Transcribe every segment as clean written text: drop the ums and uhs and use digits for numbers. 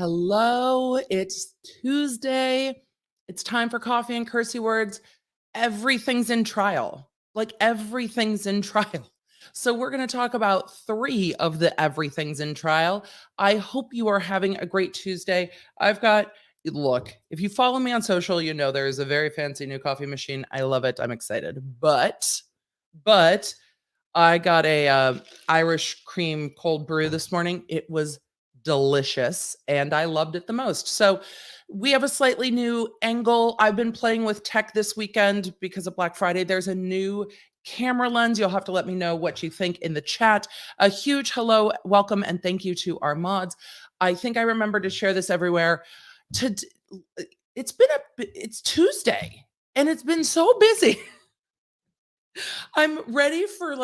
Hello, it's Tuesday. It's time for coffee and cursey words. Everything's in trial. Like everything's in trial. So we're going to talk about 3 of the everything's in trial. I hope you are having a great Tuesday. Look, if you follow me on social, you know there's a very fancy new coffee machine. I love it. I'm excited. But I got a Irish cream cold brew this morning. It was delicious and I loved it the most. So we have a slightly new angle. I've been playing with tech this weekend because of Black Friday. There's a new camera lens. You'll have to let me know what you think in the chat. A huge hello, welcome, and thank you to our mods. I think I remember to share this everywhere. It's Tuesday and it's been so busy. I'm ready for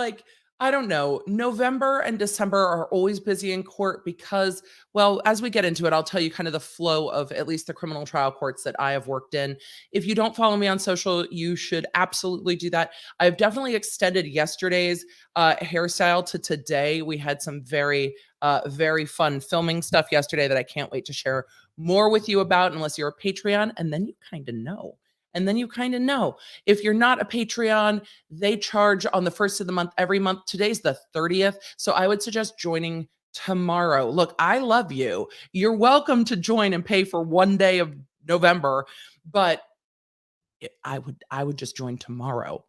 I don't know. November and December are always busy in court because, well, as we get into it, I'll tell you kind of the flow of at least the criminal trial courts that I have worked in. If you don't follow me on social, you should absolutely do that. I've definitely extended yesterday's hairstyle to today. We had some very fun filming stuff yesterday that I can't wait to share more with you about, unless you're a Patreon, and then you kind of know. If you're not a Patreon, they charge on the 1st of the month every month. Today's the 30th. So I would suggest joining tomorrow. Look, I love you. You're welcome to join and pay for one day of November, but I would just join tomorrow.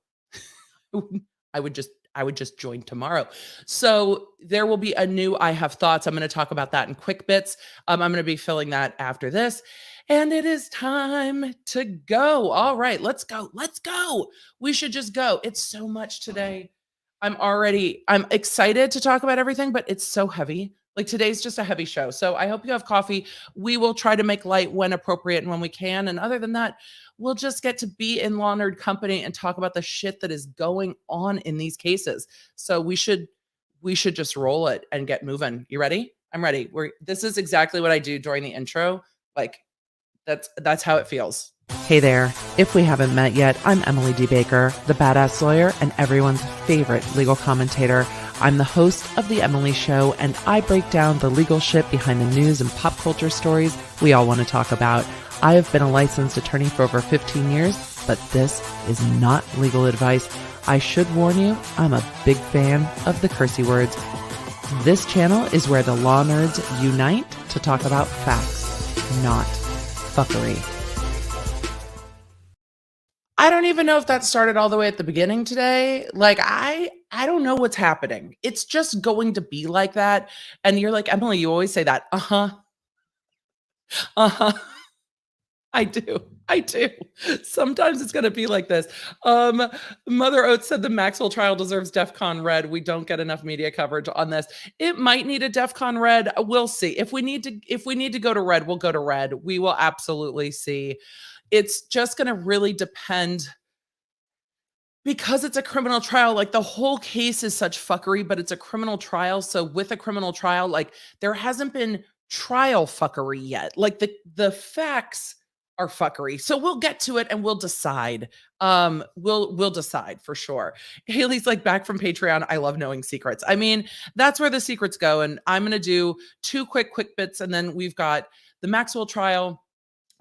I would just join tomorrow. So there will be a new I Have Thoughts. I'm going to talk about that in quick bits. I'm going to be filling that after this. And it is time to go. All right, let's go. We should just go. It's so much today. I'm excited to talk about everything, but it's so heavy. Like today's just a heavy show. So I hope you have coffee. We will try to make light when appropriate and when we can. And other than that, we'll just get to be in law nerd company and talk about the shit that is going on in these cases. So we should just roll it and get moving. You ready? I'm ready. This is exactly what I do during the intro. That's how it feels. Hey there. If we haven't met yet, I'm Emily D. Baker, the badass lawyer and everyone's favorite legal commentator. I'm the host of The Emily Show, and I break down the legal shit behind the news and pop culture stories we all want to talk about. I have been a licensed attorney for over 15 years, but this is not legal advice. I should warn you, I'm a big fan of the cursey words. This channel is where the law nerds unite to talk about facts, not fuckery. I don't even know if that started all the way at the beginning today. I don't know what's happening. It's just going to be like that. And you're like, Emily, you always say that. Uh-huh. I do. Sometimes it's going to be like this. Mother Oates said the Maxwell trial deserves DEFCON red. We don't get enough media coverage on this. It might need a DEFCON red. We'll see. If we need to go to red, we'll go to red. We will absolutely see. It's just going to really depend because it's a criminal trial. The whole case is such fuckery, but it's a criminal trial. So with a criminal trial, there hasn't been trial fuckery yet. The facts are fuckery. So we'll get to it and we'll decide. We'll decide for sure. Haley's back from Patreon. I love knowing secrets. I mean, that's where the secrets go. And I'm going to do 2 quick bits. And then we've got the Maxwell trial,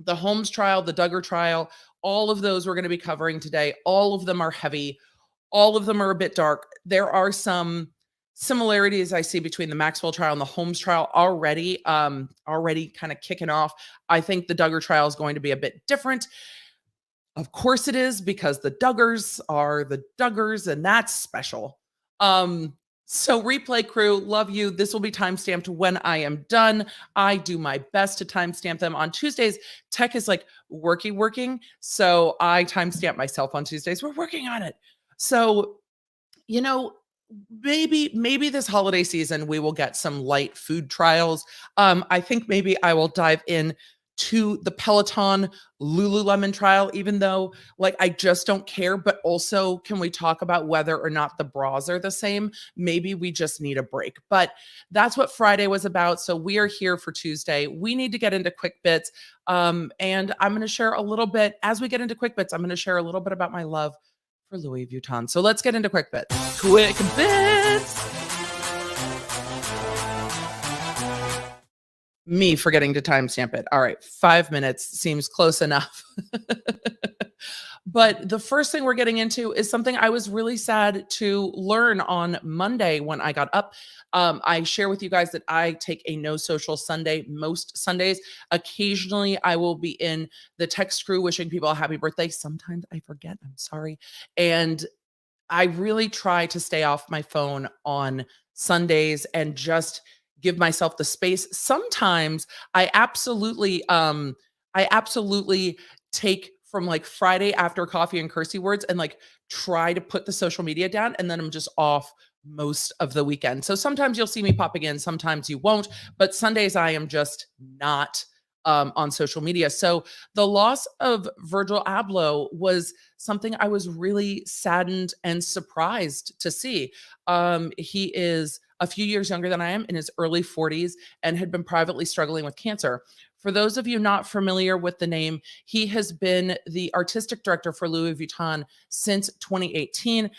the Holmes trial, the Duggar trial. All of those we're going to be covering today. All of them are heavy. All of them are a bit dark. There are some similarities I see between the Maxwell trial and the Holmes trial already kind of kicking off. I think the Duggar trial is going to be a bit different. Of course it is, because the Duggars are the Duggars, and that's special. So replay crew, love you. This will be timestamped when I am done. I do my best to timestamp them. On Tuesdays, tech is working. So I timestamp myself on Tuesdays. We're working on it. So, maybe this holiday season, we will get some light food trials. I think maybe I will dive in to the Peloton Lululemon trial, even though I just don't care. But also, can we talk about whether or not the bras are the same? Maybe we just need a break. But that's what Friday was about. So we are here for Tuesday. We need to get into quick bits. And I'm going to share a little bit as we get into quick bits. I'm going to share a little bit about my love for Louis Vuitton. So let's get into quick bits. Quick bits. Me forgetting to timestamp it. All right, 5 minutes seems close enough. But the first thing we're getting into is something I was really sad to learn on Monday when I got up. I share with you guys that I take a no social Sunday most Sundays. Occasionally, I will be in the text crew wishing people a happy birthday. Sometimes I forget. I'm sorry. And I really try to stay off my phone on Sundays and just give myself the space. Sometimes I absolutely take from like Friday after coffee and cursey words and like try to put the social media down and then I'm just off most of the weekend. So sometimes you'll see me popping in, sometimes you won't, but Sundays I am just not on social media. So the loss of Virgil Abloh was something I was really saddened and surprised to see. He is a few years younger than I am, in his early 40s, and had been privately struggling with cancer. For those of you not familiar with the name, he has been the artistic director for Louis Vuitton since 2018.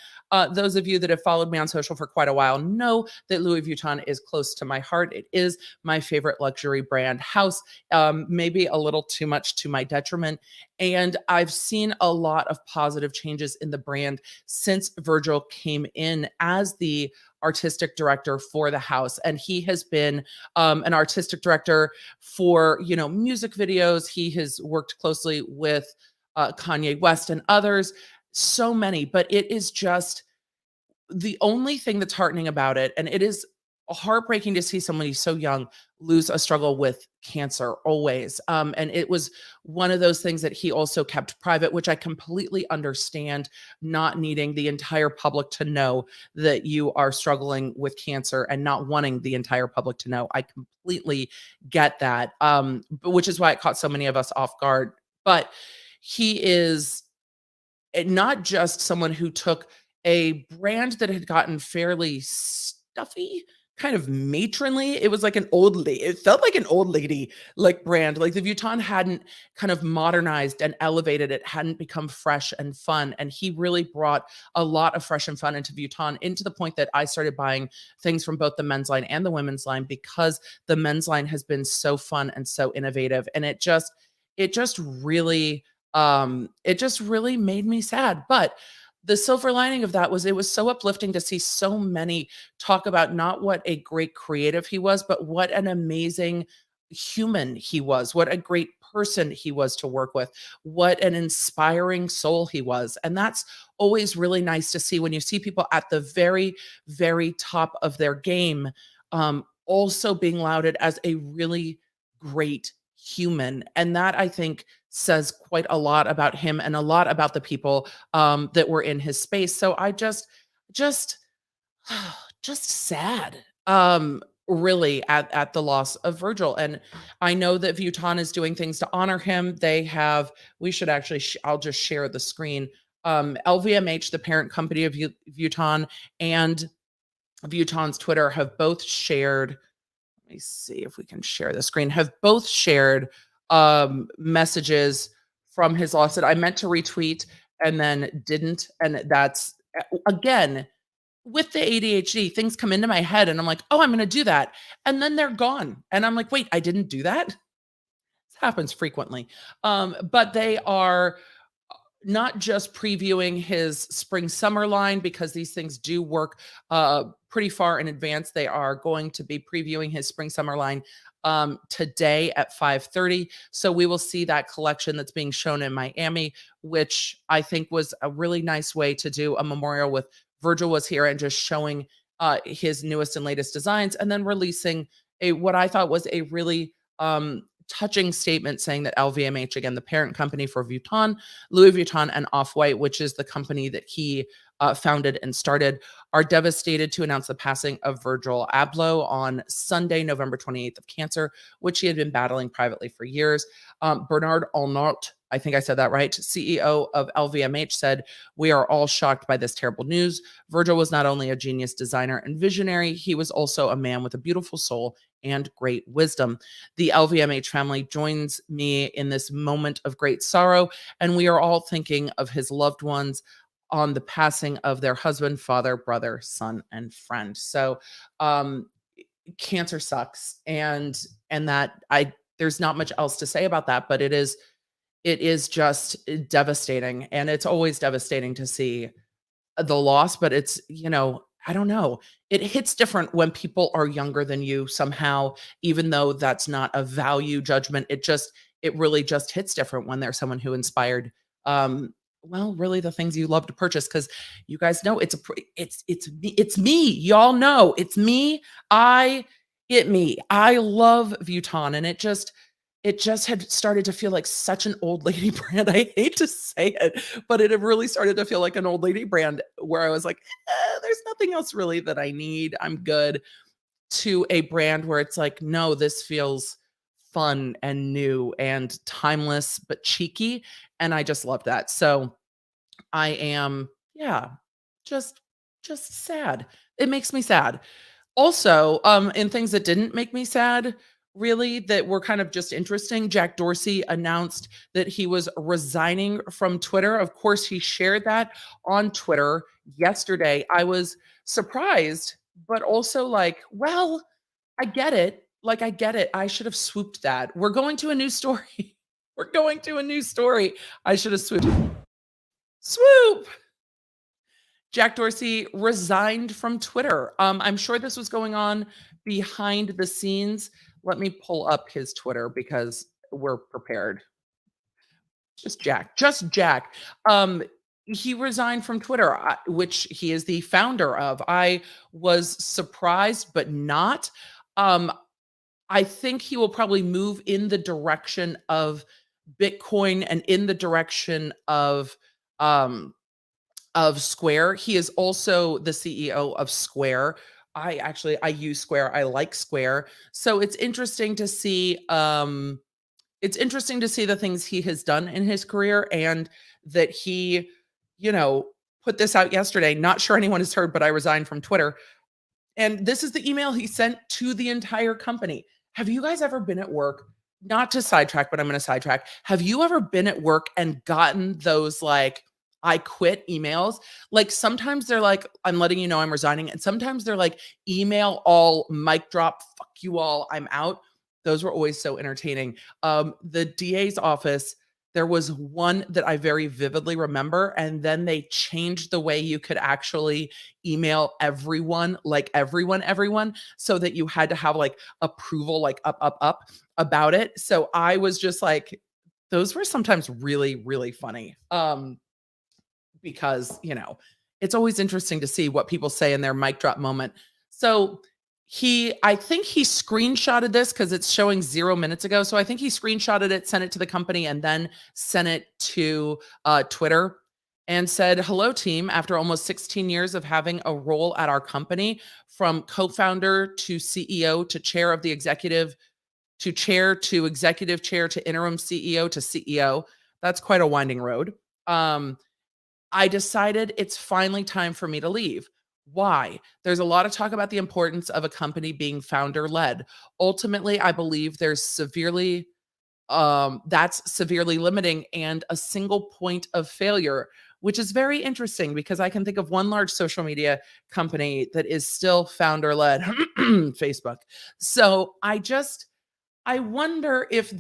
Those of you that have followed me on social for quite a while know that Louis Vuitton is close to my heart. It is my favorite luxury brand house, maybe a little too much to my detriment. And I've seen a lot of positive changes in the brand since Virgil came in as the artistic director for the house. And he has been an artistic director for, music videos. He has worked closely with Kanye West and others, so many, but it is just the only thing that's heartening about it, and it is heartbreaking to see somebody so young lose a struggle with cancer always. And it was one of those things that he also kept private, which I completely understand, not needing the entire public to know that you are struggling with cancer and not wanting the entire public to know. I completely get that, which is why it caught so many of us off guard. But he is not just someone who took a brand that had gotten fairly stuffy, kind of matronly. It was like an old lady. It felt like an old lady like brand. Like the Vuitton hadn't kind of modernized and elevated. It hadn't become fresh and fun. And he really brought a lot of fresh and fun into Vuitton, into the point that I started buying things from both the men's line and the women's line because the men's line has been so fun and so innovative. And it just really made me sad. But the silver lining of that was it was so uplifting to see so many talk about not what a great creative he was, but what an amazing human he was, what a great person he was to work with, what an inspiring soul he was. And that's always really nice to see when you see people at the very, very top of their game, also being lauded as a really great human. And that I think says quite a lot about him and a lot about the people that were in his space. So I just, just sad, really at the loss of Virgil. And I know that Vuitton is doing things to honor him. They have, we should actually, I'll just share the screen. LVMH, the parent company of Vuitton, and Vuitton's Twitter have both shared, let me see if we can share the screen, have both shared messages from his loss that I meant to retweet and then didn't. And that's, again, with the ADHD, things come into my head and I'm like, oh, I'm going to do that. And then they're gone. And I'm like, wait, I didn't do that. This happens frequently. But they are not just previewing his spring summer line, because these things do work pretty far in advance. They are going to be previewing his spring summer line today at 5:30. So we will see that collection that's being shown in Miami, which I think was a really nice way to do a memorial with Virgil was here and just showing his newest and latest designs, and then releasing what I thought was a really touching statement saying that LVMH, again, the parent company for Vuitton, Louis Vuitton, and Off-White, which is the company that he founded and started, are devastated to announce the passing of Virgil Abloh on Sunday, November 28th, of cancer, which he had been battling privately for years. Bernard Arnault, I think I said that right, CEO of LVMH, said, "We are all shocked by this terrible news. Virgil was not only a genius designer and visionary, he was also a man with a beautiful soul and great wisdom. The LVMH family joins me in this moment of great sorrow, and we are all thinking of his loved ones on the passing of their husband, father, brother, son, and friend." So, cancer sucks, and that I there's not much else to say about that, but it is just devastating, and it's always devastating to see the loss, but it's, I don't know. It hits different when people are younger than you somehow, even though that's not a value judgment. It really just hits different when there's someone who inspired, well, really the things you love to purchase, because you guys know it's me. Y'all know it's me. Me. I love Vuitton, and it just had started to feel like such an old lady brand. I hate to say it, but it had really started to feel like an old lady brand where I was like, there's nothing else really that I need. I'm good. To a brand where it's like, no, this feels fun and new and timeless, but cheeky. And I just love that. So I am, yeah, just just sad. It makes me sad. Also, in things that didn't make me sad, really, that were kind of just interesting, Jack Dorsey announced that he was resigning from Twitter. Of course, he shared that on Twitter yesterday. I was surprised, but also like, well, I get it. Like, I get it. I should have swooped that. We're going to a new story. We're going to a new story. I should have swooped. Swoop. Jack Dorsey resigned from Twitter. I'm sure this was going on behind the scenes. Let me pull up his Twitter because we're prepared. Just Jack. Just Jack. He resigned from Twitter, which he is the founder of. I was surprised, but not. Um, I think he will probably move in the direction of Bitcoin and in the direction um, of Square. He is also the CEO of Square. I use Square. I like Square. So it's interesting to see the things he has done in his career, and that he, you know, put this out yesterday. Not sure anyone has heard, but I resigned from Twitter. And this is the email he sent to the entire company. Have you guys ever been at work? Not to sidetrack, but I'm going to sidetrack. Have you ever been at work and gotten those like, I quit emails? Like sometimes they're like, I'm letting you know I'm resigning. And sometimes they're like, email all, mic drop, fuck you all, I'm out. Those were always so entertaining. The DA's office, there was one that I very vividly remember. And then they changed the way you could actually email everyone, like everyone, so that you had to have like approval, like up about it. So I was just like, those were sometimes really, really funny. Because, it's always interesting to see what people say in their mic drop moment. So I think he screenshotted this because it's showing 0 minutes ago. So I think he screenshotted it, sent it to the company, and then sent it to Twitter and said, hello, team. After almost 16 years of having a role at our company, from co-founder to CEO to chair of the executive to chair to executive chair to interim CEO to CEO, that's quite a winding road. I decided it's finally time for me to leave. Why? There's a lot of talk about the importance of a company being founder led. Ultimately, I believe that's severely limiting and a single point of failure, which is very interesting because I can think of one large social media company that is still founder led, Facebook. So I wonder if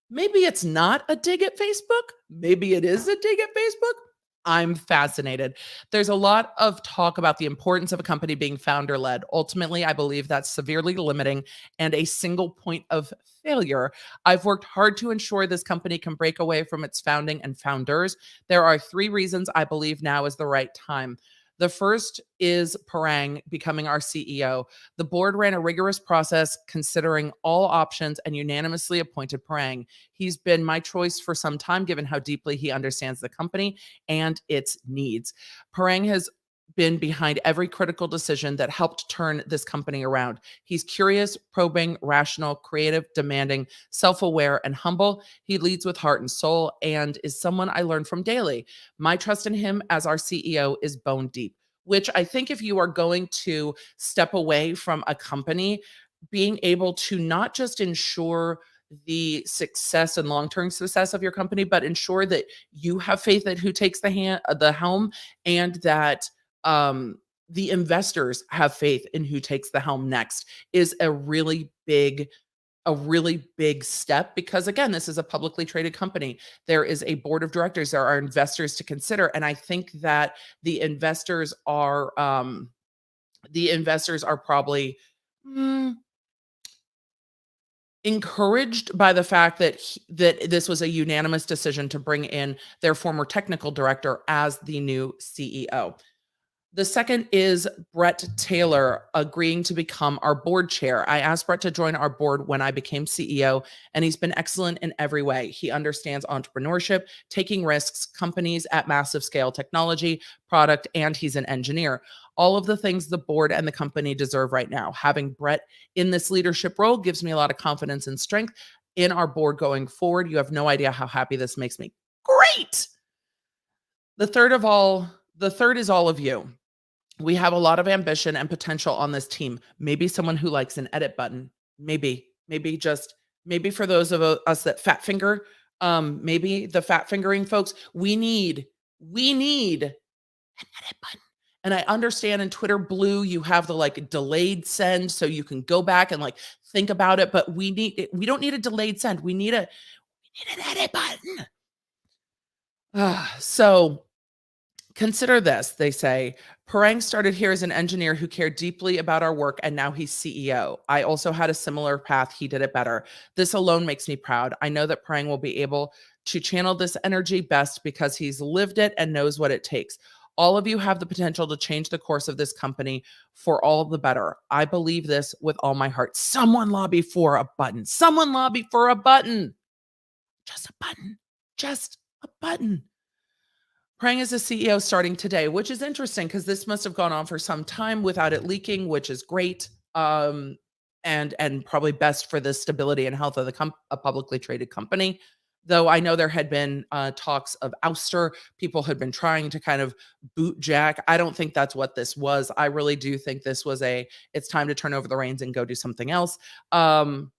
maybe it's not a dig at Facebook. Maybe it is a dig at Facebook. I'm fascinated. There's a lot of talk about the importance of a company being founder led. Ultimately, I believe that's severely limiting and a single point of failure. I've worked hard to ensure this company can break away from its founding and founders. There are 3 reasons I believe now is the right time. The first is Parang becoming our CEO. The board ran a rigorous process considering all options and unanimously appointed Parang. He's been my choice for some time, given how deeply he understands the company and its needs. Parang has been behind every critical decision that helped turn this company around. He's curious, probing, rational, creative, demanding, self-aware, and humble. He leads with heart and soul and is someone I learn from daily. My trust in him as our CEO is bone deep, which I think if you are going to step away from a company, being able to not just ensure the success and long-term success of your company, but ensure that you have faith that who takes the helm, and that the investors have faith in who takes the helm next is a really big step, because again, this is a publicly traded company. There is a board of directors, there are investors to consider, and I think that the investors are probably encouraged by the fact that that this was a unanimous decision to bring in their former technical director as the new CEO. The second is Brett Taylor agreeing to become our board chair. I asked Brett to join our board when I became CEO, and he's been excellent in every way. He understands entrepreneurship, taking risks, companies at massive scale, technology, product, and he's an engineer. All of the things the board and the company deserve right now. Having Brett in this leadership role gives me a lot of confidence and strength in our board going forward. You have no idea how happy this makes me. Great. The third is all of you. We have a lot of ambition and potential on this team. Maybe someone who likes an edit button. Maybe for those of us that fat finger, maybe the fat fingering folks, we need an edit button. And I understand in Twitter Blue, you have the like delayed send, so you can go back and like think about it, but we don't need a delayed send. We need an edit button. So consider this, they say. Parang started here as an engineer who cared deeply about our work, and now he's CEO. I also had a similar path. He did it better. This alone makes me proud. I know that Parang will be able to channel this energy best because he's lived it and knows what it takes. All of you have the potential to change the course of this company for all the better. I believe this with all my heart. Someone lobby for a button. Someone lobby for a button. Just a button. Just a button. Parang is the CEO starting today, which is interesting because this must have gone on for some time without it leaking, which is great, and probably best for the stability and health of a publicly traded company. Though I know there had been talks of ouster. People had been trying to kind of boot Jack. I don't think that's what this was. I really do think this was it's time to turn over the reins and go do something else. And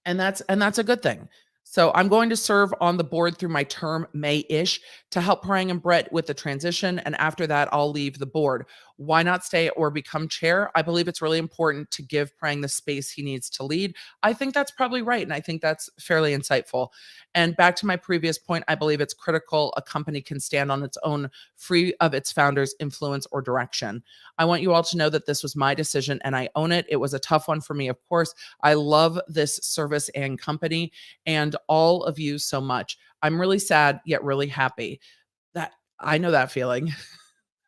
that's a good thing. So I'm going to serve on the board through my term May-ish to help Parang and Brett with the transition. And after that, I'll leave the board. Why not stay or become chair? I believe it's really important to give Parang the space he needs to lead. I think that's probably right. And I think that's fairly insightful. And back to my previous point, I believe it's critical a company can stand on its own, free of its founders' influence or direction. I want you all to know that this was my decision and I own it. It was a tough one for me, of course. I love this service and company and all of you so much. I'm really sad, yet really happy. That I know that feeling.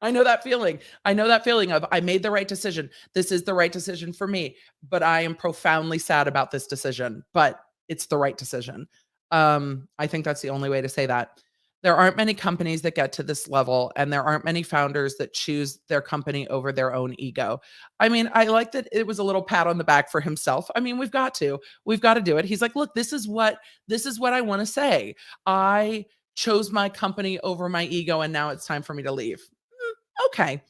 I know that feeling of I made the right decision. This is the right decision for me, but I am profoundly sad about this decision, but it's the right decision. I think that's the only way to say that. There aren't many companies that get to this level, and there aren't many founders that choose their company over their own ego. I mean, I like that it was a little pat on the back for himself. I mean, we've got to do it. He's like, look, this is what I want to say. I chose my company over my ego, and now it's time for me to leave. Okay.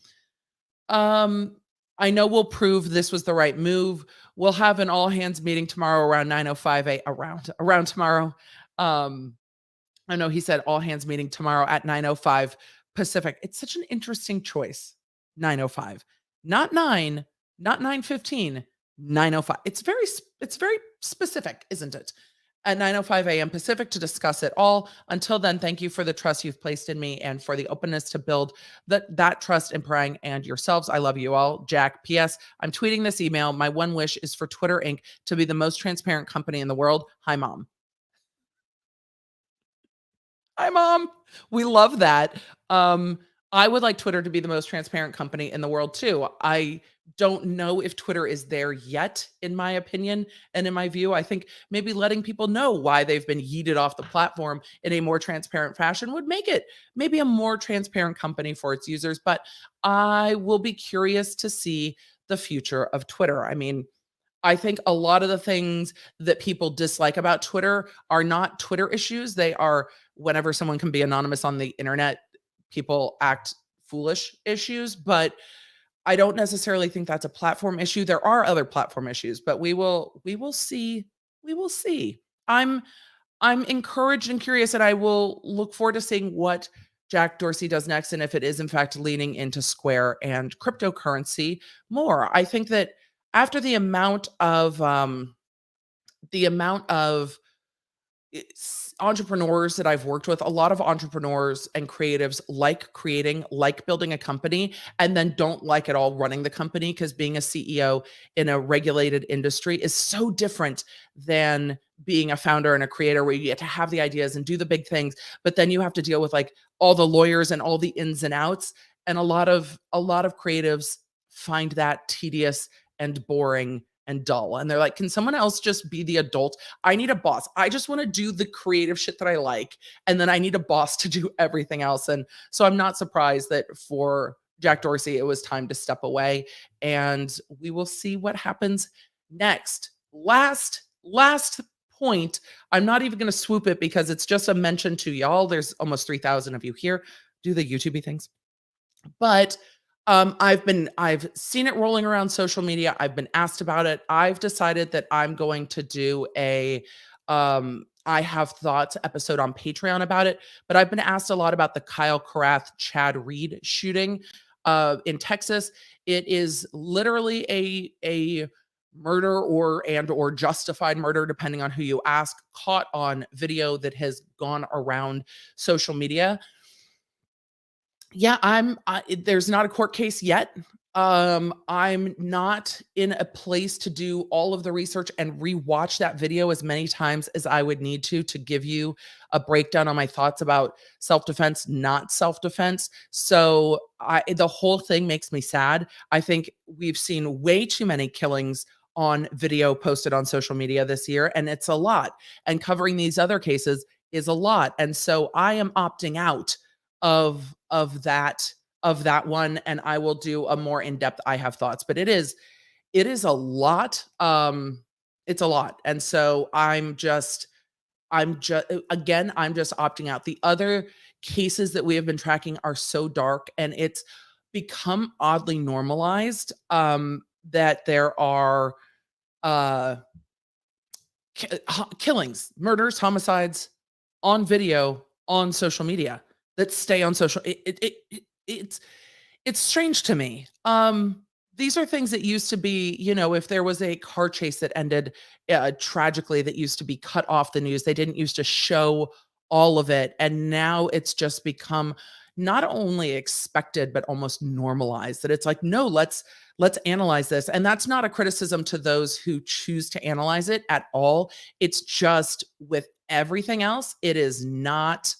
I know we'll prove this was the right move. We'll have an all hands meeting tomorrow around 9:05 around tomorrow. I know he said all hands meeting tomorrow at 9:05 Pacific. It's such an interesting choice. 9:05. Not 9, not 9:15, 9:05. It's very specific, isn't it? At 9:05 a.m. Pacific to discuss it all. Until then, thank you for the trust you've placed in me and for the openness to build that trust in Parang and yourselves. I love you all. Jack, P.S. I'm tweeting this email. My one wish is for Twitter Inc. to be the most transparent company in the world. Hi, Mom. Hi, Mom. We love that. I would like Twitter to be the most transparent company in the world too. I don't know if Twitter is there yet, in my opinion. And in my view, I think maybe letting people know why they've been yeeted off the platform in a more transparent fashion would make it maybe a more transparent company for its users. But I will be curious to see the future of Twitter. I mean, I think a lot of the things that people dislike about Twitter are not Twitter issues. They are whenever someone can be anonymous on the internet, people act foolish issues. But I don't necessarily think that's a platform issue. There are other platform issues, but we will see. We will see. I'm encouraged and curious, and I will look forward to seeing what Jack Dorsey does next, and if it is in fact leaning into Square and cryptocurrency more. I think that after the amount of entrepreneurs that I've worked with, a lot of entrepreneurs and creatives like creating, like building a company, and then don't like at all running the company, because being a CEO in a regulated industry is so different than being a founder and a creator, where you get to have the ideas and do the big things, but then you have to deal with like all the lawyers and all the ins and outs. And a lot of creatives find that tedious and boring and dull. And they're like, can someone else just be the adult? I need a boss. I just want to do the creative shit that I like. And then I need a boss to do everything else. And so I'm not surprised that for Jack Dorsey, it was time to step away. And we will see what happens next. Last point. I'm not even going to swoop it because it's just a mention to y'all. There's almost 3,000 of you here. Do the YouTube things. But I've seen it rolling around social media. I've been asked about it. I've decided that I'm going to do a I have thoughts episode on Patreon about it, but I've been asked a lot about the Kyle Karath Chad Reed shooting in Texas. It is literally a murder or justified murder, depending on who you ask, caught on video that has gone around social media. Yeah, there's not a court case yet. I'm not in a place to do all of the research and rewatch that video as many times as I would need to give you a breakdown on my thoughts about self-defense, not self-defense. So the whole thing makes me sad. I think we've seen way too many killings on video posted on social media this year, and it's a lot. And covering these other cases is a lot. And so I am opting out of that one, and I will do a more in-depth I have thoughts. But it is a lot. It's a lot. And so I'm just opting out. The other cases that we have been tracking are so dark, and it's become oddly normalized that there are killings, murders, homicides on video on social media that stay on social. It's strange to me. These are things that used to be, if there was a car chase that ended tragically, that used to be cut off the news. They didn't used to show all of it, and now it's just become not only expected but almost normalized. That it's like, no, let's analyze this. And that's not a criticism to those who choose to analyze it at all. It's just with everything else, it is not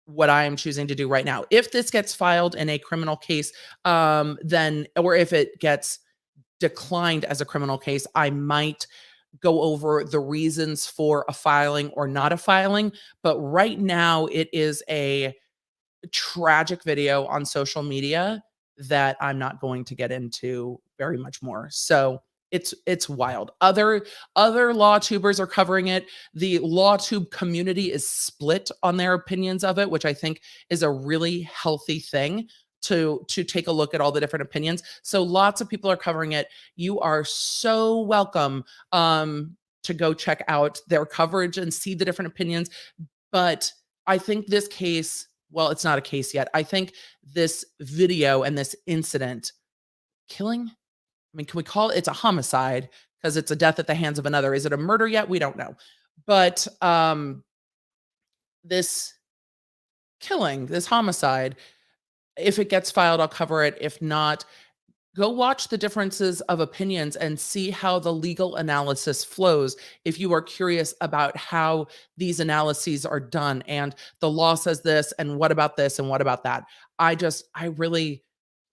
what I am choosing to do right now. If this gets filed in a criminal case, then, or if it gets declined as a criminal case, I might go over the reasons for a filing or not a filing. But right now, it is a tragic video on social media that I'm not going to get into very much more. So it's wild. Other law tubers are covering it. The law tube community is split on their opinions of it, which I think is a really healthy thing to take a look at all the different opinions. So lots of people are covering it. You are so welcome to go check out their coverage and see the different opinions. But I think this case, well, it's not a case yet. I think this video and this incident, killing, I mean, can we call it's a homicide because it's a death at the hands of another. Is it a murder yet? We don't know. But this killing, this homicide, if it gets filed, I'll cover it. If not, go watch the differences of opinions and see how the legal analysis flows. If you are curious about how these analyses are done and the law says this, and what about this, and what about that? I really,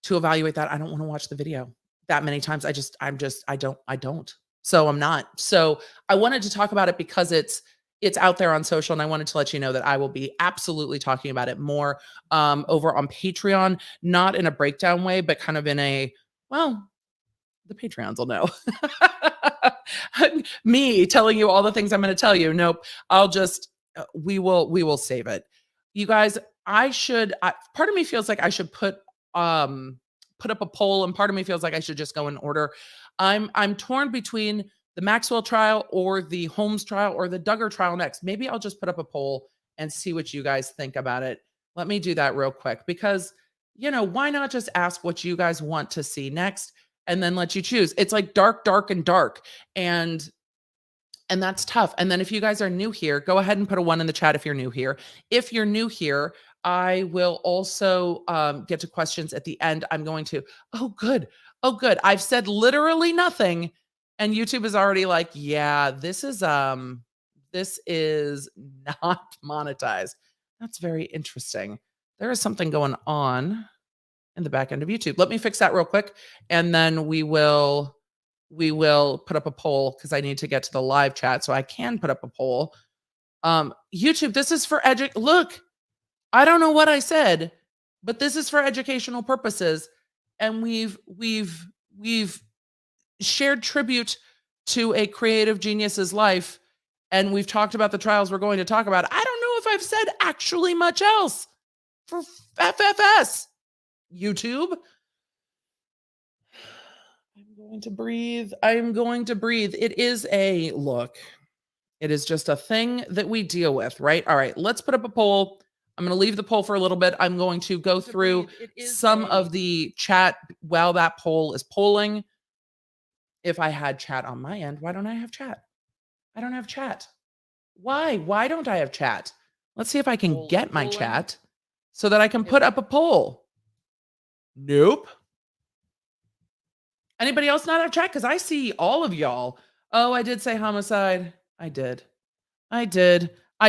to evaluate that, I don't want to watch the video that many times. I don't. So I'm not. So I wanted to talk about it because it's out there on social, and I wanted to let you know that I will be absolutely talking about it more over on Patreon, not in a breakdown way, but kind of in a, well, the Patreons will know. Me telling you all the things I'm going to tell you. Nope. I'll just, we will save it. You guys, part of me feels like I should put up a poll, and part of me feels like I should just go in order. I'm torn between the Maxwell trial or the Holmes trial or the Duggar trial next. Maybe I'll just put up a poll and see what you guys think about it. Let me do that real quick because, why not just ask what you guys want to see next and then let you choose? It's like dark, dark, and dark. And that's tough. And then if you guys are new here, go ahead and put a 1 in the chat if you're new here. If you're new here, I will also get to questions at the end. I'm going to, oh, good. Oh, good. I've said literally nothing. And YouTube is already like, yeah, this is not monetized. That's very interesting. There is something going on in the back end of YouTube. Let me fix that real quick. And then we will put up a poll because I need to get to the live chat so I can put up a poll. YouTube, this is for look, I don't know what I said, but this is for educational purposes. And we've shared tribute to a creative genius's life. And we've talked about the trials we're going to talk about. I don't know if I've said actually much else for FFS. YouTube. I'm going to breathe. It is it is just a thing that we deal with, right? All right, let's put up a poll. I'm going to leave the poll for a little bit. I'm going to go through some of the chat while that poll is polling. If I had chat on my end, why don't I have chat? I don't have chat. Why? Why don't I have chat? Let's see if I can get my chat so that I can put up a poll. Nope. Anybody else not have chat? Because I see all of y'all. Oh, I did say homicide. I did. I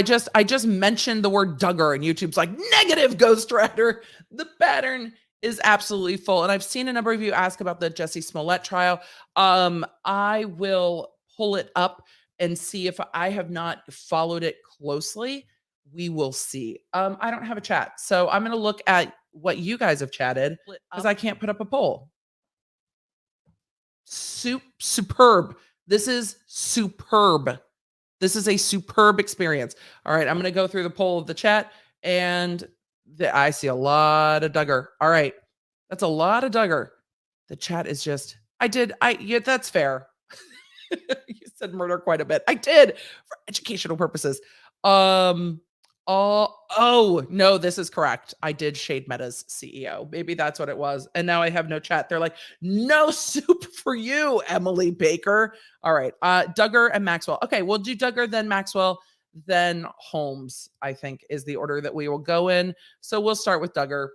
just mentioned the word Duggar and YouTube's like, negative Ghost Rider. The pattern is absolutely full. And I've seen a number of you ask about the Jussie Smollett trial. I will pull it up and see if I have not followed it closely. We will see. I don't have a chat. So I'm going to look at what you guys have chatted because I can't put up a poll. Superb. This is superb. This is a superb experience. All right, I'm going to go through the poll of the chat, and I see a lot of Duggar. All right, that's a lot of Duggar. The chat is just, yeah, that's fair. You said murder quite a bit. I did for educational purposes. Oh, no, this is correct. I did shade Meta's CEO. Maybe that's what it was. And now I have no chat. They're like, no soup for you, Emily Baker. All right. Duggar and Maxwell. Okay, we'll do Duggar, then Maxwell, then Holmes, I think is the order that we will go in. So we'll start with Duggar.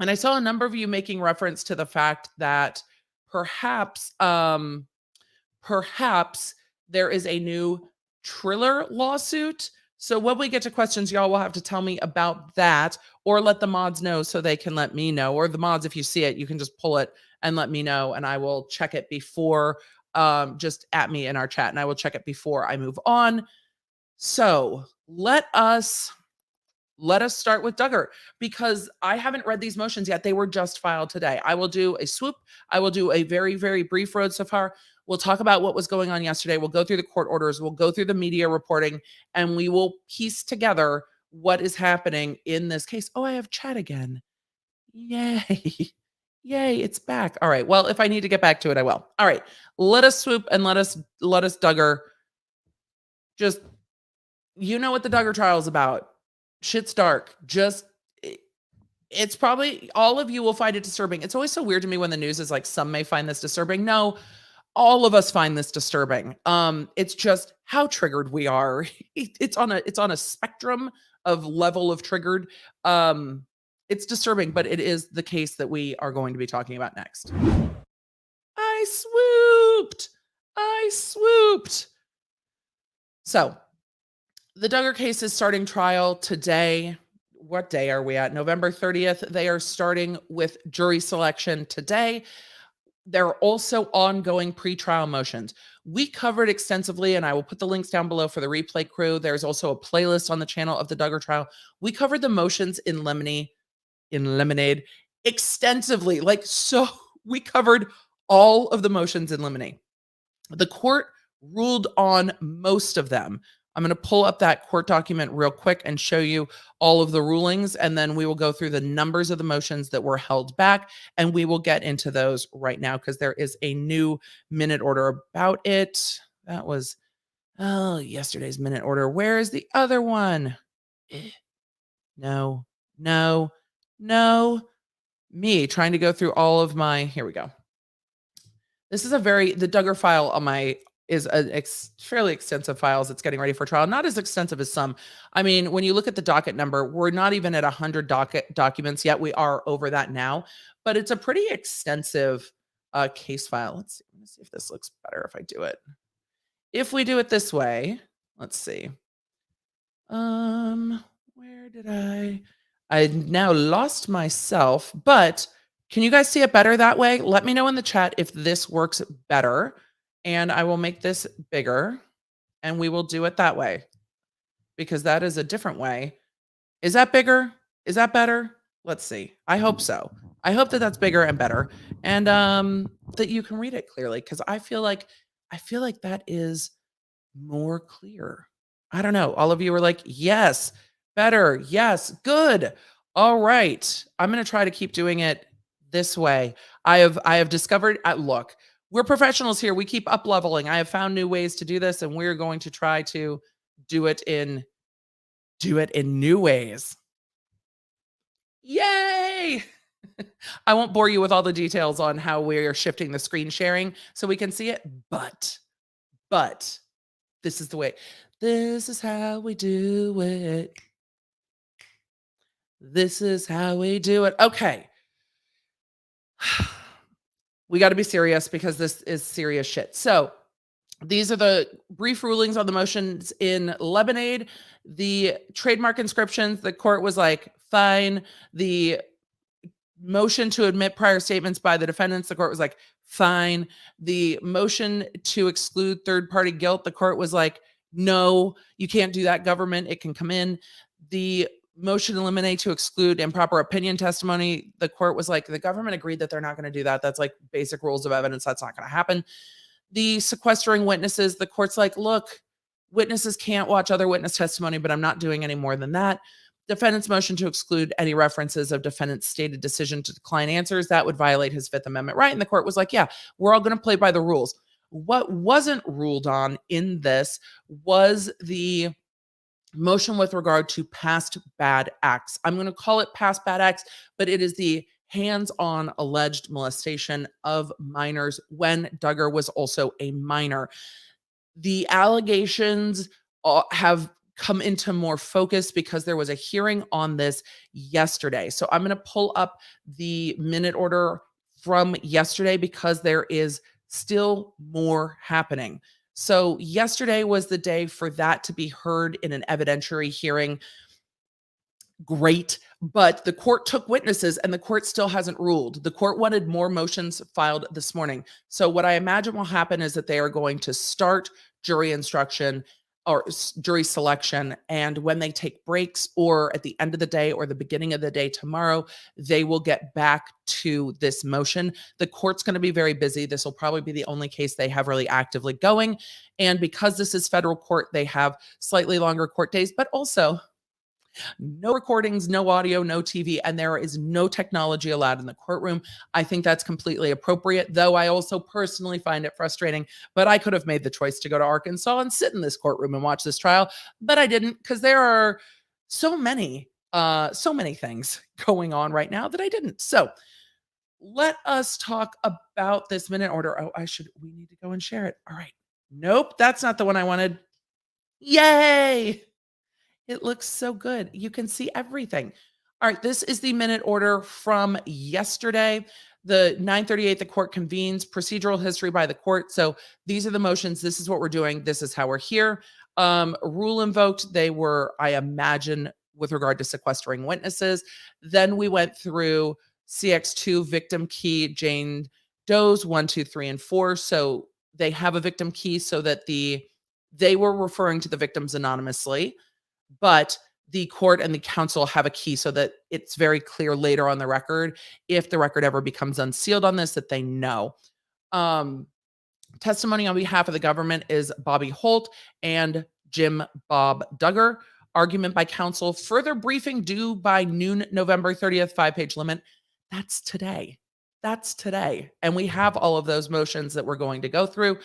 And I saw a number of you making reference to the fact that perhaps there is a new Triller lawsuit. So when we get to questions, y'all will have to tell me about that or let the mods know so they can let me know. Or the mods, if you see it, you can just pull it and let me know. And I will check it before, just at me in our chat. And I will check it before I move on. So let us start with Duggar because I haven't read these motions yet. They were just filed today. I will do a swoop. I will do a very, very brief road so far. We'll talk about what was going on yesterday. We'll go through the court orders. We'll go through the media reporting, and we will piece together what is happening in this case. Oh, I have chat again. Yay. Yay, it's back. All right. Well, if I need to get back to it, I will. All right. Let us swoop and let us Duggar. Just, you know what the Duggar trial is about. Shit's dark. It's probably, all of you will find it disturbing. It's always so weird to me when the news is like, some may find this disturbing. No, all of us find this disturbing. It's just how triggered we are. It's on a spectrum of level of triggered. It's disturbing, but it is the case that we are going to be talking about next. I swooped. So the Duggar case is starting trial today. What day are we at? November 30th. They are starting with jury selection today. There are also ongoing pretrial motions. We covered extensively, and I will put the links down below for the replay crew. There's also a playlist on the channel of the Duggar trial. We covered the motions in Lemonade extensively. So we covered all of the motions in Lemonade. The court ruled on most of them. I'm going to pull up that court document real quick and show you all of the rulings, and then we will go through the numbers of the motions that were held back, and we will get into those right now because there is a new minute order about it. That was yesterday's minute order. Where is the other one? No, no, no. Me trying to go through all of my, here we go. This is the Duggar file on my is a fairly extensive files. It's getting ready for trial. Not as extensive as some. I mean, when you look at the docket number, we're not even at 100 docket documents yet. We are over that now, but it's a pretty extensive case file. Let's see if this looks better if I do it. If we do it this way, let's see. Where did I now lost myself, but can you guys see it better that way? Let me know in the chat if this works better, and I will make this bigger, and we will do it that way because that is a different way. Is that bigger? Is that better? Let's see. I hope so. I hope that that's bigger and better, and that you can read it clearly because I feel like that is more clear. I don't know. All of you are like, yes, better. Yes, good. All right. I'm going to try to keep doing it this way. I have discovered, look, we're professionals here. We keep up leveling. I have found new ways to do this, and we're going to try to do it in new ways. Yay! I won't bore you with all the details on how we're shifting the screen sharing so we can see it, but this is the way. This is how we do it. This is how we do it. Okay. We got to be serious because this is serious shit. So these are the brief rulings on the motions in Lemonade. The trademark inscriptions, the court was like, fine. The motion to admit prior statements by the defendants, the court was like, fine. The motion to exclude third-party guilt, the court was like, no, you can't do that, government. It can come in. The motion to eliminate to exclude improper opinion testimony, the court was like, the government agreed that they're not going to do that. That's like basic rules of evidence. That's not going to happen. The sequestering witnesses, the court's like, look, witnesses can't watch other witness testimony, but I'm not doing any more than that. Defendant's motion to exclude any references of defendant's stated decision to decline answers, that would violate his Fifth Amendment right. And the court was like, yeah, we're all going to play by the rules. What wasn't ruled on in this was the motion with regard to past bad acts. I'm going to call it past bad acts, but it is the hands-on alleged molestation of minors when Duggar was also a minor. The allegations have come into more focus because there was a hearing on this yesterday. So I'm going to pull up the minute order from yesterday because there is still more happening. So yesterday was the day for that to be heard in an evidentiary hearing. Great. But the court took witnesses and the court still hasn't ruled. The court wanted more motions filed this morning. So what I imagine will happen is that they are going to start jury instruction or jury selection. And when they take breaks or at the end of the day or the beginning of the day tomorrow, they will get back to this motion. The court's going to be very busy. This will probably be the only case they have really actively going. And because this is federal court, they have slightly longer court days, but also no recordings, no audio, no TV, and there is no technology allowed in the courtroom. I think that's completely appropriate, though I also personally find it frustrating, but I could have made the choice to go to Arkansas and sit in this courtroom and watch this trial, but I didn't because there are so many things going on right now that I didn't. So let us talk about this minute order. Oh, we need to go and share it. All right. Nope, that's not the one I wanted. Yay! It looks so good. You can see everything. All right, this is the minute order from yesterday. The 9:38, the court convenes, procedural history by the court. So these are the motions. This is what we're doing. This is how we're here. Rule invoked. They were, I imagine, with regard to sequestering witnesses. Then we went through CX2, victim key, Jane Doe's 1, 2, 3, and 4. So they have a victim key so that they were referring to the victims anonymously. But the court and the counsel have a key so that it's very clear later on the record, if the record ever becomes unsealed on this, that they know. Testimony on behalf of the government is Bobby Holt and Jim Bob Duggar. Argument by counsel. Further briefing due by noon, November 30th, 5-page limit. That's today. That's today. And we have all of those motions that we're going to go through.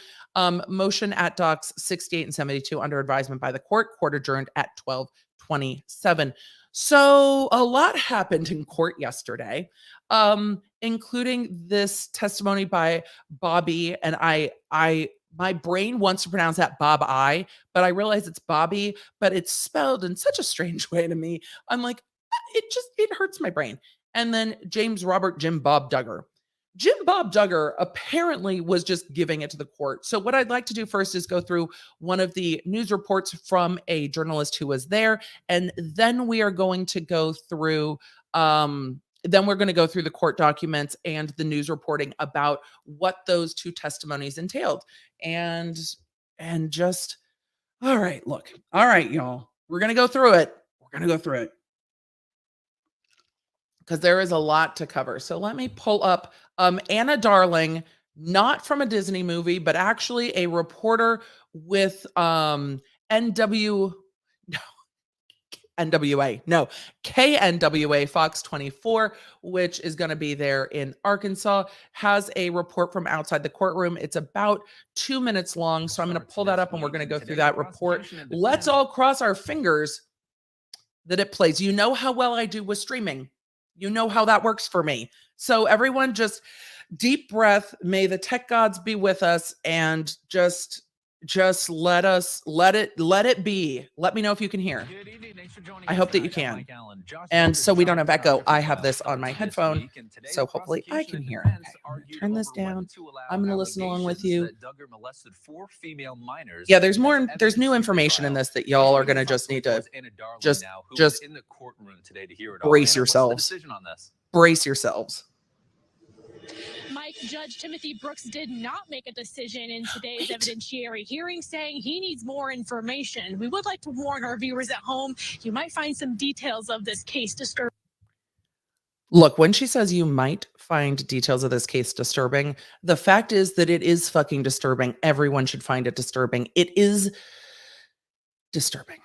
Motion at docs 68 and 72 under advisement by the court. Court adjourned at 12:20. 27. So a lot happened in court yesterday, including this testimony by Bobby. And my brain wants to pronounce that Bob but I realize it's Bobby, but it's spelled in such a strange way to me. I'm like, it hurts my brain. And then James Robert Jim Bob Duggar. Jim Bob Duggar apparently was just giving it to the court. So what I'd like to do first is go through one of the news reports from a journalist who was there, and then we are going to go through the court documents and the news reporting about what those two testimonies entailed. And just, all right, look. All right, y'all. We're going to go through it. Because there is a lot to cover. So let me pull up Anna Darling, not from a Disney movie, but actually a reporter with KNWA Fox 24, which is going to be there in Arkansas, has a report from outside the courtroom. It's about 2 minutes long. So I'm going to pull that up and we're going to go through that report. Let's all cross our fingers that it plays. You know how well I do with streaming. You know how that works for me. So everyone just deep breath. May the tech gods be with us and just let it be. Let me know if you can hear. I hope that you can. And so we don't have echo, I have this on my headphone, so hopefully I can hear. Okay, I'm going to turn this down. I'm going to listen along with you. Yeah, there's new information in this that y'all are going to just need to just brace yourselves. Brace yourselves. Mike, Judge Timothy Brooks did not make a decision in today's evidentiary hearing, saying he needs more information. We would like to warn our viewers at home, you might find some details of this case disturbing. Look, when she says you might find details of this case disturbing, the fact is that it is fucking disturbing. Everyone should find it disturbing. It is disturbing.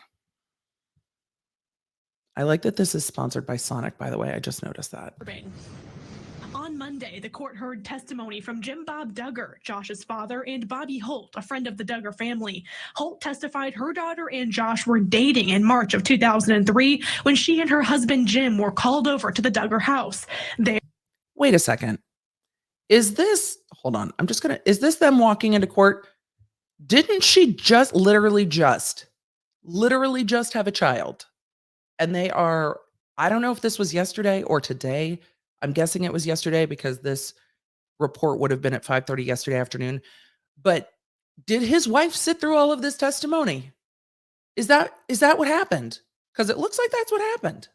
I like that this is sponsored by Sonic, by the way. I just noticed that. On Monday, the court heard testimony from Jim Bob Duggar, Josh's father, and Bobby Holt, a friend of the Duggar family. Holt testified her daughter and Josh were dating in March of 2003 when she and her husband Jim were called over to the Duggar house. Wait a second. Is this them walking into court? Didn't she just literally just have a child? And they are, I don't know if this was yesterday or today. I'm guessing it was yesterday because this report would have been at 5:30 yesterday afternoon. But did his wife sit through all of this testimony? Is that what happened? Because it looks like that's what happened.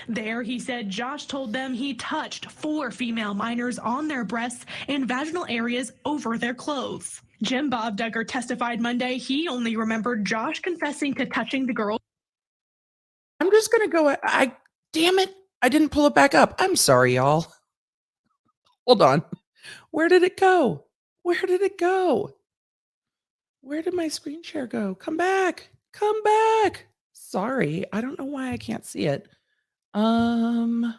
There, he said Josh told them he touched 4 female minors on their breasts and vaginal areas over their clothes. Jim Bob Duggar testified Monday he only remembered Josh confessing to touching the girl. I'm just going to go. Damn it. I didn't pull it back up. I'm sorry, y'all. Hold on. Where did it go? Where did my screen share go? Come back. Sorry. I don't know why I can't see it. Let's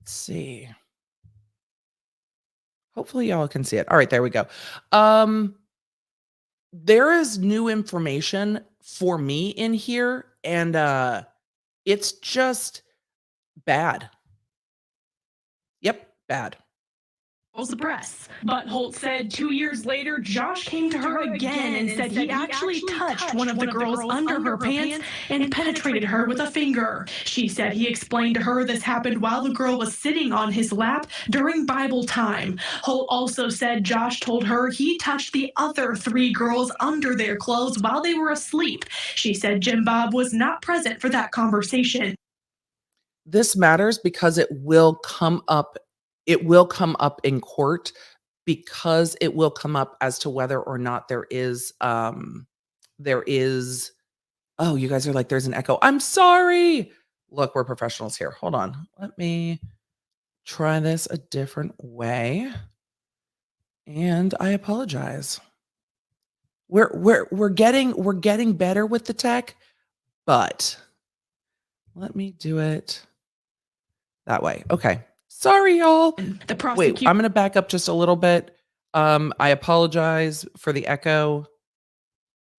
see. Hopefully y'all can see it. All right, there we go. There is new information for me in here, and it's just bad. Yep, bad. The breasts. But Holt said 2 years later, Josh came to her again and said he actually touched one of the girls under her pants and penetrated her with a finger. She said he explained to her this happened while the girl was sitting on his lap during Bible time. Holt also said Josh told her he touched the other 3 girls under their clothes while they were asleep. She said Jim Bob was not present for that conversation. This matters because it will come up. It will come up in court because it will come up as to whether or not there is, oh, you guys are like, there's an echo. I'm sorry. Look, we're professionals here. Hold on. Let me try this a different way. And I apologize. We're getting better with the tech, but let me do it that way. Okay. Sorry, y'all. Wait, I'm going to back up just a little bit. I apologize for the echo.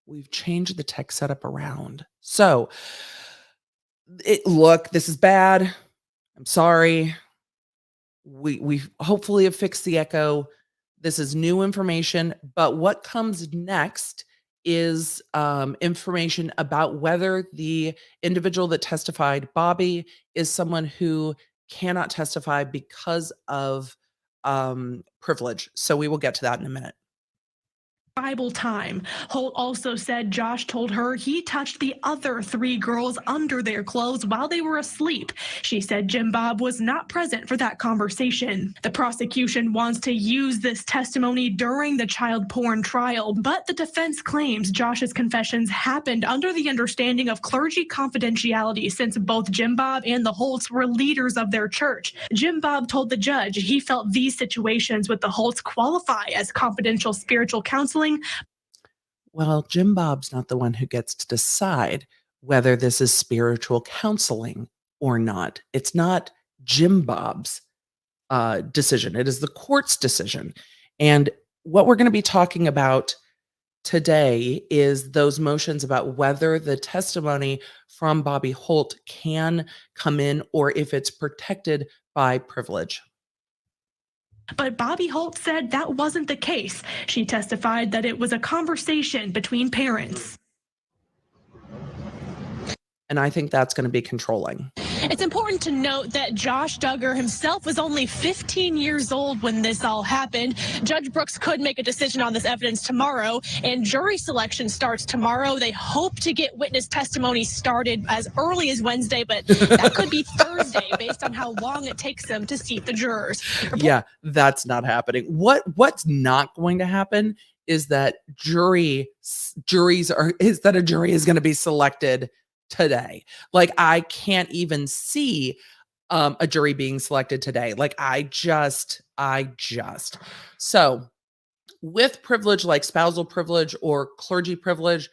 we've changed the tech setup around. So look, this is bad. I'm sorry. We hopefully have fixed the echo. This is new information, but what comes next is information about whether the individual that testified, Bobby, is someone who cannot testify because of privilege. So we will get to that in a minute. Bible time. Holt also said Josh told her he touched the other 3 girls under their clothes while they were asleep. She said Jim Bob was not present for that conversation. The prosecution wants to use this testimony during the child porn trial, but the defense claims Josh's confessions happened under the understanding of clergy confidentiality since both Jim Bob and the Holts were leaders of their church. Jim Bob told the judge he felt these situations with the Holts qualify as confidential spiritual counseling. Well, Jim Bob's not the one who gets to decide whether this is spiritual counseling or not. It's not Jim Bob's decision. It is the court's decision. And what we're going to be talking about today is those motions about whether the testimony from Bobby Holt can come in or if it's protected by privilege. But Bobby Holt said that wasn't the case. She testified that it was a conversation between parents. And I think that's going to be controlling. It's important to note that Josh Duggar himself was only 15 years old when this all happened. Judge Brooks could make a decision on this evidence tomorrow, and jury selection starts tomorrow. They hope to get witness testimony started as early as Wednesday, but that could be Thursday based on how long it takes them to seat the jurors. Yeah, that's not happening. What's not going to happen is that a jury is going to be selected today. Like, I can't even see a jury being selected today. Like, I just. So with privilege, like spousal privilege or clergy privilege,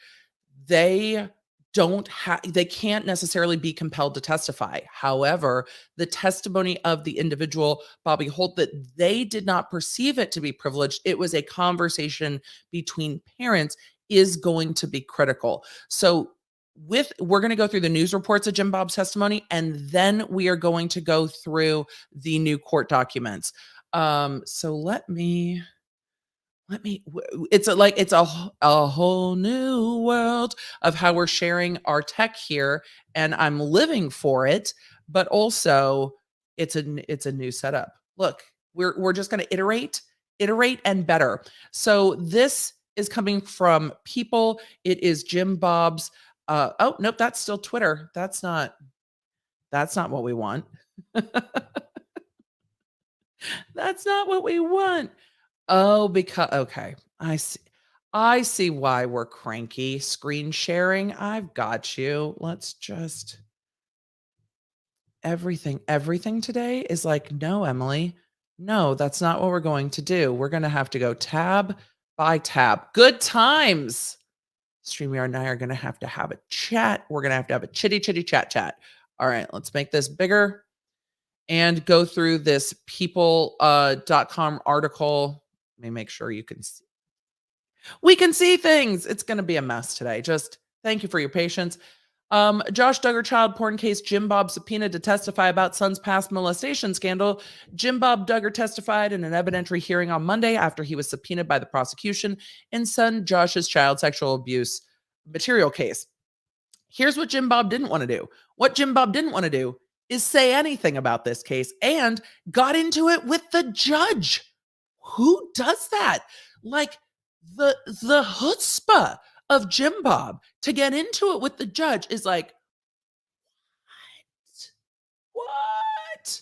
they can't necessarily be compelled to testify. However, the testimony of the individual, Bobby Holt, that they did not perceive it to be privileged, it was a conversation between parents, is going to be critical. So we're going to go through the news reports of Jim Bob's testimony, and then we are going to go through the new court documents. So let me, it's a whole new world of how we're sharing our tech here, and I'm living for it, but also it's a new setup. Look, we're just going to iterate and better. So this is coming from People. It is Jim Bob's oh, nope, that's still Twitter. That's not what we want. That's not what we want. Oh, because okay. I see why we're cranky. Screen sharing. I've got you. Let's just everything today is like, no, Emily. No, that's not what we're going to do. We're going to have to go tab by tab. Good times. StreamYard and I are going to have a chat. We're going to have a chitty chat. All right, let's make this bigger and go through this people.com article. Let me make sure you can see. We can see things. It's going to be a mess today. Just thank you for your patience. Josh Duggar child porn case. Jim Bob subpoenaed to testify about son's past molestation scandal. Jim Bob Duggar testified in an evidentiary hearing on Monday after he was subpoenaed by the prosecution in son Josh's child sexual abuse material case. Here's what Jim Bob didn't want to do. What Jim Bob didn't want to do is say anything about this case, and got into it with the judge. Who does that? Like, the chutzpah of Jim Bob to get into it with the judge is like, what?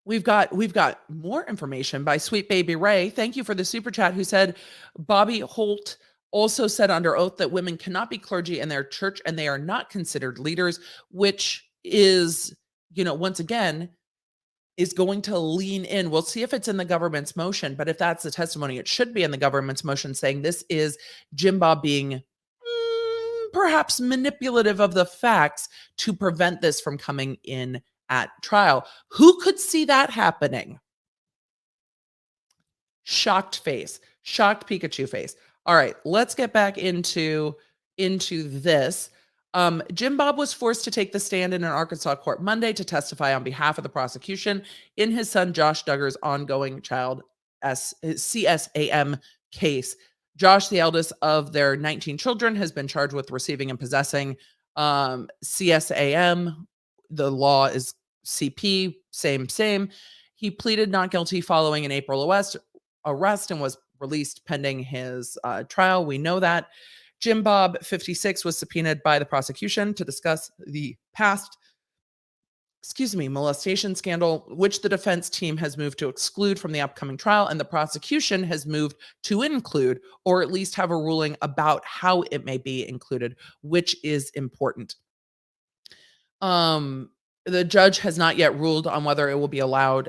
We've got more information by Sweet Baby Ray. Thank you for the super chat, who said Bobby Holt also said under oath that women cannot be clergy in their church and they are not considered leaders, which is, once again, is going to lean in. We'll see if it's in the government's motion, but if that's the testimony, it should be in the government's motion, saying this is Jim Bob being perhaps manipulative of the facts to prevent this from coming in at trial. Who could see that happening? Shocked face, shocked Pikachu face. All right, let's get back into this. Jim Bob was forced to take the stand in an Arkansas court Monday to testify on behalf of the prosecution in his son Josh Duggar's ongoing child CSAM case. Josh, the eldest of their 19 children, has been charged with receiving and possessing CSAM. The law is CP, same. He pleaded not guilty following an April arrest and was released pending his trial. We know that. Jim Bob, 56, was subpoenaed by the prosecution to discuss the past molestation scandal, which the defense team has moved to exclude from the upcoming trial, and the prosecution has moved to include, or at least have a ruling about how it may be included, which is important. The judge has not yet ruled on whether it will be allowed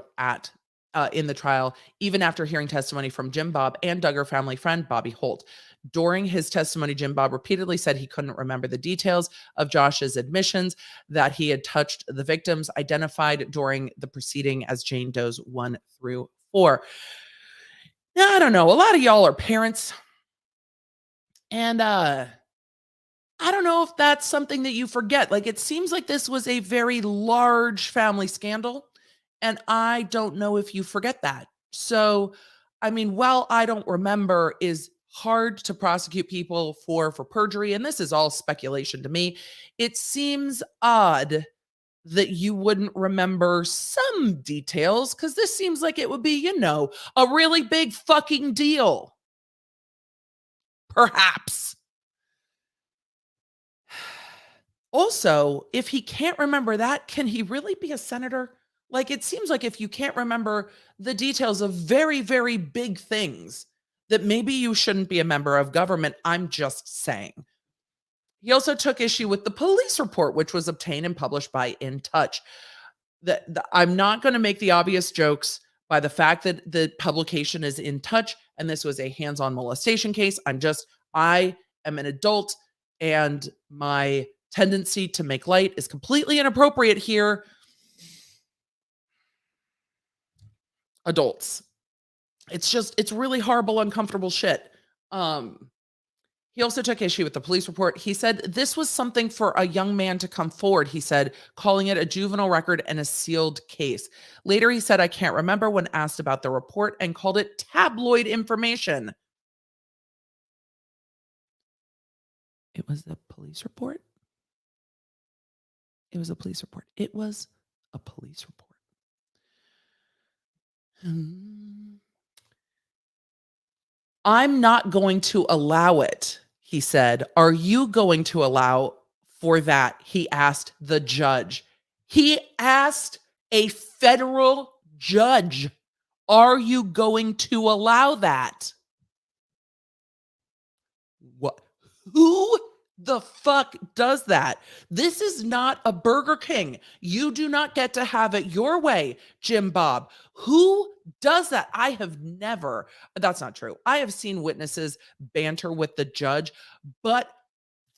in the trial, even after hearing testimony from Jim Bob and Duggar family friend Bobby Holt. During his testimony, Jim Bob repeatedly said he couldn't remember the details of Josh's admissions that he had touched the victims identified during the proceeding as Jane Doe's 1 through 4. Now, I don't know. A lot of y'all are parents. And I don't know if that's something that you forget. Like, it seems like this was a very large family scandal. And I don't know if you forget that. So, I mean, while I don't remember is hard to prosecute people for perjury, and this is all speculation to me, it seems odd that you wouldn't remember some details, because this seems like it would be, a really big fucking deal. Perhaps. Also, if he can't remember that, can he really be a senator? Like, it seems like if you can't remember the details of very, very big things, that maybe you shouldn't be a member of government. I'm just saying. He also took issue with the police report, which was obtained and published by In Touch. I'm not going to make the obvious jokes by the fact that the publication is In Touch and this was a hands-on molestation case. I am an adult, and my tendency to make light is completely inappropriate here. Adults. It's really horrible, uncomfortable shit. He also took issue with the police report. He said this was something for a young man to come forward, he said, calling it a juvenile record and a sealed case. Later, he said, I can't remember when asked about the report, and called it tabloid information. It was a police report? It was a police report. It was a police report. I'm not going to allow it, he said. Are you going to allow for that? He asked the judge. He asked a federal judge, are you going to allow that? What? Who the fuck does that? This is not a Burger King. You do not get to have it your way, Jim Bob. Who does that? That's not true. I have seen witnesses banter with the judge, but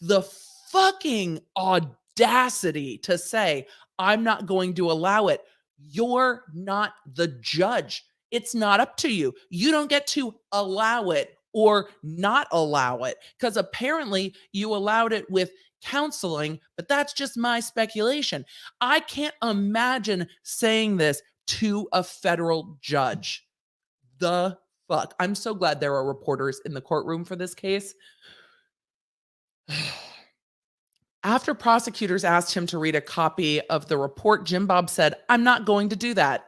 the fucking audacity to say, I'm not going to allow it. You're not the judge. It's not up to you. You don't get to allow it or not allow it, because apparently you allowed it with counseling, but that's just my speculation. I can't imagine saying this to a federal judge. The fuck? I'm so glad there are reporters in the courtroom for this case. After prosecutors asked him to read a copy of the report, Jim Bob said, I'm not going to do that.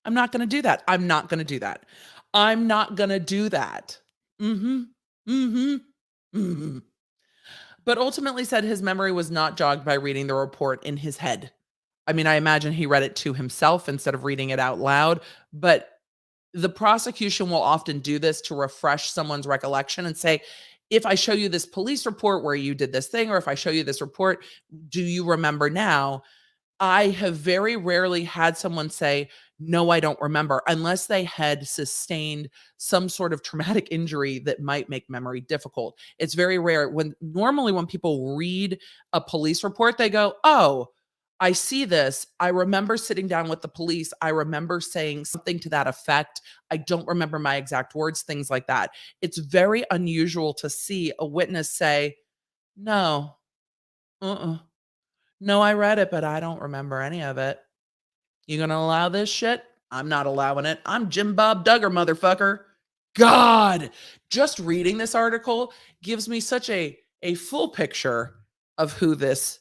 I'm not going to do that. I'm not going to do that. I'm not going to do that. But ultimately said his memory was not jogged by reading the report in his head. I mean, I imagine he read it to himself instead of reading it out loud, but the prosecution will often do this to refresh someone's recollection and say, if I show you this police report where you did this thing, or if I show you this report, do you remember now? I have very rarely had someone say, no, I don't remember, unless they had sustained some sort of traumatic injury that might make memory difficult. It's very rare. Normally when people read a police report, they go, oh, I see this. I remember sitting down with the police. I remember saying something to that effect. I don't remember my exact words, things like that. It's very unusual to see a witness say, no, no, I read it, but I don't remember any of it. You gonna allow this shit? I'm not allowing it. I'm Jim Bob Duggar, motherfucker. God, just reading this article gives me such a full picture of who this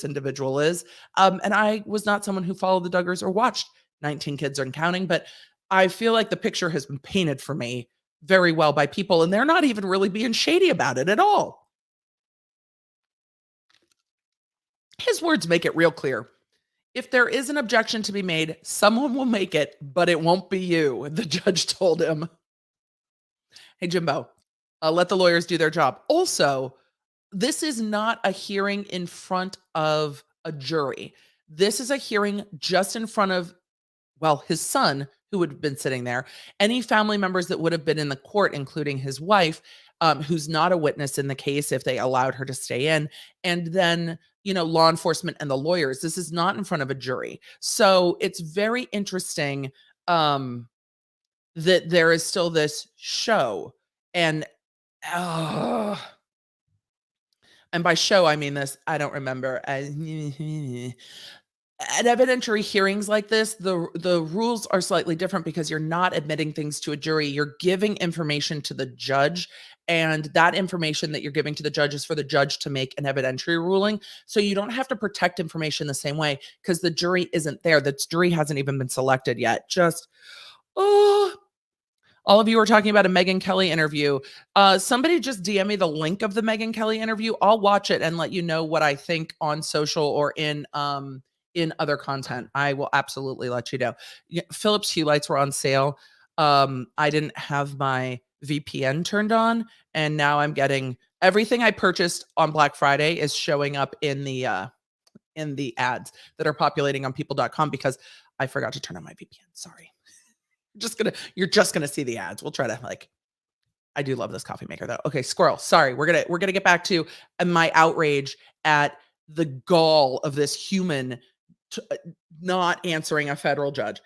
individual is. And I was not someone who followed the Duggars or watched 19 Kids and Counting, but I feel like the picture has been painted for me very well by people, and they're not even really being shady about it at all. His words make it real clear. If there is an objection to be made, someone will make it, but it won't be you, the judge told him. Hey, Jimbo, let the lawyers do their job. Also, this is not a hearing in front of a jury. This is a hearing just in front of, well, his son, who would have been sitting there, any family members that would have been in the court, including his wife, who's not a witness in the case if they allowed her to stay in, and then, law enforcement and the lawyers. This is not in front of a jury. So it's very interesting that there is still this show. And by show, I mean this, I don't remember. At evidentiary hearings like this, the rules are slightly different because you're not admitting things to a jury. You're giving information to the judge, and that information that you're giving to the judge is for the judge to make an evidentiary ruling. So you don't have to protect information the same way because the jury isn't there. The jury hasn't even been selected yet. All of you are talking about a Megyn Kelly interview. Somebody just DM me the link of the Megyn Kelly interview. I'll watch it and let you know what I think on social or in other content. I will absolutely let you know. Philips Hue lights were on sale. I didn't have my VPN turned on, and now I'm getting everything I purchased on Black Friday is showing up in the ads that are populating on people.com because I forgot to turn on my VPN. Sorry. You're just gonna see the ads. We'll try to I do love this coffee maker though. Okay, squirrel. Sorry, we're gonna get back to my outrage at the gall of this human not answering a federal judge.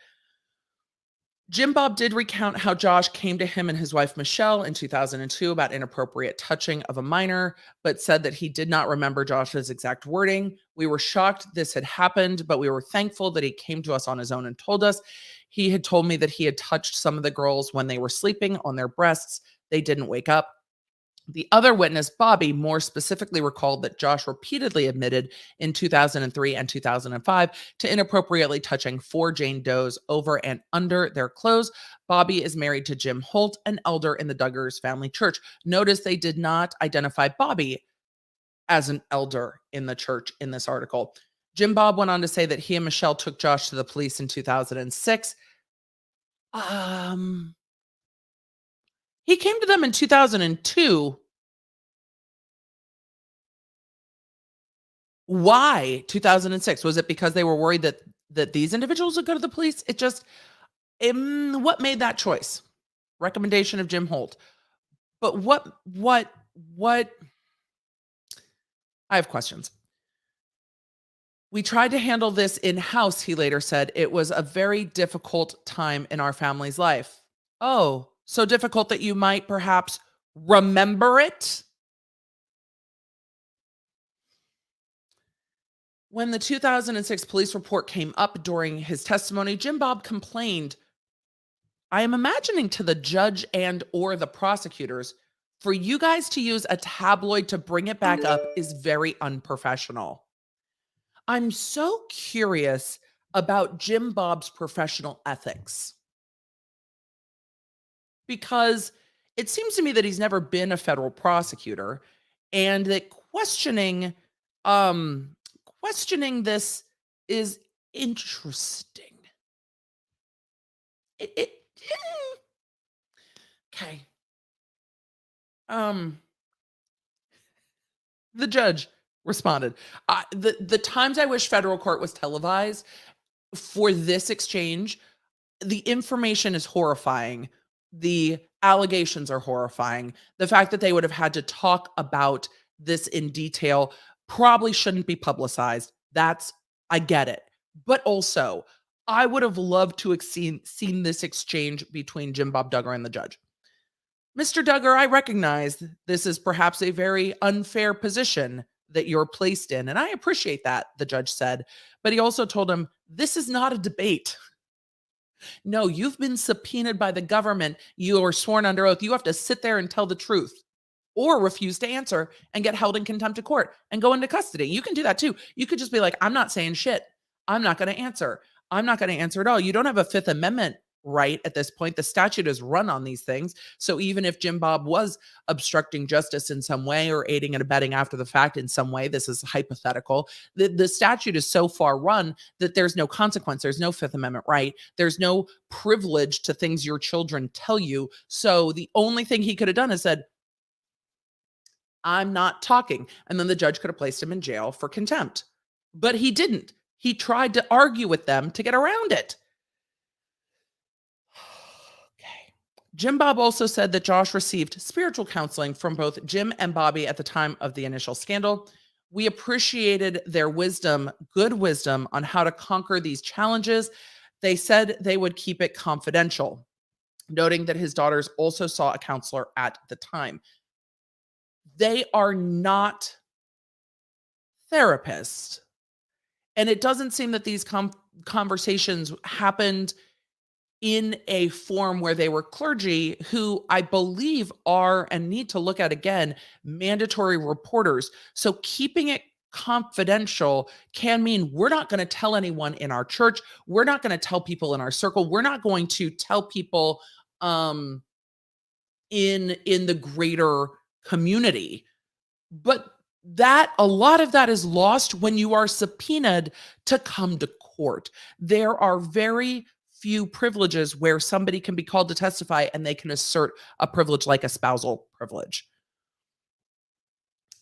Jim Bob did recount how Josh came to him and his wife Michelle in 2002 about inappropriate touching of a minor, but said that he did not remember Josh's exact wording. We were shocked this had happened, but we were thankful that he came to us on his own and told us. He had told me that he had touched some of the girls when they were sleeping on their breasts. They didn't wake up. The other witness, Bobby, more specifically recalled that Josh repeatedly admitted in 2003 and 2005 to inappropriately touching 4 Jane Does over and under their clothes. Bobby is married to Jim Holt, an elder in the Duggars family church. Notice they did not identify Bobby as an elder in the church in this article. Jim Bob went on to say that he and Michelle took Josh to the police in 2006. He came to them in 2002. Why 2006? Was it because they were worried that these individuals would go to the police? It just, what made that choice? Recommendation of Jim Holt. But what, I have questions. We tried to handle this in-house, he later said. It was a very difficult time in our family's life. Oh, so difficult that you might perhaps remember it? When the 2006 police report came up during his testimony, Jim Bob complained, I am imagining to the judge and or the prosecutors, for you guys to use a tabloid to bring it back up is very unprofessional. I'm so curious about Jim Bob's professional ethics. Because it seems to me that he's never been a federal prosecutor, and that questioning this is interesting. Okay. The judge responded. The times I wish federal court was televised for this exchange, the information is horrifying. The allegations are horrifying. The fact that they would have had to talk about this in detail probably shouldn't be publicized. That's I get it. But also, I would have loved to have seen this exchange between Jim Bob Duggar and the judge. Mr. Duggar, I recognize this is perhaps a very unfair position that you're placed in, and I appreciate that, the judge said. But he also told him, this is not a debate. No, you've been subpoenaed by the government. You are sworn under oath. You have to sit there and tell the truth or refuse to answer and get held in contempt of court and go into custody. You can do that too. You could just be like, I'm not saying shit. I'm not going to answer. I'm not going to answer at all. You don't have a Fifth Amendment right at this point. The statute is run on these things. So even if Jim Bob was obstructing justice in some way or aiding and abetting after the fact in some way, this is hypothetical. The statute is so far run that there's no consequence. There's no Fifth Amendment right. There's no privilege to things your children tell you. So the only thing he could have done is said, I'm not talking. And then the judge could have placed him in jail for contempt. But he didn't. He tried to argue with them to get around it. Okay. Jim Bob also said that Josh received spiritual counseling from both Jim and Bobby at the time of the initial scandal. We appreciated their wisdom, good wisdom on how to conquer these challenges. They said they would keep it confidential, noting that his daughters also saw a counselor at the time. They are not therapists. And it doesn't seem that these conversations happened in a form where they were clergy, who I believe are, and need to look at again, mandatory reporters. So keeping it confidential can mean we're not going to tell anyone in our church. We're not going to tell people in our circle. We're not going to tell people in the greater community. But that a lot of that is lost when you are subpoenaed to come to court. There are very few privileges where somebody can be called to testify and they can assert a privilege like a spousal privilege.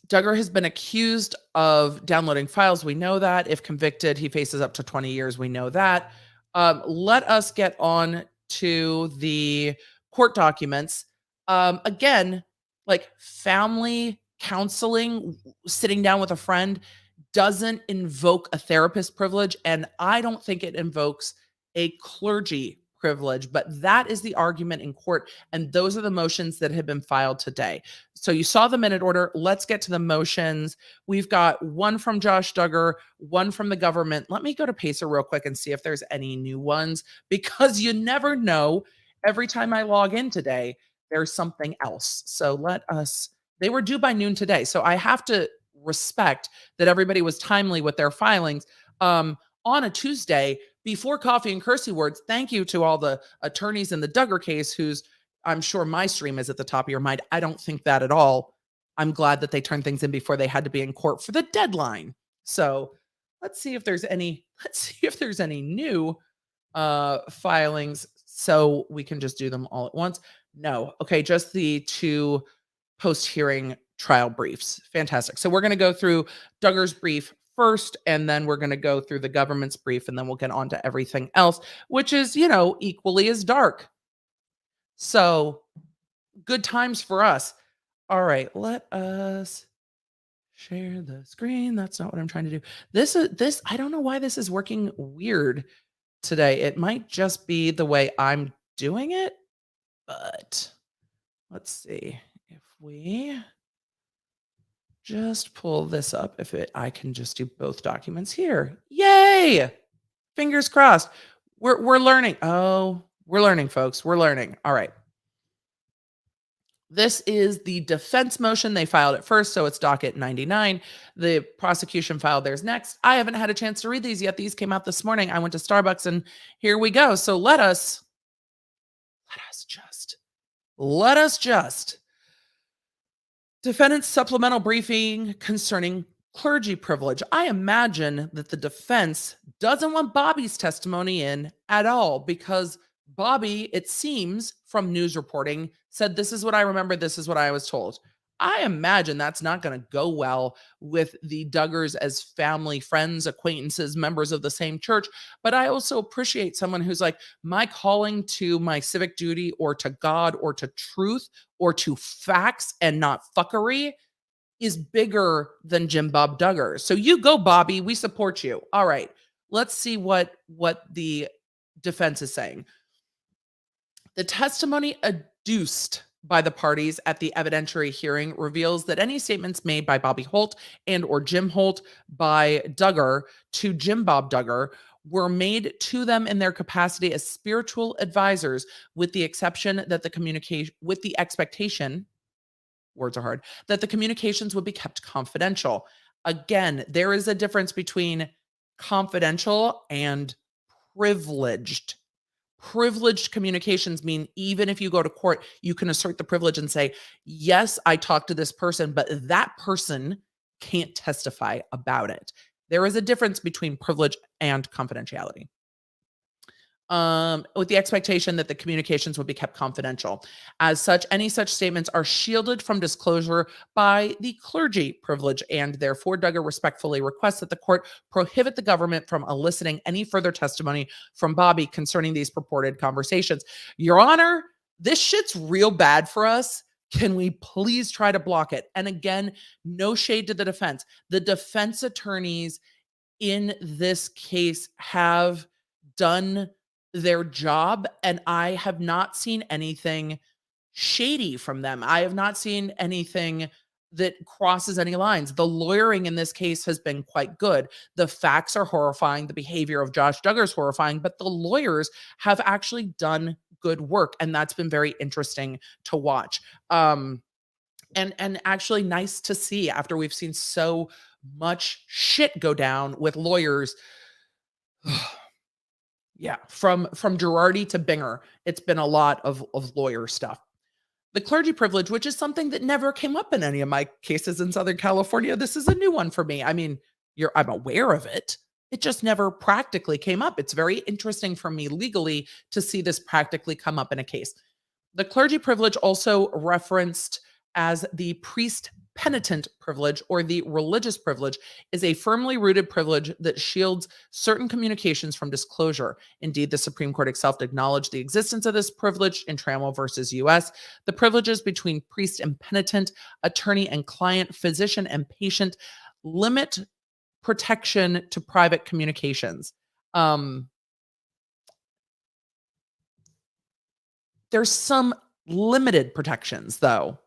Duggar has been accused of downloading files. We know that. If convicted, he faces up to 20 years. We know that. Let us get on to the court documents. Again, like family counseling, sitting down with a friend, doesn't invoke a therapist privilege, and I don't think it invokes a clergy privilege, but that is the argument in court, and those are the motions that have been filed today. So you saw the minute order. Let's get to the motions. We've got one from Josh Duggar, one from the government. Let me go to Pacer real quick and see if there's any new ones, because you never know. Every time I log in today, there's something else. So they were due by noon today. So I have to respect that everybody was timely with their filings on a Tuesday before coffee and cursey words. Thank you to all the attorneys in the Duggar case, who's, I'm sure my stream is at the top of your mind. I don't think that at all. I'm glad that they turned things in before they had to be in court for the deadline. So let's see if there's any new filings, so we can just do them all at once. No. Okay, just the two post-hearing trial briefs. Fantastic. So we're going to go through Duggar's brief first, and then we're going to go through the government's brief, and then we'll get on to everything else, which is, equally as dark. So good times for us. All right, let us share the screen. That's not what I'm trying to do. This, I don't know why this is working weird today. It might just be the way I'm doing it, but let's see. If we just pull this up, I can just do both documents here. Yay! Fingers crossed. We're learning. Oh, we're learning, folks. We're learning. All right. This is the defense motion. They filed it first, so it's docket 99. The prosecution filed theirs next. I haven't had a chance to read these yet. These came out this morning. I went to Starbucks, and here we go. So let us just. Defendant's supplemental briefing concerning clergy privilege. I imagine that the defense doesn't want Bobby's testimony in at all, because Bobby, it seems from news reporting, said, this is what I remember, this is what I was told. I imagine that's not going to go well with the Duggars as family, friends, acquaintances, members of the same church. But I also appreciate someone who's like, my calling to my civic duty or to God or to truth or to facts and not fuckery is bigger than Jim Bob Duggar. So you go, Bobby. We support you. All right. let's see what the defense is saying. The testimony adduced by the parties at the evidentiary hearing reveals that any statements made by Bobby Holt and or Jim Holt by Duggar to Jim Bob Duggar were made to them in their capacity as spiritual advisors, with the exception that with the expectation, words are hard, that the communications would be kept confidential. Again, there is a difference between confidential and privileged. Privileged communications mean even if you go to court, you can assert the privilege and say, yes, I talked to this person, but that person can't testify about it. There is a difference between privilege and confidentiality. With the expectation that the communications would be kept confidential. As such, any such statements are shielded from disclosure by the clergy privilege, and therefore Duggar respectfully requests that the court prohibit the government from eliciting any further testimony from Bobby concerning these purported conversations. Your Honor, this shit's real bad for us. Can we please try to block it? And again, no shade to the defense. The defense attorneys in this case have done their job, and I have not seen anything shady from them. I have not seen anything that crosses any lines. The lawyering in this case has been quite good. The facts are horrifying. The behavior of Josh Duggar is horrifying, but the lawyers have actually done good work, and that's been very interesting to watch. And actually nice to see after we've seen so much shit go down with lawyers. Yeah, from Girardi to Binger, it's been a lot of lawyer stuff. The clergy privilege, which is something that never came up in any of my cases in Southern California. This is a new one for me. I mean, I'm aware of it. It just never practically came up. It's very interesting for me legally to see this practically come up in a case. The clergy privilege, also referenced as the priest penitent privilege or the religious privilege, is a firmly rooted privilege that shields certain communications from disclosure. Indeed, the Supreme Court itself acknowledged the existence of this privilege in Trammell versus U.S. The privileges between priest and penitent, attorney and client, physician and patient limit protection to private communications. There's some limited protections, though,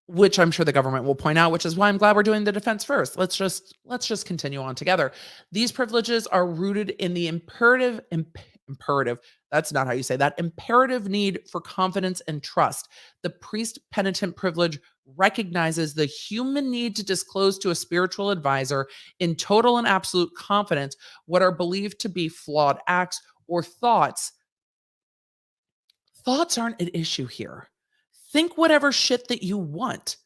which I'm sure the government will point out, which is why I'm glad we're doing the defense first. Let's just continue on together. These privileges are rooted in the imperative, that's not how you say that, imperative need for confidence and trust. The priest penitent privilege recognizes the human need to disclose to a spiritual advisor in total and absolute confidence what are believed to be flawed acts or thoughts. Thoughts aren't an issue here. Think whatever shit that you want.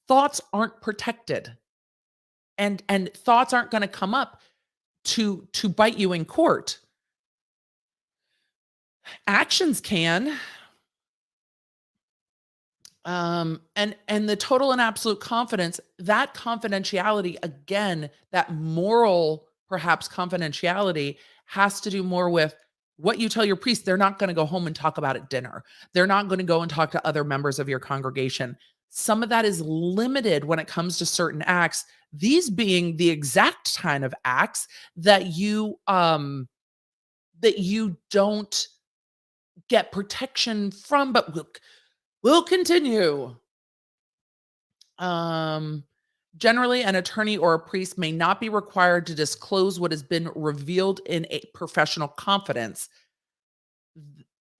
Thoughts aren't protected. And thoughts aren't going to come up to bite you in court. Actions can. And the total and absolute confidence, that confidentiality, again, that moral, perhaps confidentiality, has to do more with what you tell your priest. They're not going to go home and talk about at dinner. They're not going to go and talk to other members of your congregation. Some of that is limited when it comes to certain acts, these being the exact kind of acts that you don't get protection from, but we'll continue. Generally, an attorney or a priest may not be required to disclose what has been revealed in a professional confidence.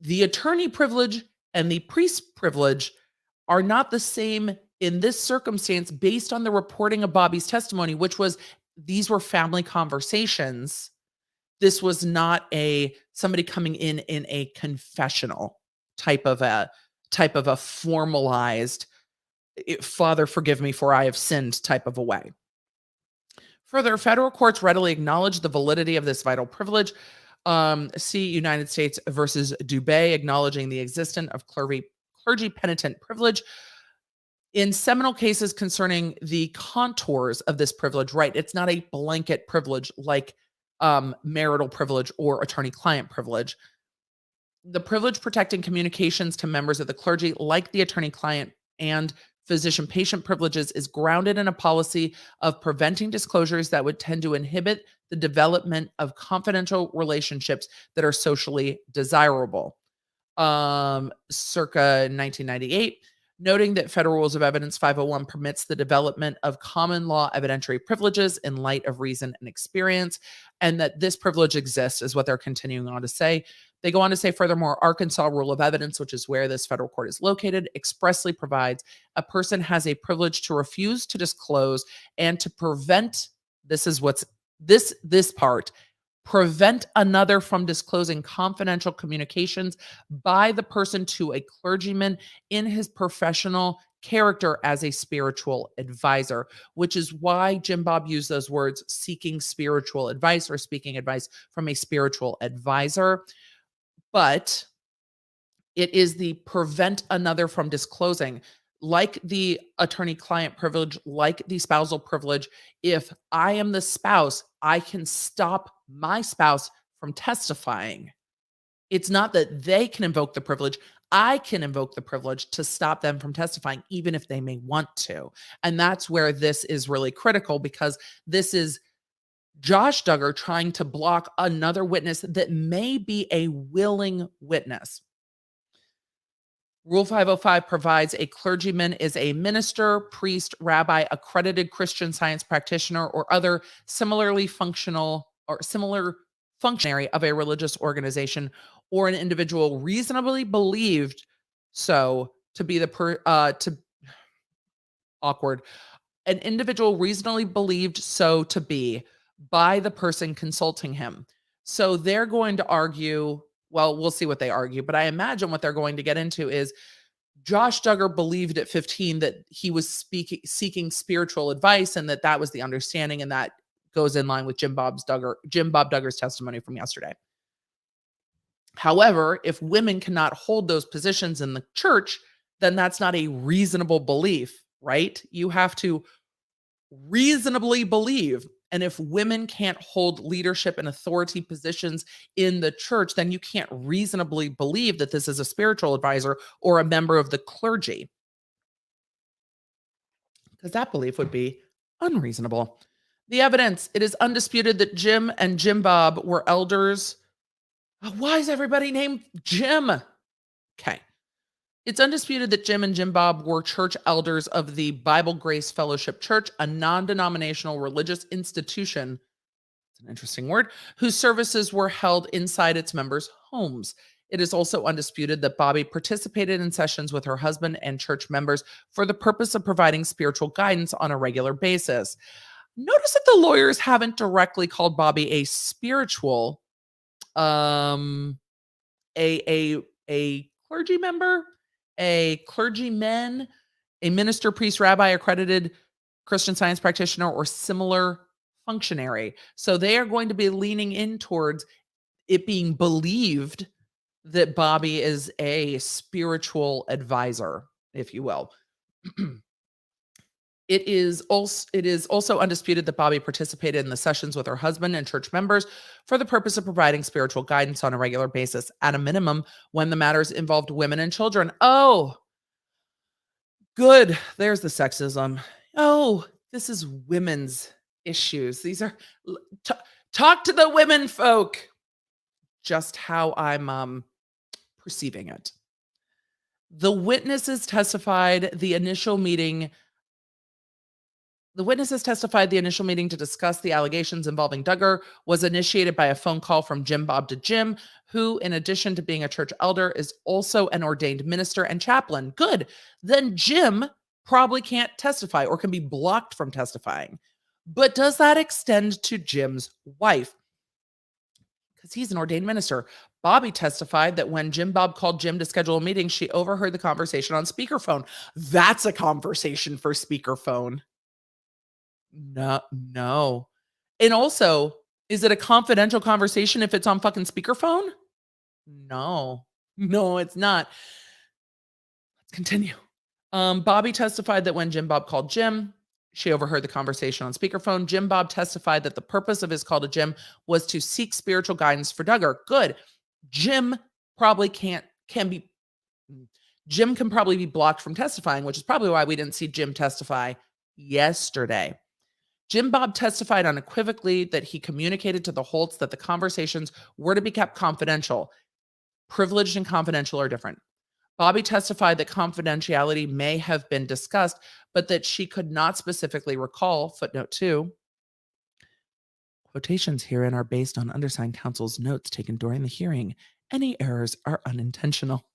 The attorney privilege and the priest privilege are not the same in this circumstance based on the reporting of Bobby's testimony, which was these were family conversations. This was not somebody coming in a confessional type of a formalized Father, forgive me for I have sinned type of a way. Further, federal courts readily acknowledge the validity of this vital privilege. See United States versus Dubé, acknowledging the existence of clergy penitent privilege. In seminal cases concerning the contours of this privilege, right? It's not a blanket privilege like marital privilege or attorney-client privilege. The privilege protecting communications to members of the clergy, like the attorney-client and physician-patient privileges, is grounded in a policy of preventing disclosures that would tend to inhibit the development of confidential relationships that are socially desirable. Circa 1998, noting that Federal Rules of Evidence 501 permits the development of common law evidentiary privileges in light of reason and experience, and that this privilege exists is what they're continuing on to say. They go on to say, furthermore, Arkansas Rule of Evidence, which is where this federal court is located, expressly provides a person has a privilege to refuse to disclose and to prevent, this is what's this part, prevent another from disclosing confidential communications by the person to a clergyman in his professional character as a spiritual advisor, which is why Jim Bob used those words, seeking spiritual advice or speaking advice from a spiritual advisor. But it is the prevent another from disclosing, like the attorney-client privilege, like the spousal privilege. If I am the spouse, I can stop my spouse from testifying. It's not that they can invoke the privilege. I can invoke the privilege to stop them from testifying, even if they may want to. And that's where this is really critical, because this is Josh Duggar trying to block another witness that may be a willing witness. Rule 505 provides a clergyman is a minister, priest, rabbi, accredited Christian Science practitioner, or other similarly functional or similar functionary of a religious organization, or an individual reasonably believed so to be an individual reasonably believed so to be by the person consulting him. So they're going to argue, well, we'll see what they argue, but I imagine what they're going to get into is Josh Duggar believed at 15 that he was seeking spiritual advice, and that was the understanding, and that goes in line with Jim Bob Duggar's testimony from yesterday. However, if women cannot hold those positions in the church, then that's not a reasonable belief, right? You have to reasonably believe. And if women can't hold leadership and authority positions in the church, then you can't reasonably believe that this is a spiritual advisor or a member of the clergy, because that belief would be unreasonable. The evidence, it is undisputed that Jim and Jim Bob were elders. Why is everybody named Jim? Okay. It's undisputed that Jim and Jim Bob were church elders of the Bible Grace Fellowship Church, a non-denominational religious institution, it's an interesting word, whose services were held inside its members' homes. It is also undisputed that Bobby participated in sessions with her husband and church members for the purpose of providing spiritual guidance on a regular basis. Notice that the lawyers haven't directly called Bobby a spiritual, a clergy member, a clergyman, a minister, priest, rabbi, accredited Christian Science practitioner, or similar functionary. So they are going to be leaning in towards it being believed that Bobby is a spiritual advisor, if you will. It is also undisputed that Bobby participated in the sessions with her husband and church members for the purpose of providing spiritual guidance on a regular basis, at a minimum, when the matters involved women and children. Oh, good. There's the sexism. Oh, this is women's issues. These are talk to the women folk. Just how I'm perceiving it. The witnesses testified the initial meeting to discuss the allegations involving Duggar was initiated by a phone call from Jim Bob to Jim, who, in addition to being a church elder, is also an ordained minister and chaplain. Good. Then Jim probably can't testify or can be blocked from testifying. But does that extend to Jim's wife? Because he's an ordained minister. Bobby testified that when Jim Bob called Jim to schedule a meeting, she overheard the conversation on speakerphone. That's a conversation for speakerphone. No. And also, is it a confidential conversation if it's on fucking speakerphone? No, it's not. Let's continue. Bobby testified that when Jim Bob called Jim, she overheard the conversation on speakerphone. Jim Bob testified that the purpose of his call to Jim was to seek spiritual guidance for Duggar. Good. Jim can probably be blocked from testifying, which is probably why we didn't see Jim testify yesterday. Jim Bob testified unequivocally that he communicated to the Holts that the conversations were to be kept confidential. Privileged and confidential are different. Bobby testified that confidentiality may have been discussed, but that she could not specifically recall, footnote 2. Quotations herein are based on undersigned counsel's notes taken during the hearing. Any errors are unintentional.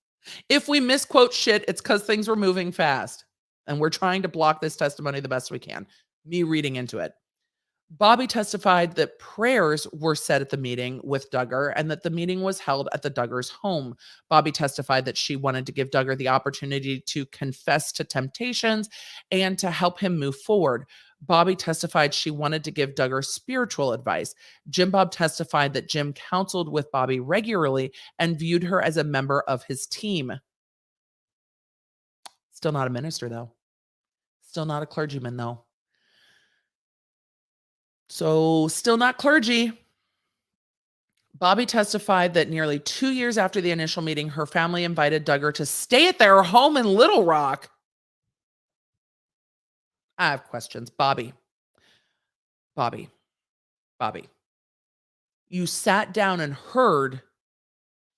If we misquote shit, it's because things were moving fast. And we're trying to block this testimony the best we can. Me reading into it. Bobby testified that prayers were said at the meeting with Duggar and that the meeting was held at the Duggar's home. Bobby testified that she wanted to give Duggar the opportunity to confess to temptations and to help him move forward. Bobby testified she wanted to give Duggar spiritual advice. Jim Bob testified that Jim counseled with Bobby regularly and viewed her as a member of his team. Still not a minister, though. Still not a clergyman, though. So, still not clergy. Bobby testified that nearly 2 years after the initial meeting, her family invited Duggar to stay at their home in Little Rock. I have questions. Bobby. You sat down and heard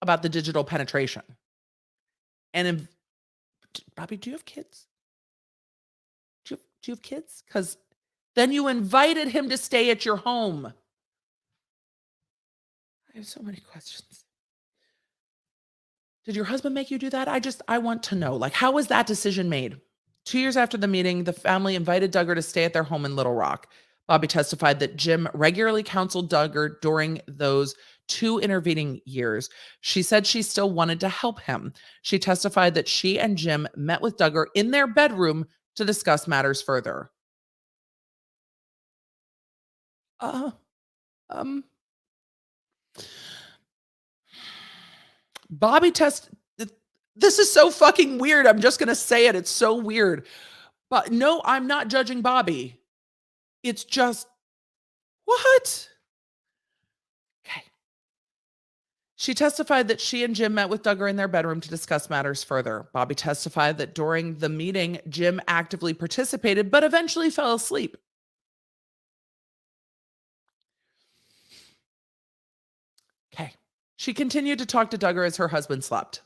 about the digital penetration. And Bobby, do you have kids? Do you have kids? Because then you invited him to stay at your home. I have so many questions. Did your husband make you do that? I want to know. Like, how was that decision made? 2 years after the meeting, the family invited Duggar to stay at their home in Little Rock. Bobby testified that Jim regularly counseled Duggar during those 2 intervening years. She said she still wanted to help him. She testified that she and Jim met with Duggar in their bedroom to discuss matters further. Bobby this is so fucking weird. I'm just going to say it. It's so weird. But no, I'm not judging Bobby. It's just, what? Okay. She testified that she and Jim met with Duggar in their bedroom to discuss matters further. Bobby testified that during the meeting, Jim actively participated, but eventually fell asleep. Okay. She continued to talk to Duggar as her husband slept.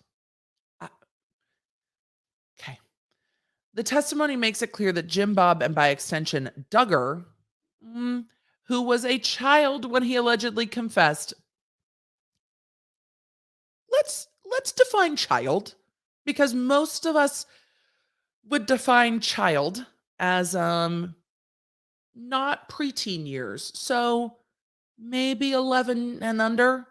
Okay. The testimony makes it clear that Jim Bob, and by extension, Duggar, who was a child when he allegedly confessed. Let's define child, because most of us would define child as not preteen years. So maybe 11 and under.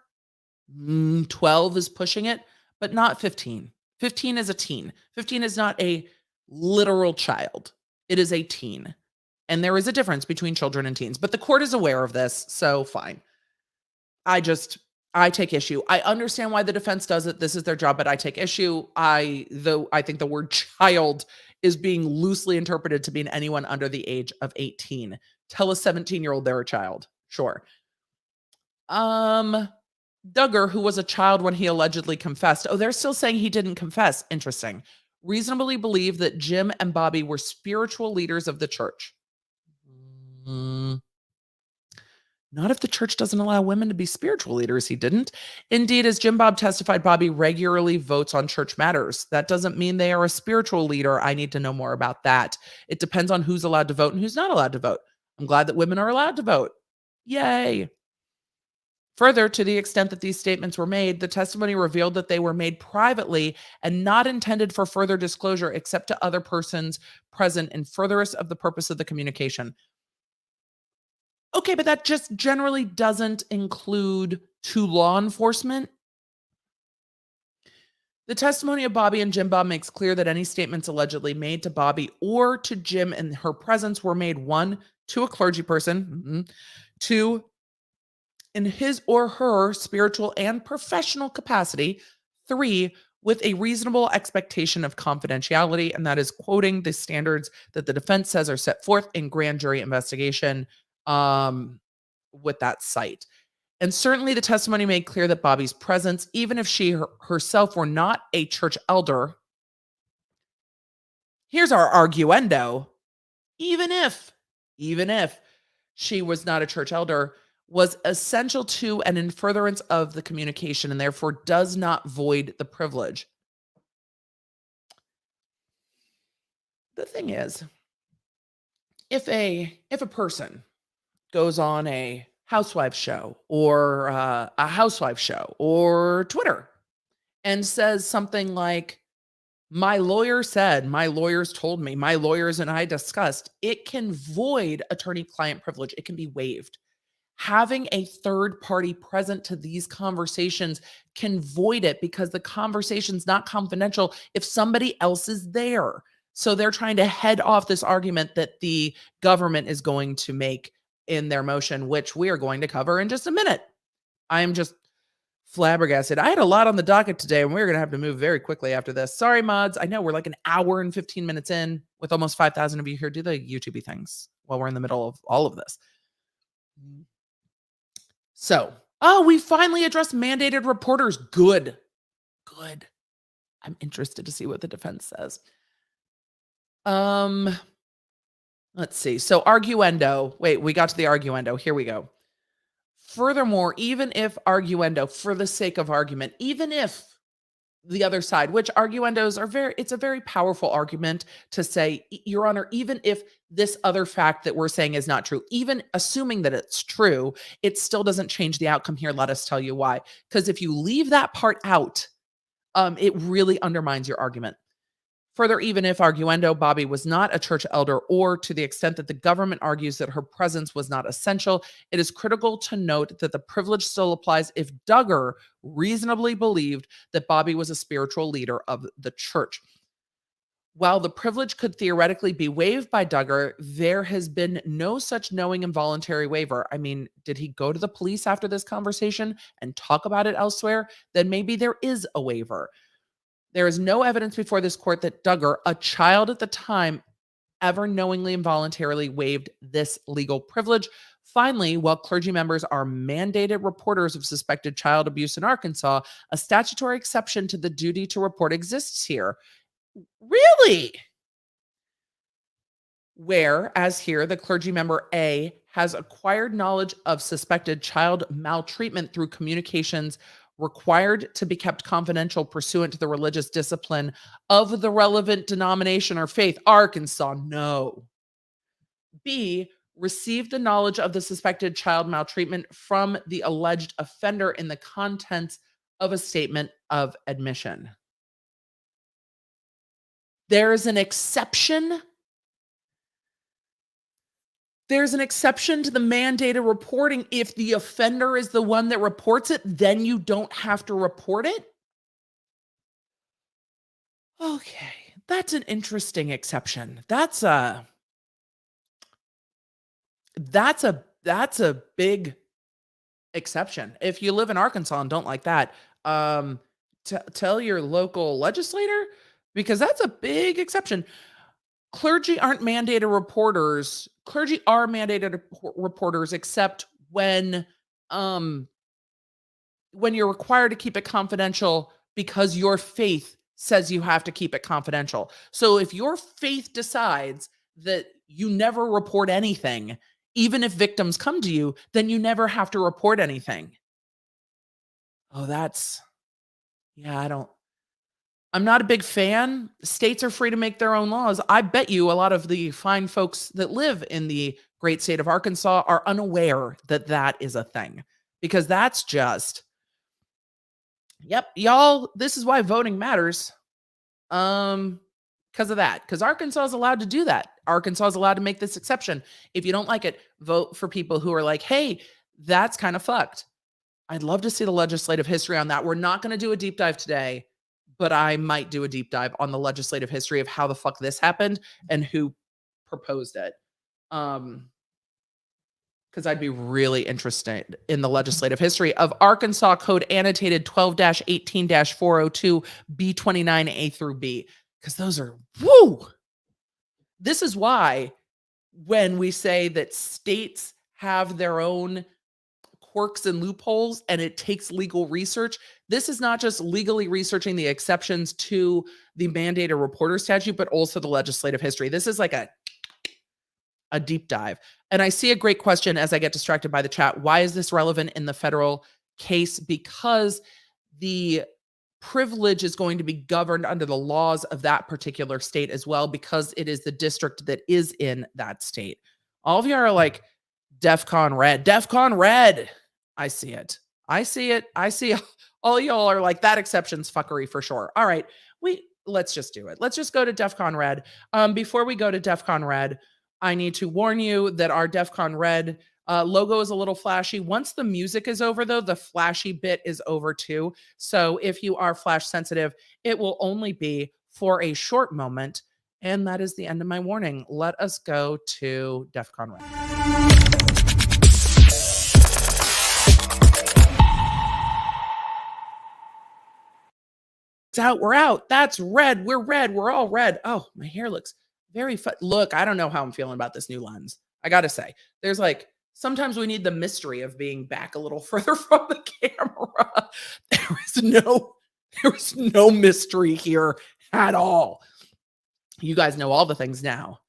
12 is pushing it, but not 15. 15 is a teen. 15 is not a literal child. It is a teen. And there is a difference between children and teens, but the court is aware of this, so fine. I take issue. I understand why the defense does it. This is their job, but I take issue. I think the word child is being loosely interpreted to mean anyone under the age of 18. Tell a 17-year-old they're a child. Sure. Duggar, who was a child when he allegedly confessed. Oh, they're still saying he didn't confess. Interesting. Reasonably believed that Jim and Bobby were spiritual leaders of the church. Not if the church doesn't allow women to be spiritual leaders. He didn't. Indeed, as Jim Bob testified, Bobby regularly votes on church matters. That doesn't mean they are a spiritual leader. I need to know more about that. It depends on who's allowed to vote and who's not allowed to vote. I'm glad that women are allowed to vote. Yay. Further, to the extent that these statements were made, the testimony revealed that they were made privately and not intended for further disclosure except to other persons present in furtherance of the purpose of the communication. Okay, but that just generally doesn't include to law enforcement. The testimony of Bobby and Jim Bob makes clear that any statements allegedly made to Bobby or to Jim in her presence were made, 1, to a clergy person, 2, in his or her spiritual and professional capacity, 3, with a reasonable expectation of confidentiality, and that is quoting the standards that the defense says are set forth in grand jury investigation with that site. And certainly the testimony made clear that Bobby's presence, even if she herself were not a church elder, here's our arguendo, even if she was not a church elder was essential to and in furtherance of the communication and therefore does not void the privilege. The thing is, if a person goes on a housewife show or a housewife show or Twitter and says something like, my lawyer said, my lawyers told me, my lawyers and I discussed, it can void attorney-client privilege. It can be waived. Having a third party present to these conversations can void it because the conversation's not confidential if somebody else is there. So they're trying to head off this argument that the government is going to make in their motion, which we are going to cover in just a minute. I'm just flabbergasted. I had a lot on the docket today, and we're going to have to move very quickly after this. Sorry, mods. I know we're like an hour and 15 minutes in with almost 5,000 of you here. Do the YouTube things while we're in the middle of all of this. So, we finally addressed mandated reporters. Good. I'm interested to see what the defense says. Let's see. So arguendo. Wait, we got to the arguendo. Here we go. Furthermore, even if arguendo, for the sake of argument, even if the other side, which arguendos are it's a very powerful argument to say, Your Honor, even if this other fact that we're saying is not true, even assuming that it's true, it still doesn't change the outcome here. Let us tell you why. Because if you leave that part out, it really undermines your argument. Further, even if arguendo, Bobby was not a church elder, or to the extent that the government argues that her presence was not essential, it is critical to note that the privilege still applies if Duggar reasonably believed that Bobby was a spiritual leader of the church. While the privilege could theoretically be waived by Duggar, there has been no such knowing and voluntary waiver. I mean, did he go to the police after this conversation and talk about it elsewhere? Then maybe there is a waiver. There is no evidence before this court that Duggar, a child at the time, ever knowingly and voluntarily waived this legal privilege. Finally, while clergy members are mandated reporters of suspected child abuse in Arkansas, a statutory exception to the duty to report exists here. Really? Where, as here, the clergy member A has acquired knowledge of suspected child maltreatment through communications required to be kept confidential pursuant to the religious discipline of the relevant denomination or faith. Arkansas, no. B, received the knowledge of the suspected child maltreatment from the alleged offender in the contents of a statement of admission. There is an exception. There's an exception to the mandated reporting. If the offender is the one that reports it, then you don't have to report it. Okay, that's an interesting exception. That's a big exception. If you live in Arkansas and don't like that, tell your local legislator, because that's a big exception. Clergy aren't mandated reporters. Clergy are mandated reporters, except when you're required to keep it confidential because your faith says you have to keep it confidential. So if your faith decides that you never report anything, even if victims come to you, then you never have to report anything. Oh, I'm not a big fan. States are free to make their own laws. I bet you a lot of the fine folks that live in the great state of Arkansas are unaware that that is a thing, because that's just, yep, y'all, this is why voting matters. Because of that, because Arkansas is allowed to do that. Arkansas is allowed to make this exception. If you don't like it, vote for people who are like, hey, that's kind of fucked. I'd love to see the legislative history on that. We're not going to do a deep dive today, but I might do a deep dive on the legislative history of how the fuck this happened and who proposed it. Because I'd be really interested in the legislative history of Arkansas Code Annotated 12-18-402 B29A through B. Because those are, woo! This is why when we say that states have their own quirks and loopholes and it takes legal research, this is not just legally researching the exceptions to the mandated reporter statute, but also the legislative history. This is like a a deep dive. And I see a great question as I get distracted by the chat. Why is this relevant in the federal case? Because the privilege is going to be governed under the laws of that particular state as well, because it is the district that is in that state. All of you are like, DEFCON red, DEFCON red. I see it. I see it. I see all y'all are like, that exception's fuckery for sure. All right, let's just do it. Let's just go to DEFCON red. Before we go to DEFCON red, I need to warn you that our DEFCON red logo is a little flashy. Once the music is over, though, the flashy bit is over too. So if you are flash sensitive, it will only be for a short moment. And that is the end of my warning. Let us go to DEFCON red. It's out. We're out. That's red. We're red. We're all red. Oh, my hair looks very Look, I don't know how I'm feeling about this new lens. I got to say, there's like, sometimes we need the mystery of being back a little further from the camera. There is no mystery here at all. You guys know all the things now.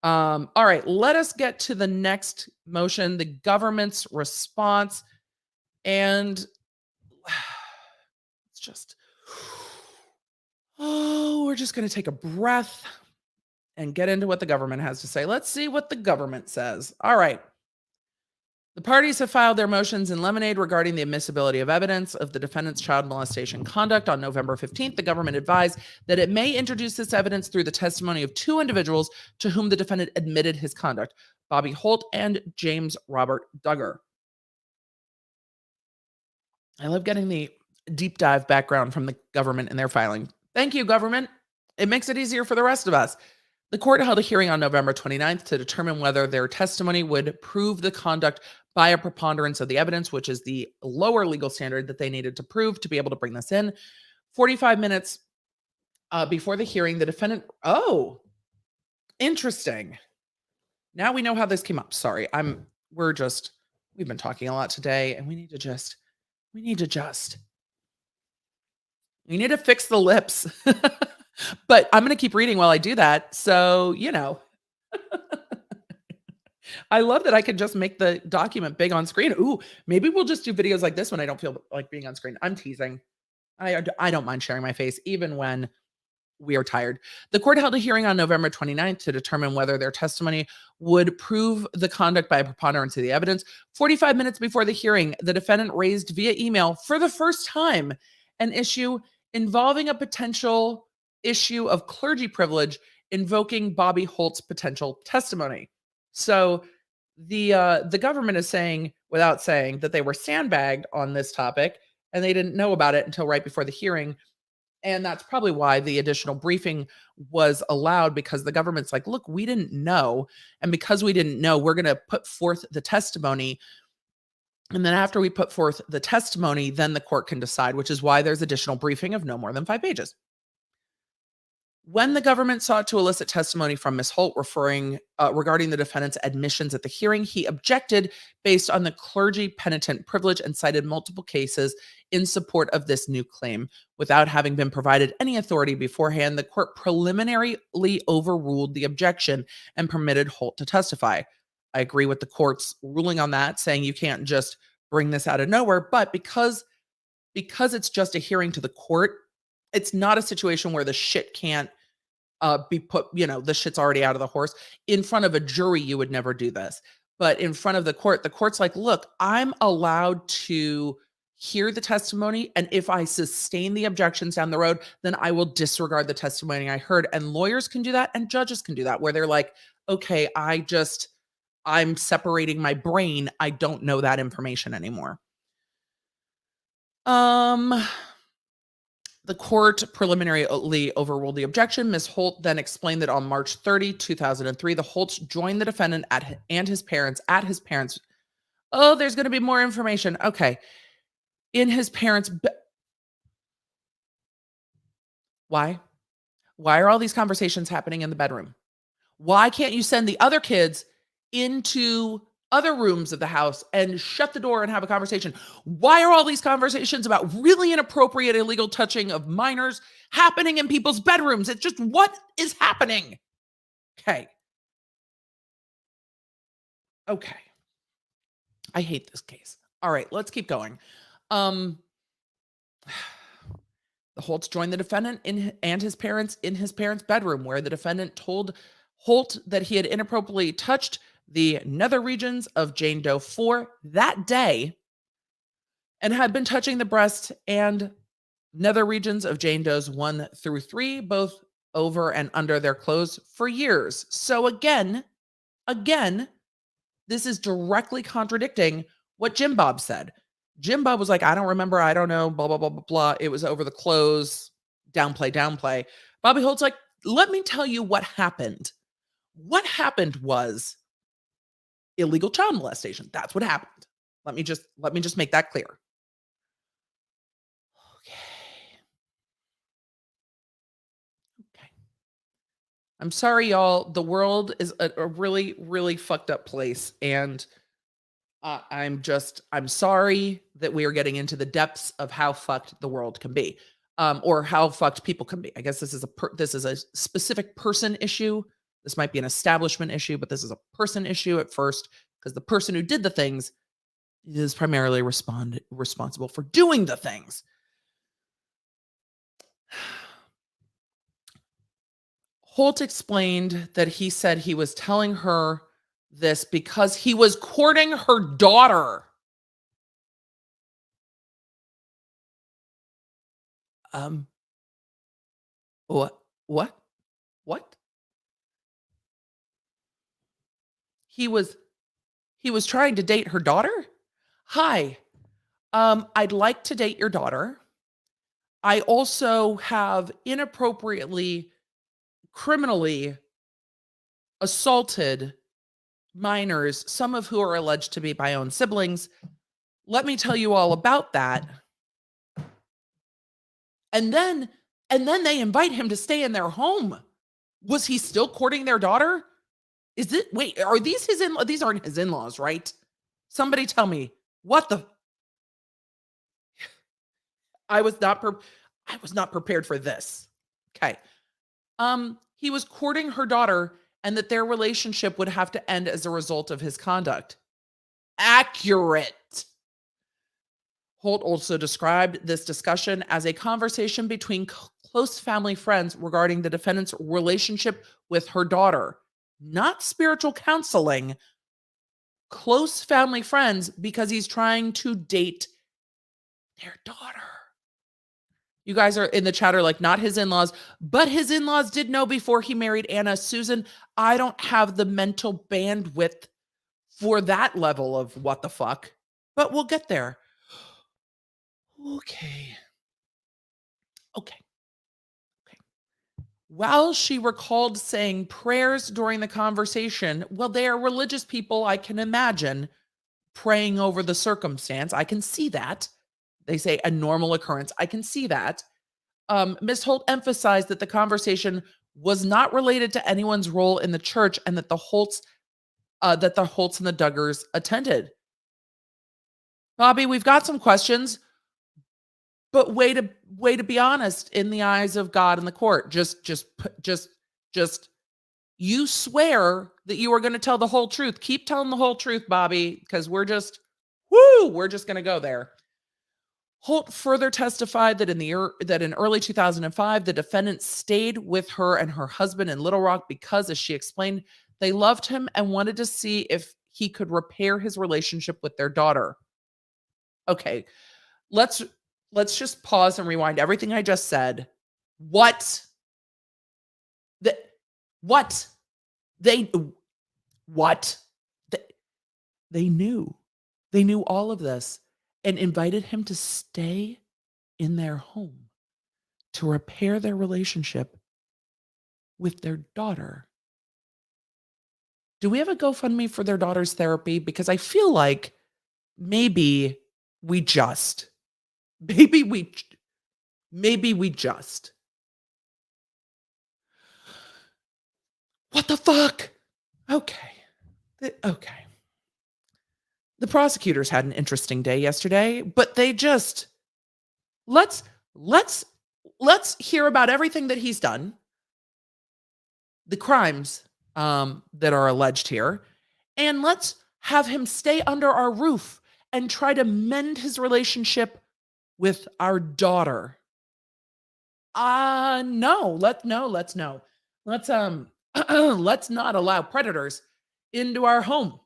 All right, let us get to the next motion, the government's response. And it's just, we're just going to take a breath and get into what the government has to say. Let's see what the government says. All right. The parties have filed their motions in Lemonade regarding the admissibility of evidence of the defendant's child molestation conduct. On November 15th, the government advised that it may introduce this evidence through the testimony of two individuals to whom the defendant admitted his conduct, Bobby Holt and James Robert Duggar. I love getting the deep dive background from the government in their filing. Thank you, government. It makes it easier for the rest of us. The court held a hearing on November 29th to determine whether their testimony would prove the conduct by a preponderance of the evidence, which is the lower legal standard that they needed to prove to be able to bring this in. 45 minutes before the hearing, the defendant, interesting. Now we know how this came up. Sorry, we've been talking a lot today, and we need to fix the lips. But I'm going to keep reading while I do that. So, I love that I can just make the document big on screen. Ooh, maybe we'll just do videos like this when I don't feel like being on screen. I'm teasing. I don't mind sharing my face, even when we are tired. The court held a hearing on November 29th to determine whether their testimony would prove the conduct by a preponderance of the evidence. 45 minutes before the hearing, the defendant raised via email for the first time an issue involving a potential issue of clergy privilege invoking Bobby Holt's potential testimony. So the government is saying, without saying, that they were sandbagged on this topic and they didn't know about it until right before the hearing. And that's probably why the additional briefing was allowed, because the government's like, look, we didn't know. And because we didn't know, we're going to put forth the testimony. And then after we put forth the testimony, then the court can decide, which is why there's additional briefing of no more than 5 pages. When the government sought to elicit testimony from Ms. Holt regarding the defendant's admissions at the hearing, he objected based on the clergy penitent privilege and cited multiple cases in support of this new claim. Without having been provided any authority beforehand, the court preliminarily overruled the objection and permitted Holt to testify. I agree with the court's ruling on that, saying you can't just bring this out of nowhere, but because it's just a hearing to the court, it's not a situation where the shit can't be put, the shit's already out of the horse. In front of a jury, you would never do this. But in front of the court's like, look, I'm allowed to hear the testimony. And if I sustain the objections down the road, then I will disregard the testimony I heard. And lawyers can do that and judges can do that, where they're like, okay, I'm separating my brain. I don't know that information anymore. The court preliminarily overruled the objection. Ms. Holt then explained that on March 30, 2003, the Holts joined the defendant and his parents at his parents'. Oh, there's going to be more information. Okay. In his parents' Why? Why are all these conversations happening in the bedroom? Why can't you send the other kids into other rooms of the house and shut the door and have a conversation? Why are all these conversations about really inappropriate illegal touching of minors happening in people's bedrooms? It's just, what is happening? Okay. Okay. I hate this case. All right, let's keep going. The Holts joined the defendant and his parents in his parents' bedroom, where the defendant told Holt that he had inappropriately touched the nether regions of Jane Doe 4 that day and had been touching the breast and nether regions of Jane Doe's 1 through 3, both over and under their clothes, for years. So again, this is directly contradicting what Jim Bob said. Jim Bob was like, I don't remember, I don't know, blah, blah, blah, blah, blah. It was over the clothes, downplay. Bobby Holt's like, let me tell you what happened. What happened was illegal child molestation. That's what happened. Let me just make that clear. Okay. I'm sorry, y'all. The world is a really, really fucked up place. And I'm sorry that we are getting into the depths of how fucked the world can be, or how fucked people can be. I guess this is a specific person issue. This might be an establishment issue, but this is a person issue at first, because the person who did the things is primarily responsible for doing the things. Holt explained that he said he was telling her this because he was courting her daughter. What? He was trying to date her daughter? Hi. I'd like to date your daughter. I also have inappropriately, criminally assaulted minors, some of who are alleged to be my own siblings. Let me tell you all about that. And then they invite him to stay in their home. Was he still courting their daughter? Wait, are these his in-laws? These aren't his in-laws, right? Somebody tell me, what the? I was not prepared for this. Okay. He was courting her daughter, and that their relationship would have to end as a result of his conduct. Accurate. Holt also described this discussion as a conversation between close family friends regarding the defendant's relationship with her daughter. Not spiritual counseling. Close family friends, because he's trying to date their daughter. You guys are in the chat are like, not his in-laws, but his in-laws did know before he married Anna. Susan, I don't have the mental bandwidth for that level of what the fuck, but we'll get there. Okay. While she recalled saying prayers during the conversation, well, they are religious people, I can imagine, praying over the circumstance. I can see that. They say a normal occurrence. I can see that. Ms. Holt emphasized that the conversation was not related to anyone's role in the church, and that the Holts and the Duggars attended. Bobby, we've got some questions, but way to be honest in the eyes of God and the court. Just you swear that you are going to tell the whole truth. Keep telling the whole truth, Bobby, because we're just going to go there. Holt further testified that in early 2005, the defendant stayed with her and her husband in Little Rock because, as she explained, they loved him and wanted to see if he could repair his relationship with their daughter. Okay, let's just pause and rewind everything I just said. They knew all of this and invited him to stay in their home to repair their relationship with their daughter. Do we have a GoFundMe for their daughter's therapy? Because I feel like maybe we just. What the fuck? Okay. The prosecutors had an interesting day yesterday, but they just let's hear about everything that he's done, the crimes that are alleged here, and let's have him stay under our roof and try to mend his relationship with our daughter. No. Let's no. Let's let's not allow predators into our home.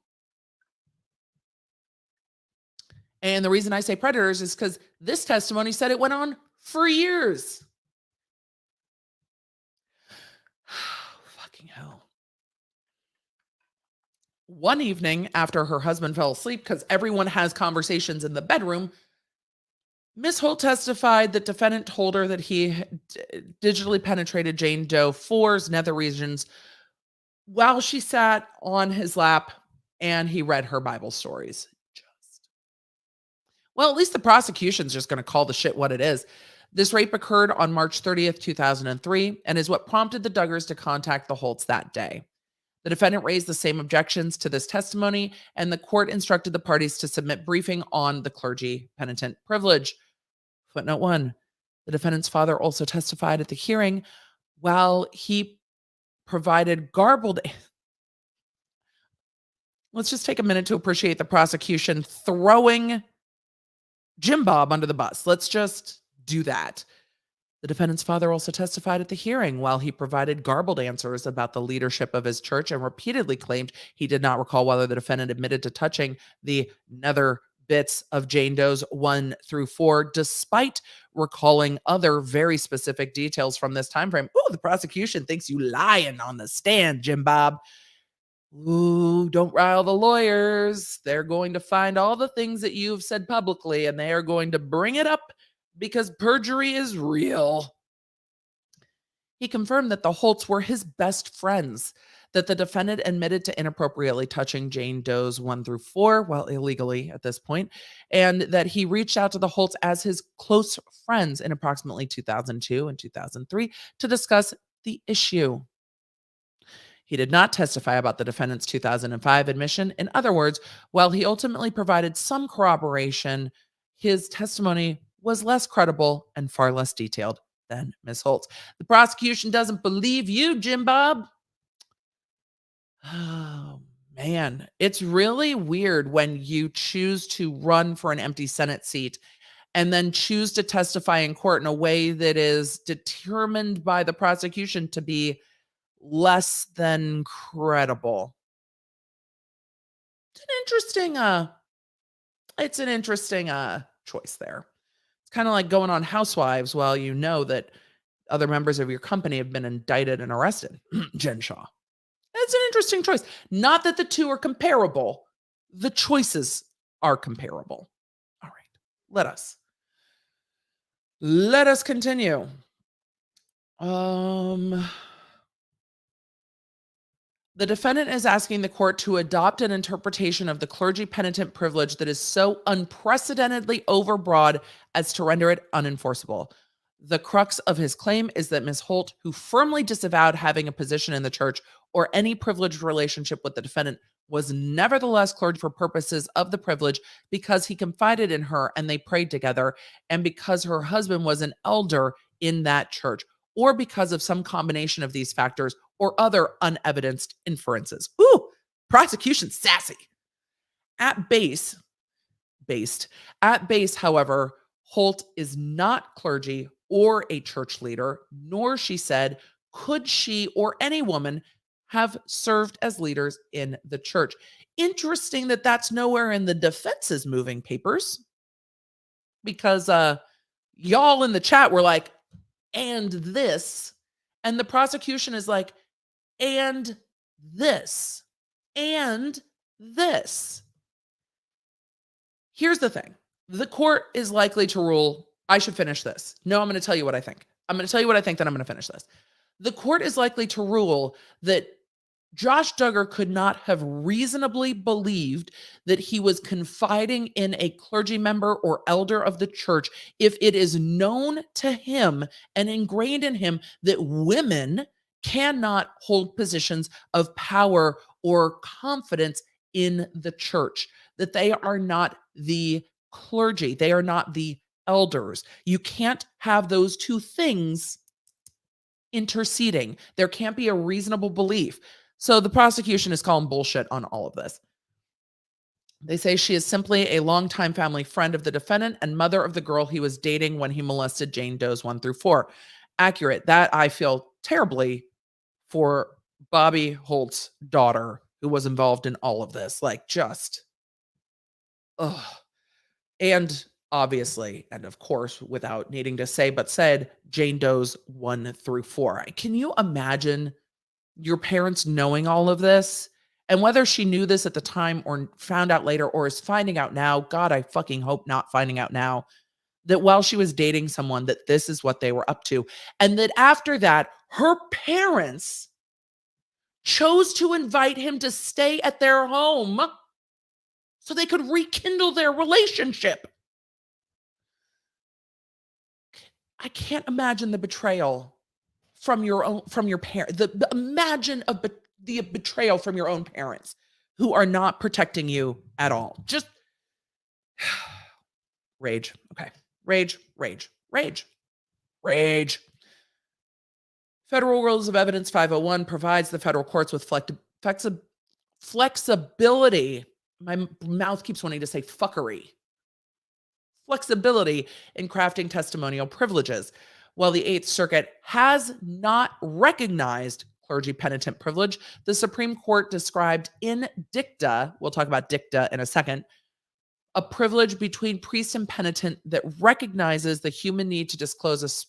And the reason I say predators is because this testimony said it went on for years. Fucking hell. One evening after her husband fell asleep, because everyone has conversations in the bedroom, Miss Holt testified that defendant told her that he digitally penetrated Jane Doe 4's nether regions while she sat on his lap and he read her Bible stories. Well, at least the prosecution's just going to call the shit what it is. This rape occurred on March 30th, 2003, and is what prompted the Duggars to contact the Holts that day. The defendant raised the same objections to this testimony, and the court instructed the parties to submit briefing on the clergy penitent privilege. Footnote 1. The defendant's father also testified at the hearing while he provided garbled... Let's just take a minute to appreciate the prosecution throwing Jim Bob under the bus. Let's just do that. The defendant's father also testified at the hearing while he provided garbled answers about the leadership of his church and repeatedly claimed he did not recall whether the defendant admitted to touching the nether bits of Jane Doe's 1 through 4, despite recalling other very specific details from this time frame. Ooh, the prosecution thinks you lying on the stand, Jim Bob. Ooh, don't rile the lawyers. They're going to find all the things that you've said publicly, and they are going to bring it up because perjury is real. He confirmed that the Holts were his best friends, that the defendant admitted to inappropriately touching Jane Doe's 1 through 4, well, illegally at this point, and that he reached out to the Holts as his close friends in approximately 2002 and 2003 to discuss the issue. He did not testify about the defendant's 2005 admission. In other words, while he ultimately provided some corroboration, his testimony was less credible and far less detailed than Ms. Holt's. The prosecution doesn't believe you, Jim Bob. Oh, man. It's really weird when you choose to run for an empty Senate seat and then choose to testify in court in a way that is determined by the prosecution to be less than credible. It's an interesting choice there. It's kind of like going on Housewives while you know that other members of your company have been indicted and arrested. Jen Shaw. It's an interesting choice. Not that the two are comparable. The choices are comparable. All right. Let us continue. The defendant is asking the court to adopt an interpretation of the clergy penitent privilege that is so unprecedentedly overbroad as to render it unenforceable. The crux of his claim is that Ms. Holt, who firmly disavowed having a position in the church or any privileged relationship with the defendant, was nevertheless clergy for purposes of the privilege because he confided in her and they prayed together, and because her husband was an elder in that church, or because of some combination of these factors or other unevidenced inferences. Ooh, prosecution sassy. At base, however, Holt is not clergy or a church leader, nor, she said, could she or any woman have served as leaders in the church. Interesting that that's nowhere in the defense's moving papers, because y'all in the chat were like, and this, and the prosecution is like, and this, and this. Here's the thing. The court is likely to rule, I should finish this. No, I'm going to tell you what I think. I'm going to tell you what I think, then I'm going to finish this. The court is likely to rule that Josh Duggar could not have reasonably believed that he was confiding in a clergy member or elder of the church if it is known to him and ingrained in him that women cannot hold positions of power or confidence in the church, that they are not the clergy, they are not the elders. You can't have those two things interceding. There can't be a reasonable belief. So the prosecution is calling bullshit on all of this. They say she is simply a longtime family friend of the defendant and mother of the girl he was dating when he molested Jane Does 1 through 4. Accurate. That I feel terribly for Bobby Holt's daughter, who was involved in all of this. Like, just, ugh. And obviously, and of course, without needing to say, but said, Jane Does 1 through 4. Can you imagine your parents knowing all of this? And whether she knew this at the time or found out later or is finding out now, God, I fucking hope not finding out now, that while she was dating someone, that this is what they were up to. And that after that, her parents chose to invite him to stay at their home so they could rekindle their relationship. I can't imagine the betrayal from your parents. Imagine the betrayal from your own parents who are not protecting you at all. Just rage. Okay. Rage. Federal Rules of Evidence 501 provides the federal courts with flexibility. My mouth keeps wanting to say fuckery. Flexibility in crafting testimonial privileges. While the Eighth Circuit has not recognized clergy penitent privilege, the Supreme Court described in dicta, we'll talk about dicta in a second, a privilege between priest and penitent that recognizes the human need to disclose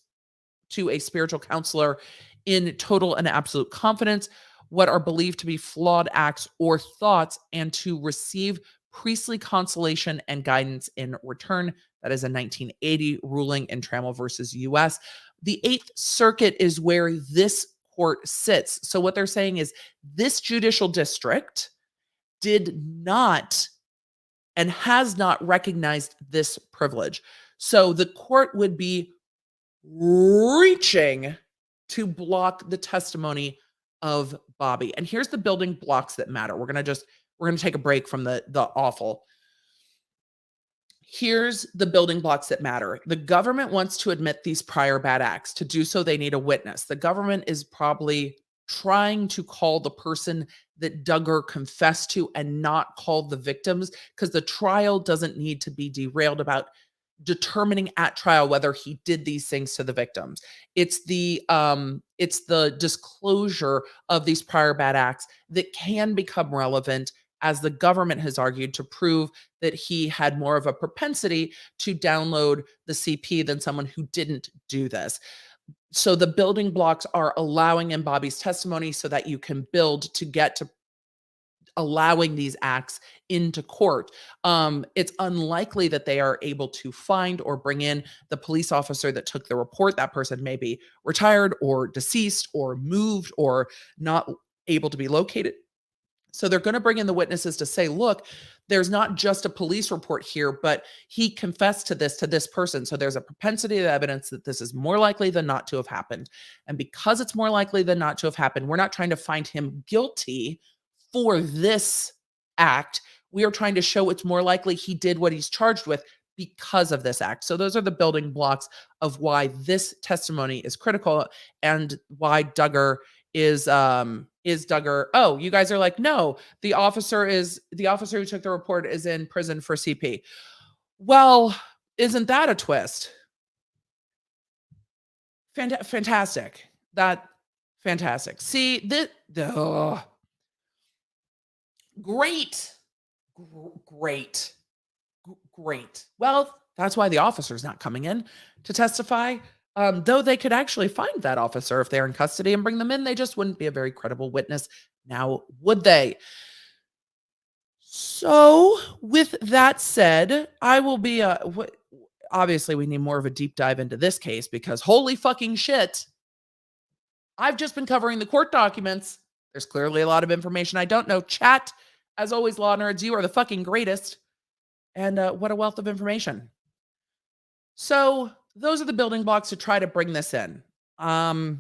to a spiritual counselor in total and absolute confidence what are believed to be flawed acts or thoughts and to receive priestly consolation and guidance in return. That is a 1980 ruling in Trammell versus U.S. The Eighth Circuit is where this court sits. So what they're saying is this judicial district did not and has not recognized this privilege. So the court would be reaching to block the testimony of Bobby. And here's the building blocks that matter. We're going to take a break from the awful. Here's the building blocks that matter. The government wants to admit these prior bad acts. To do so, they need a witness. The government is probably trying to call the person that Duggar confessed to and not call the victims, because the trial doesn't need to be derailed about determining at trial whether he did these things to the victims. It's the disclosure of these prior bad acts that can become relevant, as the government has argued, to prove that he had more of a propensity to download the CP than someone who didn't do this. So the building blocks are allowing in Bobby's testimony so that you can build to get to allowing these acts into court. It's unlikely that they are able to find or bring in the police officer that took the report. That person may be retired or deceased or moved or not able to be located. So they're going to bring in the witnesses to say, look, there's not just a police report here, but he confessed to this person. So there's a propensity of evidence that this is more likely than not to have happened. And because it's more likely than not to have happened, we're not trying to find him guilty for this act. We are trying to show it's more likely he did what he's charged with because of this act. So those are the building blocks of why this testimony is critical and why Duggar is Duggar. Oh, you guys are like, no, the officer who took the report is in prison for CP. Well, isn't that a twist? Fantastic. Fantastic. See, great. Well, that's why the officer's not coming in to testify. Though they could actually find that officer if they're in custody and bring them in, they just wouldn't be a very credible witness. Now, would they? So, with that said, I will be obviously we need more of a deep dive into this case because holy fucking shit. I've just been covering the court documents. There's clearly a lot of information I don't know. Chat, as always, law nerds, you are the fucking greatest. And what a wealth of information. So, those are the building blocks to try to bring this in. God,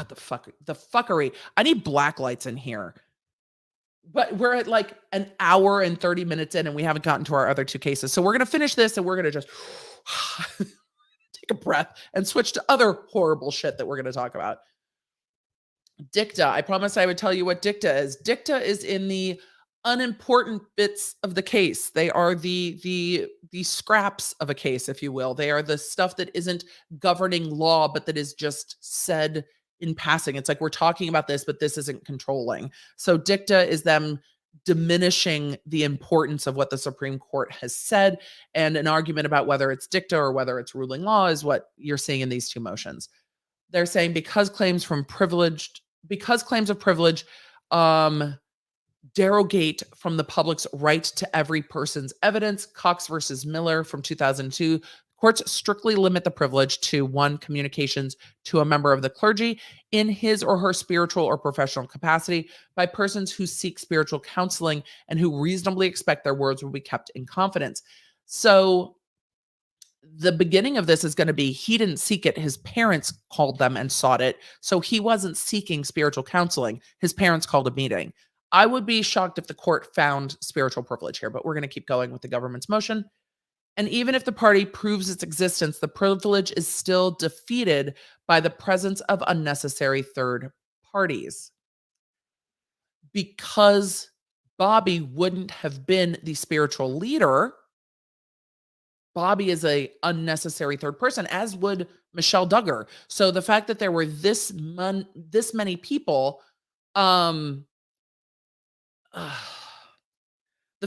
the fuckery. I need black lights in here. But we're at like an hour and 30 minutes in and we haven't gotten to our other two cases. So we're going to finish this and we're going to just take a breath and switch to other horrible shit that we're going to talk about. Dicta. I promised I would tell you what dicta is. Dicta is in the unimportant bits of the case. They are the scraps of a case, if you will. They are the stuff that isn't governing law, but that is just said in passing. It's like we're talking about this, but this isn't controlling. So dicta is them diminishing the importance of what the Supreme Court has said, and an argument about whether it's dicta or whether it's ruling law is what you're seeing in these two motions. They're saying because claims of privilege derogate from the public's right to every person's evidence. Cox versus Miller from 2002. Courts strictly limit the privilege to one, communications to a member of the clergy in his or her spiritual or professional capacity by persons who seek spiritual counseling and who reasonably expect their words will be kept in confidence. So the beginning of this is going to be he didn't seek it. His parents called them and sought it. So he wasn't seeking spiritual counseling. His parents called a meeting. I would be shocked if the court found spiritual privilege here, but we're going to keep going with the government's motion. And even if the party proves its existence, the privilege is still defeated by the presence of unnecessary third parties. Because Bobby wouldn't have been the spiritual leader, Bobby is a unnecessary third person, as would Michelle Duggar. So the fact that there were this many people, the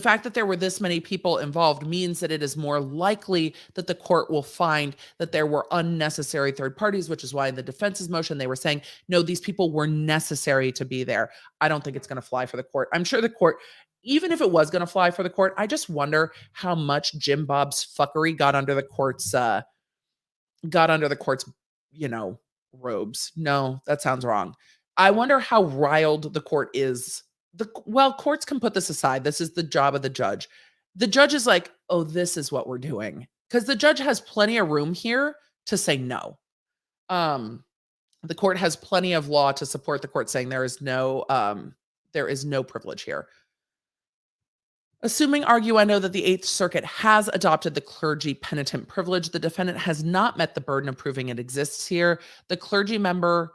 fact that there were this many people involved means that it is more likely that the court will find that there were unnecessary third parties, which is why in the defense's motion, they were saying, no, these people were necessary to be there. I don't think it's going to fly for the court. I'm sure the court, even if it was going to fly for the court, I just wonder how much Jim Bob's fuckery got under the court's, robes. No, that sounds wrong. I wonder how riled the court is. Courts can put this aside. This is the job of the judge. The judge is like, oh, this is what we're doing. Because the judge has plenty of room here to say no. The court has plenty of law to support the court saying there is no privilege here. Assuming arguendo that the Eighth Circuit has adopted the clergy penitent privilege, the defendant has not met the burden of proving it exists here. The clergy member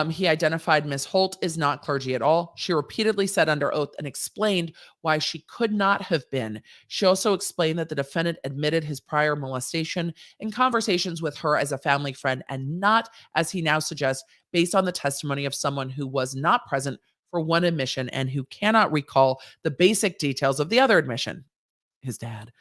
he identified, Ms. Holt, is not clergy at all. She repeatedly said under oath and explained why she could not have been. She also explained that the defendant admitted his prior molestation in conversations with her as a family friend and not, as he now suggests, based on the testimony of someone who was not present for one admission and who cannot recall the basic details of the other admission, his dad,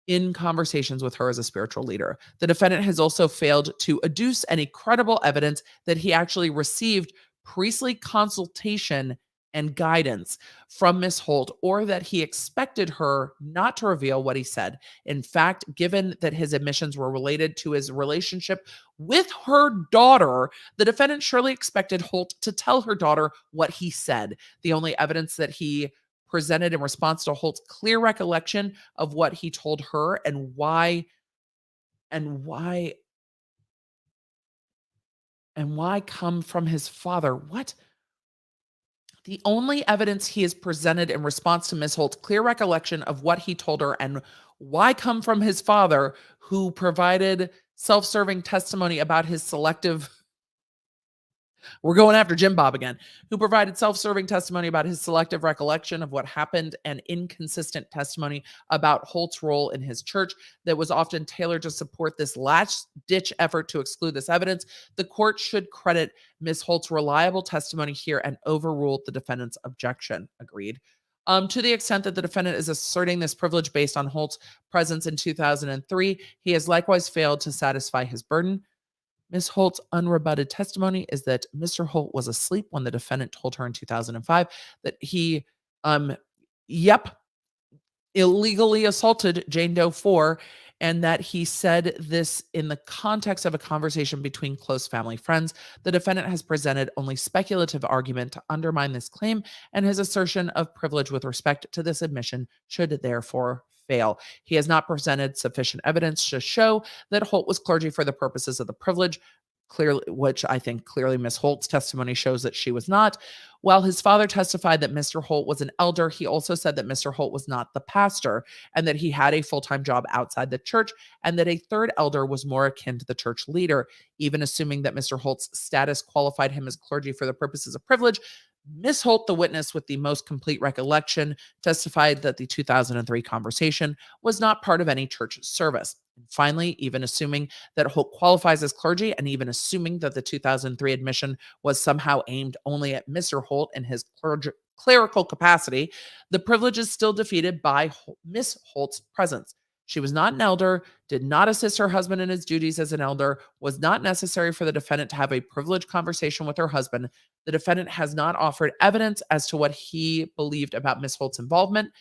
in conversations with her as a spiritual leader. The defendant has also failed to adduce any credible evidence that he actually received priestly consultation and guidance from Ms. Holt, or that he expected her not to reveal what he said. In fact, given that his admissions were related to his relationship with her daughter, the defendant surely expected Holt to tell her daughter what he said. The only evidence that he presented in response to Holt's clear recollection of what he told her and why come from his father. What? The only evidence he has presented in response to Ms. Holt's clear recollection of what he told her and why come from his father, who provided self-serving testimony about his selective We're going after Jim Bob again, who provided self-serving testimony about his selective recollection of what happened and inconsistent testimony about Holt's role in his church that was often tailored to support this last-ditch effort to exclude this evidence. The court should credit Ms. Holt's reliable testimony here and overrule the defendant's objection. Agreed. To the extent that the defendant is asserting this privilege based on Holt's presence in 2003, he has likewise failed to satisfy his burden. Ms. Holt's unrebutted testimony is that Mr. Holt was asleep when the defendant told her in 2005 that he, illegally assaulted Jane Doe 4, and that he said this in the context of a conversation between close family friends. The defendant has presented only speculative argument to undermine this claim, and his assertion of privilege with respect to this admission should therefore fail. He has not presented sufficient evidence to show that Holt was clergy for the purposes of the privilege, clearly, which I think clearly Ms. Holt's testimony shows that she was not. While his father testified that Mr. Holt was an elder, he also said that Mr. Holt was not the pastor and that he had a full-time job outside the church, and that a third elder was more akin to the church leader. Even assuming that Mr. Holt's status qualified him as clergy for the purposes of privilege, Miss Holt, the witness with the most complete recollection, testified that the 2003 conversation was not part of any church service. And finally, even assuming that Holt qualifies as clergy, and even assuming that the 2003 admission was somehow aimed only at Mr. Holt in his clerical capacity, the privilege is still defeated by Miss Holt's presence. She was not an elder, did not assist her husband in his duties as an elder, was not necessary for the defendant to have a privileged conversation with her husband. The defendant has not offered evidence as to what he believed about Miss Holt's involvement.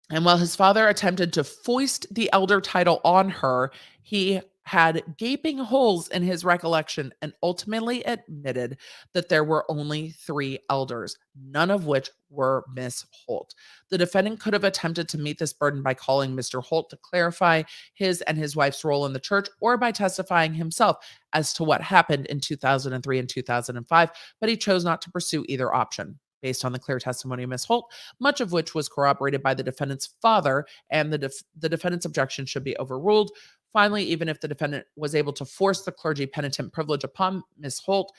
And while his father attempted to foist the elder title on her, he had gaping holes in his recollection and ultimately admitted that there were only 3 elders, none of which were Miss Holt. The defendant could have attempted to meet this burden by calling Mr. Holt to clarify his and his wife's role in the church, or by testifying himself as to what happened in 2003 and 2005, but he chose not to pursue either option. Based on the clear testimony of Miss Holt, much of which was corroborated by the defendant's father, and the defendant's objection should be overruled. Finally, even if the defendant was able to force the clergy penitent privilege upon Miss Holt,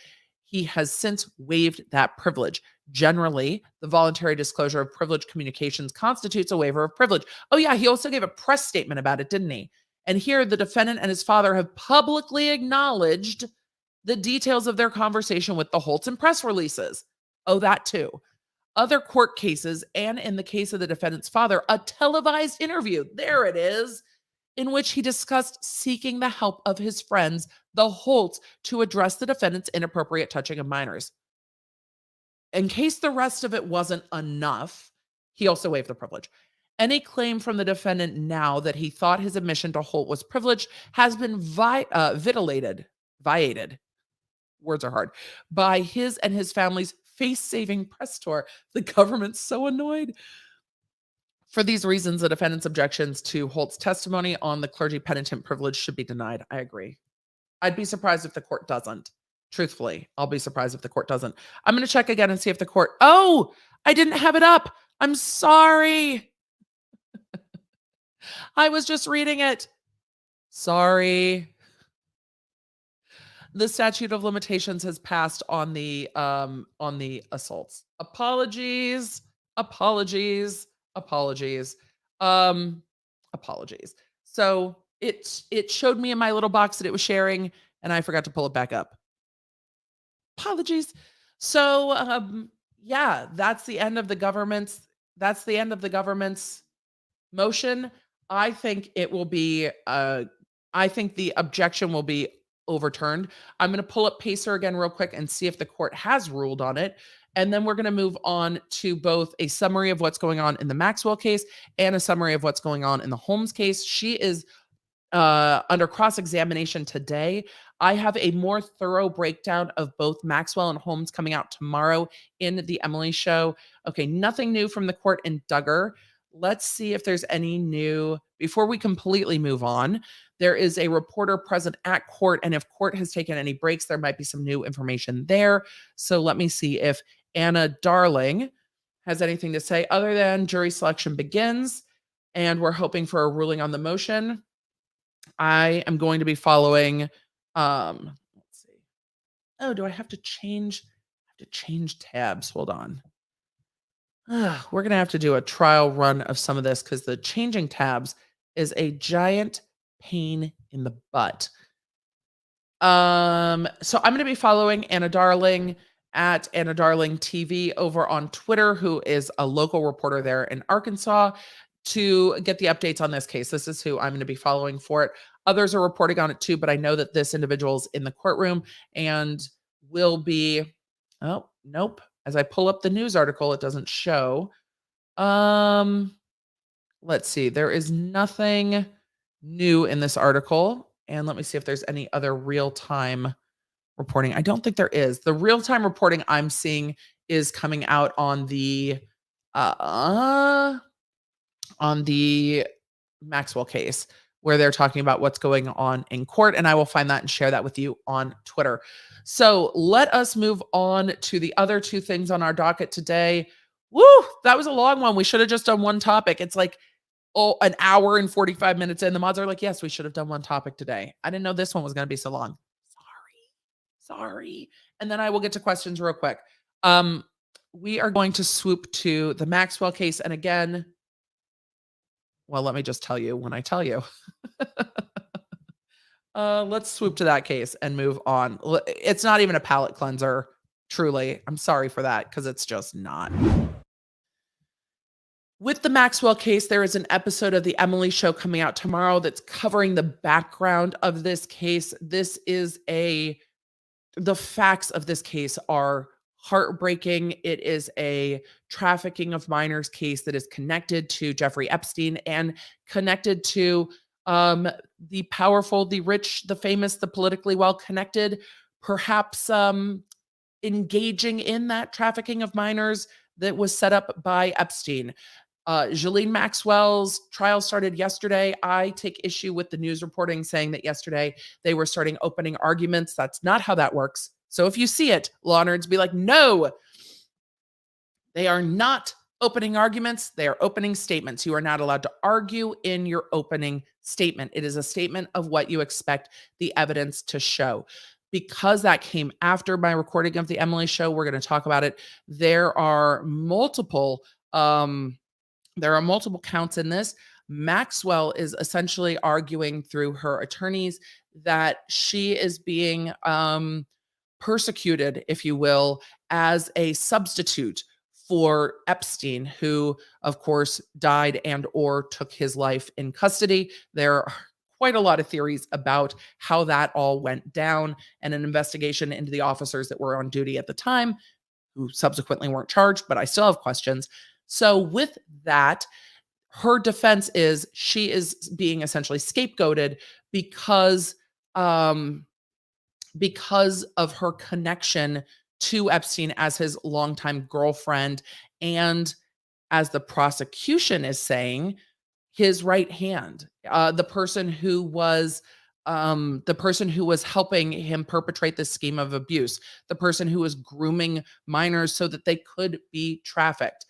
he has since waived that privilege. Generally, the voluntary disclosure of privileged communications constitutes a waiver of privilege. Oh yeah, he also gave a press statement about it, didn't he? And here, the defendant and his father have publicly acknowledged the details of their conversation with the Holts in press releases. Oh, that too. Other court cases, and in the case of the defendant's father, a televised interview, there it is, in which he discussed seeking the help of his friends, the Holts, to address the defendant's inappropriate touching of minors. In case the rest of it wasn't enough, he also waived the privilege. Any claim from the defendant now that he thought his admission to Holt was privileged has been viated, words are hard, by his and his family's face-saving press tour. The government's so annoyed. For these reasons, the defendant's objections to Holt's testimony on the clergy penitent privilege should be denied. I agree. I'd be surprised if the court doesn't. Truthfully, I'll be surprised if the court doesn't. I'm going to check again and see if the court... Oh, I didn't have it up. I'm sorry. I was just reading it. Sorry. The statute of limitations has passed on the assaults. Apologies. So it showed me in my little box that it was sharing, and I forgot to pull it back up. Apologies. So yeah, that's the end of the government's motion. I think it will be I think the objection will be overturned. I'm going to pull up Pacer again real quick and see if the court has ruled on it. And then we're going to move on to both a summary of what's going on in the Maxwell case and a summary of what's going on in the Holmes case. She is under cross-examination today. I have a more thorough breakdown of both Maxwell and Holmes coming out tomorrow in the Emily show. Okay, nothing new from the court in Duggar. Let's see if there's any new. Before we completely move on, there is a reporter present at court, and if court has taken any breaks, there might be some new information there. So let me see if Anna Darling has anything to say other than jury selection begins, and we're hoping for a ruling on the motion. I am going to be following, let's see. Oh, do I have to change? I have to change tabs. Hold on. We're going to have to do a trial run of some of this because the changing tabs is a giant pain in the butt. So I'm going to be following Anna Darling at Anna Darling TV over on Twitter, who is a local reporter there in Arkansas, to get the updates on this case. This is who I'm going to be following for it. Others are reporting on it too, but I know that this individual is in the courtroom and will be, oh, nope. As I pull up the news article, it doesn't show. Let's see. There is nothing new in this article. And let me see if there's any other real-time reporting. I don't think there is. The real-time reporting I'm seeing is coming out on the Maxwell case, where they're talking about what's going on in court. And I will find that and share that with you on Twitter. So let us move on to the other two things on our docket today. Woo, that was a long one. We should have just done one topic. It's like, an hour and 45 minutes in. The mods are like, yes, we should have done one topic today. I didn't know this one was going to be so long. Sorry. And then I will get to questions real quick. We are going to swoop to the Maxwell case. And again, well, let me just tell you when I tell you. Let's swoop to that case and move on. It's not even a palate cleanser, truly. I'm sorry for that because it's just not. With the Maxwell case, there is an episode of the Emily Show coming out tomorrow that's covering the background of this case. The facts of this case are heartbreaking. It is a trafficking of minors case that is connected to Jeffrey Epstein and connected to the powerful, the rich, the famous, the politically well connected, perhaps engaging in that trafficking of minors that was set up by Epstein. Ghislaine Maxwell's trial started yesterday. I take issue with the news reporting saying that yesterday they were starting opening arguments. That's not how that works. So if you see it, law nerds, be like, no, they are not opening arguments. They are opening statements. You are not allowed to argue in your opening statement. It is a statement of what you expect the evidence to show. Because that came after my recording of the Emily Show, we're going to talk about it. There are multiple counts in this. Maxwell is essentially arguing through her attorneys that she is being persecuted, if you will, as a substitute for Epstein, who, of course, died and or took his life in custody. There are quite a lot of theories about how that all went down, and an investigation into the officers that were on duty at the time, who subsequently weren't charged, but I still have questions. So with that, her defense is she is being essentially scapegoated because of her connection to Epstein as his longtime girlfriend, and as the prosecution is saying, his right hand, the person who was helping him perpetrate this scheme of abuse, the person who was grooming minors so that they could be trafficked.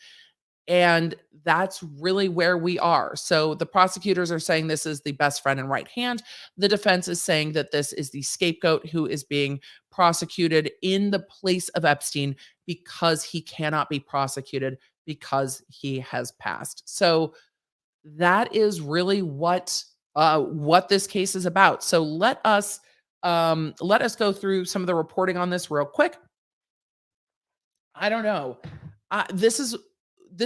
And that's really where we are. So the prosecutors are saying this is the best friend and right hand. The defense is saying that this is the scapegoat who is being prosecuted in the place of Epstein because he cannot be prosecuted because he has passed. So that is really what this case is about. So let us go through some of the reporting on this real quick. I don't know. This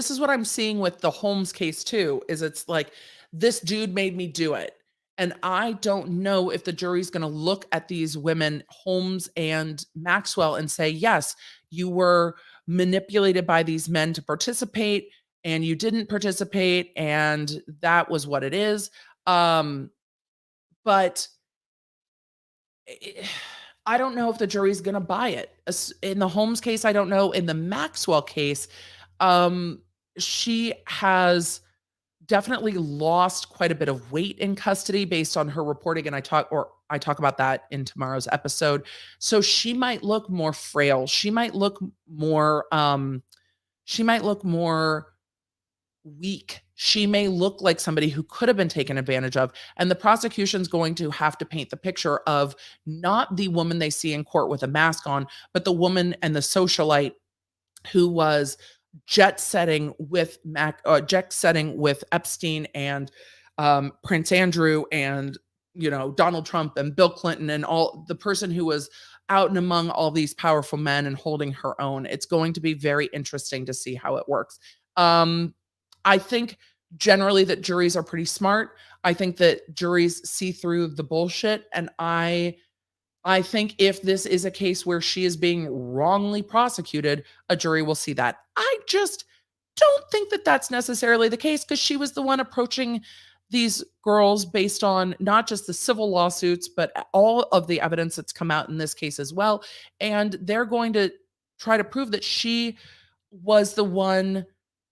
is what I'm seeing with the Holmes case too, is it's like, this dude made me do it. And I don't know if the jury's going to look at these women, Holmes and Maxwell, and say, yes, you were manipulated by these men to participate and you didn't participate, and that was what it is. But I don't know if the jury's going to buy it. In the Holmes case, I don't know. In the Maxwell case, she has definitely lost quite a bit of weight in custody based on her reporting. And I talk about that in tomorrow's episode. So she might look more frail. She might look more weak. She may look like somebody who could have been taken advantage of. And the prosecution's going to have to paint the picture of not the woman they see in court with a mask on, but the woman and the socialite who was jet setting with Epstein and Prince Andrew and Donald Trump and Bill Clinton, and all the person who was out and among all these powerful men and holding her own. It's going to be very interesting to see how it works. I think generally that juries are pretty smart. I think that juries see through the bullshit, and I think if this is a case where she is being wrongly prosecuted, a jury will see that. I just don't think that that's necessarily the case, because she was the one approaching these girls based on not just the civil lawsuits, but all of the evidence that's come out in this case as well. And they're going to try to prove that she was the one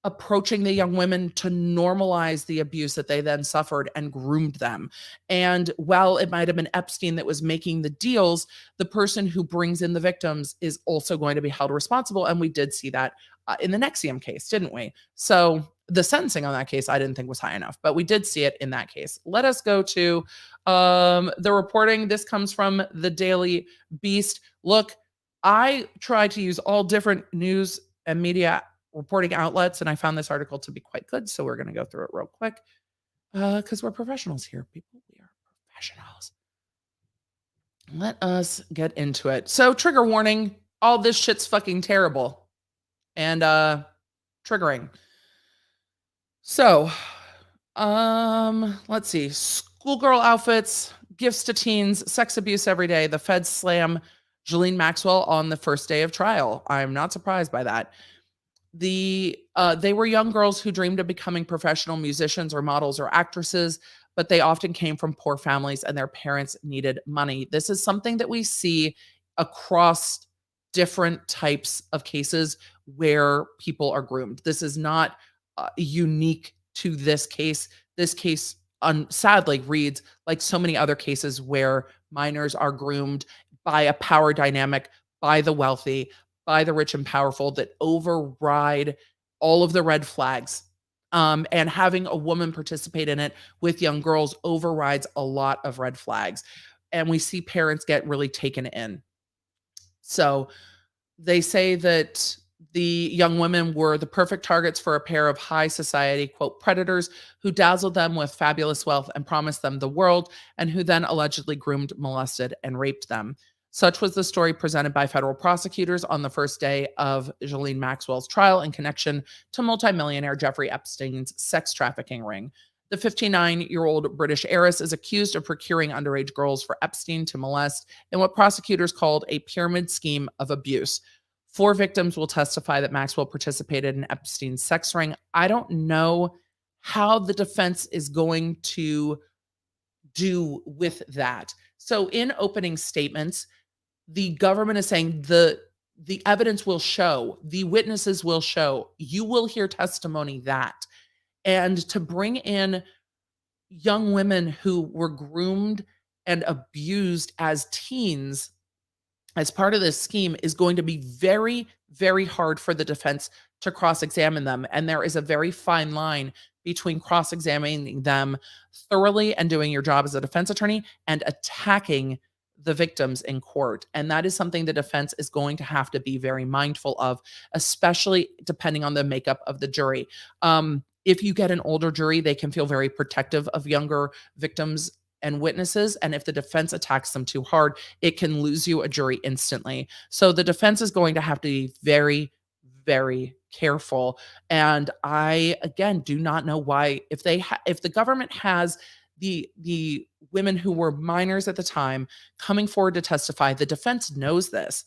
approaching the young women to normalize the abuse that they then suffered and groomed them. And while it might have been Epstein that was making the deals, the person who brings in the victims is also going to be held responsible. And we did see that in the Nexium case, didn't we? So the sentencing on that case, I didn't think was high enough, but we did see it in that case. Let us go to, the reporting. This comes from the Daily Beast. Look, I try to use all different news and media reporting outlets, and I found this article to be quite good. So we're going to go through it real quick because we're professionals here, people. We are professionals. Let us get into it. So, trigger warning, all this shit's fucking terrible and triggering. So, let's see. Schoolgirl outfits, gifts to teens, sex abuse every day. The feds slam Ghislaine Maxwell on the first day of trial. I'm not surprised by that. They were young girls who dreamed of becoming professional musicians or models or actresses, but they often came from poor families and their parents needed money. This is something that we see across different types of cases where people are groomed. This is not unique to this case. This case sadly reads like so many other cases where minors are groomed by a power dynamic, by the wealthy, by the rich and powerful that override all of the red flags. And having a woman participate in it with young girls overrides a lot of red flags. And we see parents get really taken in. So they say that the young women were the perfect targets for a pair of high society, quote, predators who dazzled them with fabulous wealth and promised them the world, and who then allegedly groomed, molested, and raped them. Such was the story presented by federal prosecutors on the first day of Ghislaine Maxwell's trial in connection to multimillionaire Jeffrey Epstein's sex trafficking ring. The 59-year-old British heiress is accused of procuring underage girls for Epstein to molest in what prosecutors called a pyramid scheme of abuse. 4 victims will testify that Maxwell participated in Epstein's sex ring. I don't know how the defense is going to do with that. So in opening statements, the government is saying the evidence will show, the witnesses will show, you will hear testimony that. And to bring in young women who were groomed and abused as teens as part of this scheme is going to be very, very hard for the defense to cross-examine them. And there is a very fine line between cross-examining them thoroughly and doing your job as a defense attorney and attacking the victims in court. And that is something the defense is going to have to be very mindful of, especially depending on the makeup of the jury. If you get an older jury, they can feel very protective of younger victims and witnesses. And if the defense attacks them too hard, it can lose you a jury instantly. So the defense is going to have to be very, very careful. And I, again, do not know why, if the government has the women who were minors at the time coming forward to testify, the defense knows this.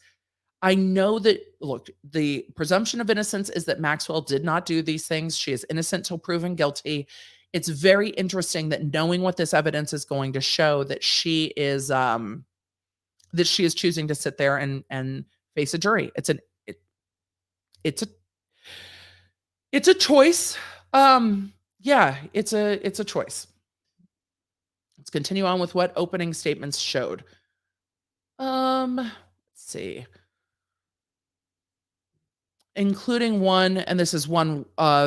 I know that, look, the presumption of innocence is that Maxwell did not do these things. She is innocent till proven guilty. It's very interesting that knowing what this evidence is going to show, that she is choosing to sit there and face a jury. It's a choice. Yeah, it's a choice. Let's continue on with what opening statements showed. Let's see. Including one, and this is one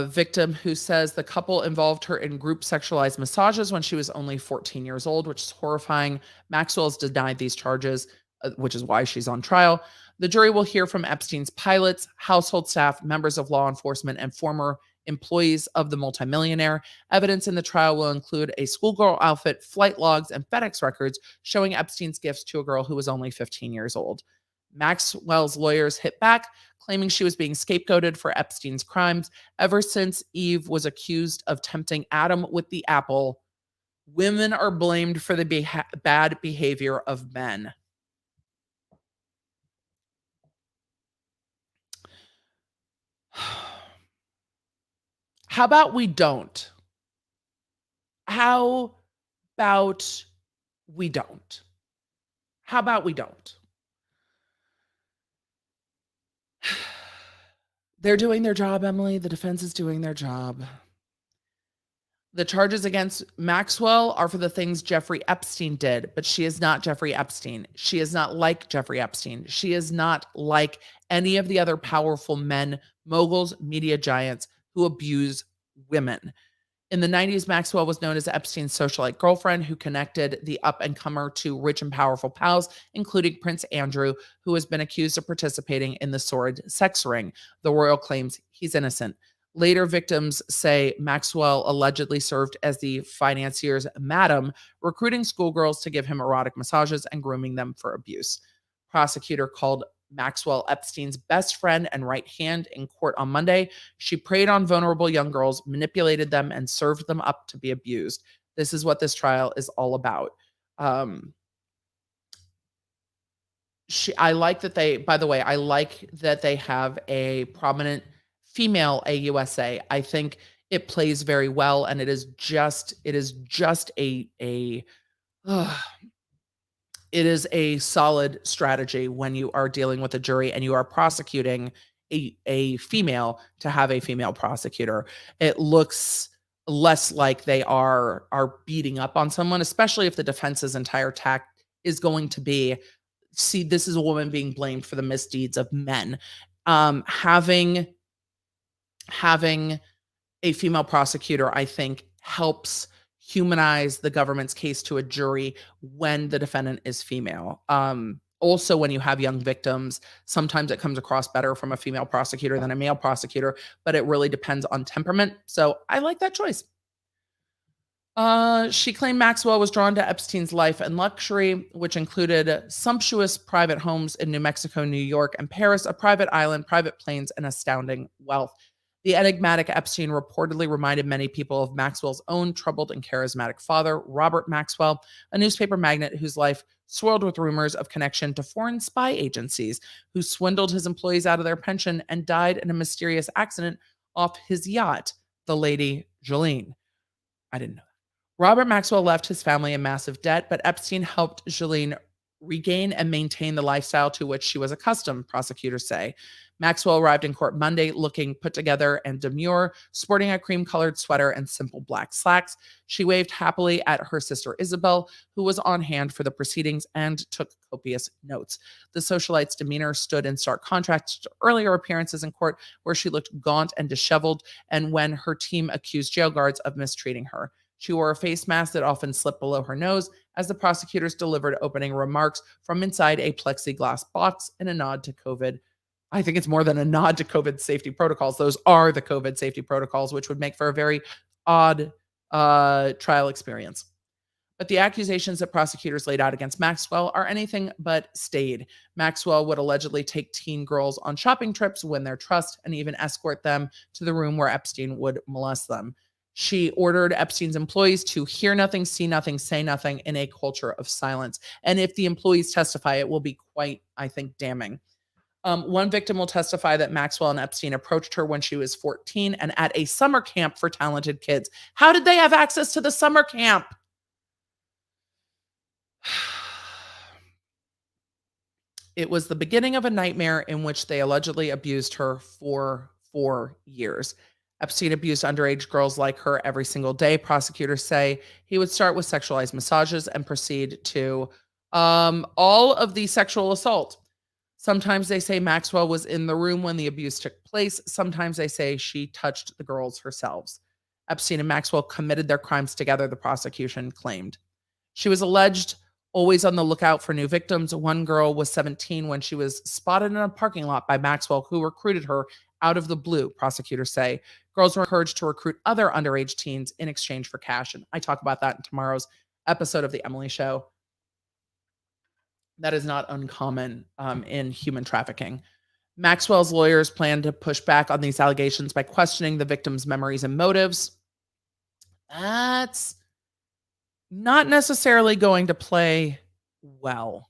victim who says the couple involved her in group sexualized massages when she was only 14 years old, which is horrifying. Maxwell's denied these charges, which is why she's on trial. The jury will hear from Epstein's pilots, household staff, members of law enforcement, and former employees of the multimillionaire. Evidence in the trial will include a schoolgirl outfit, flight logs, and FedEx records showing Epstein's gifts to a girl who was only 15 years old. Maxwell's lawyers hit back, claiming she was being scapegoated for Epstein's crimes. Ever since Eve was accused of tempting Adam with the apple, women are blamed for the bad behavior of men. How about we don't? How about we don't? How about we don't? They're doing their job, Emily. The defense is doing their job. The charges against Maxwell are for the things Jeffrey Epstein did, but she is not Jeffrey Epstein. She is not like Jeffrey Epstein. She is not like any of the other powerful men, moguls, media giants who abuse women. In the 90s, Maxwell was known as Epstein's socialite girlfriend who connected the up-and-comer to rich and powerful pals, including Prince Andrew, who has been accused of participating in the sordid sex ring. The royal claims he's innocent. Later victims say Maxwell allegedly served as the financier's madam, recruiting schoolgirls to give him erotic massages and grooming them for abuse. Prosecutor called Maxwell Epstein's best friend and right hand in court on Monday. She preyed on vulnerable young girls, manipulated them, and served them up to be abused. This is what this trial is all about. I like that they, by the way, I like that they have a prominent female AUSA. I think it plays very well, and it is just it is a solid strategy when you are dealing with a jury and you are prosecuting a female to have a female prosecutor. It looks less like they are beating up on someone, especially if the defense's entire tact is going to be, see, this is a woman being blamed for the misdeeds of men. Having a female prosecutor, I think, helps humanize the government's case to a jury when the defendant is female. Also, when you have young victims, sometimes it comes across better from a female prosecutor than a male prosecutor, but it really depends on temperament. So I like that choice. She claimed Maxwell was drawn to Epstein's life and luxury, which included sumptuous private homes in New Mexico, New York, and Paris, a private island, private planes, and astounding wealth. The enigmatic Epstein reportedly reminded many people of Maxwell's own troubled and charismatic father, Robert Maxwell, a newspaper magnate whose life swirled with rumors of connection to foreign spy agencies, who swindled his employees out of their pension and died in a mysterious accident off his yacht, the Lady Ghislaine. I didn't know that. Robert Maxwell left his family in massive debt, but Epstein helped Ghislaine regain and maintain the lifestyle to which she was accustomed, prosecutors say. Maxwell arrived in court Monday looking put together and demure, sporting a cream-colored sweater and simple black slacks. She waved happily at her sister Isabel, who was on hand for the proceedings and took copious notes. The socialite's demeanor stood in stark contrast to earlier appearances in court, where she looked gaunt and disheveled, and when her team accused jail guards of mistreating her. She wore a face mask that often slipped below her nose as the prosecutors delivered opening remarks from inside a plexiglass box in a nod to COVID. I think it's more than a nod to COVID safety protocols. Those are the COVID safety protocols, which would make for a very odd trial experience. But the accusations that prosecutors laid out against Maxwell are anything but staid. Maxwell would allegedly take teen girls on shopping trips, win their trust, and even escort them to the room where Epstein would molest them. She ordered Epstein's employees to hear nothing, see nothing, say nothing in a culture of silence. And if the employees testify, it will be quite, I think, damning. One victim will testify that Maxwell and Epstein approached her when she was 14 and at a summer camp for talented kids. How did they have access to the summer camp? It was the beginning of a nightmare in which they allegedly abused her for 4 years. Epstein abused underage girls like her every single day. Prosecutors say he would start with sexualized massages and proceed to all of the sexual assault. Sometimes they say Maxwell was in the room when the abuse took place. Sometimes they say she touched the girls herself. Epstein and Maxwell committed their crimes together, the prosecution claimed. She was alleged always on the lookout for new victims. One girl was 17 when she was spotted in a parking lot by Maxwell, who recruited her out of the blue, prosecutors say. Girls were encouraged to recruit other underage teens in exchange for cash. And I talk about that in tomorrow's episode of The Emily Show. That is not uncommon in human trafficking. Maxwell's lawyers plan to push back on these allegations by questioning the victim's memories and motives. That's not necessarily going to play well.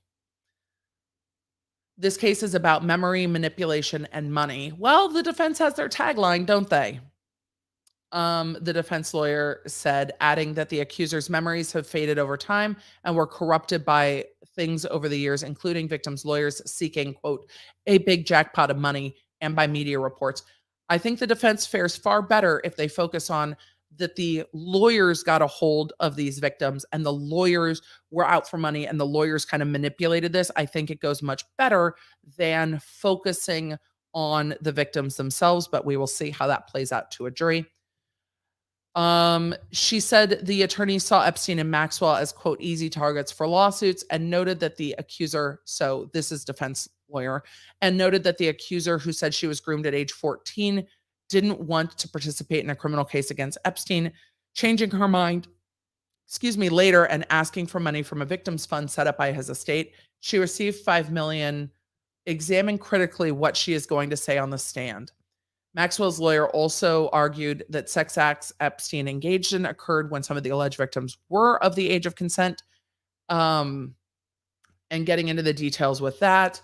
This case is about memory, manipulation, and money. Well, the defense has their tagline, don't they? The defense lawyer said, adding that the accuser's memories have faded over time and were corrupted by things over the years, including victims' lawyers seeking, quote, a big jackpot of money, and by media reports. I think the defense fares far better if they focus on that the lawyers got a hold of these victims and the lawyers were out for money and the lawyers kind of manipulated this. I think it goes much better than focusing on the victims themselves, but we will see how that plays out to a jury. She said the attorney saw Epstein and Maxwell as, quote, easy targets for lawsuits and noted that the accuser, so this is defense lawyer, and noted that the accuser who said she was groomed at age 14 didn't want to participate in a criminal case against Epstein, changing her mind, later and asking for money from a victims fund set up by his estate. She received $5 million. Examine critically what she is going to say on the stand. Maxwell's lawyer also argued that sex acts Epstein engaged in occurred when some of the alleged victims were of the age of consent. And getting into the details with that,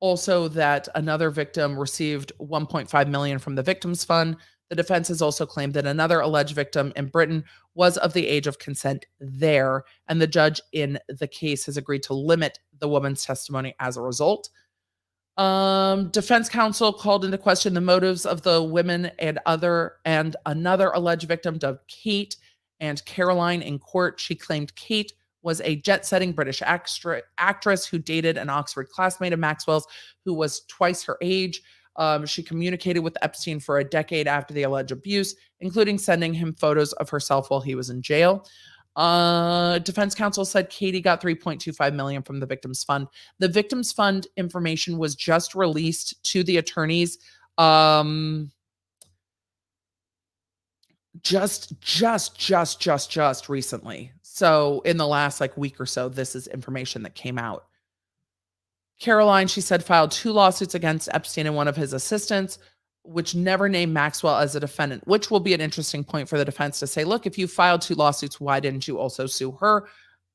also that another victim received $1.5 million from the victims fund. The defense has also claimed that another alleged victim in Britain was of the age of consent there, and the judge in the case has agreed to limit the woman's testimony as a result. Defense counsel called into question the motives of the women and another alleged victim, Kate and Caroline, in court. She claimed Kate was a jet-setting British actress who dated an Oxford classmate of Maxwell's who was twice her age. She communicated with Epstein for a decade after the alleged abuse, including sending him photos of herself while he was in jail. Defense counsel said Katie got $3.25 million from the victims fund. The victims fund information was just released to the attorneys just recently. So in the last week or so, this is information that came out. Caroline, she said, filed 2 lawsuits against Epstein and one of his assistants, which never named Maxwell as a defendant, which will be an interesting point for the defense to say, look, if you filed 2 lawsuits, why didn't you also sue her?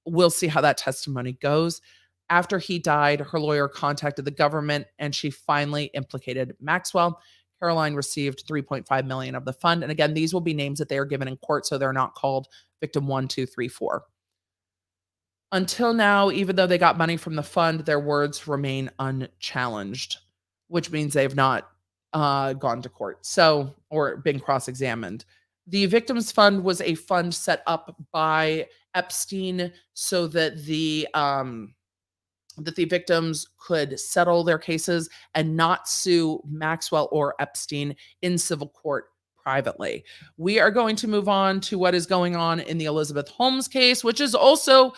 We'll see how that testimony goes. After he died, her lawyer contacted the government and she finally implicated Maxwell. Caroline received $3.5 million of the fund. And again, these will be names that they are given in court, so they're not called victim 1, 2, 3, 4. Until now, even though they got money from the fund, their words remain unchallenged, which means they've not gone to court, or been cross-examined. The victims fund was a fund set up by Epstein so that the victims could settle their cases and not sue Maxwell or Epstein in civil court privately. We are going to move on to what is going on in the Elizabeth Holmes case, which is also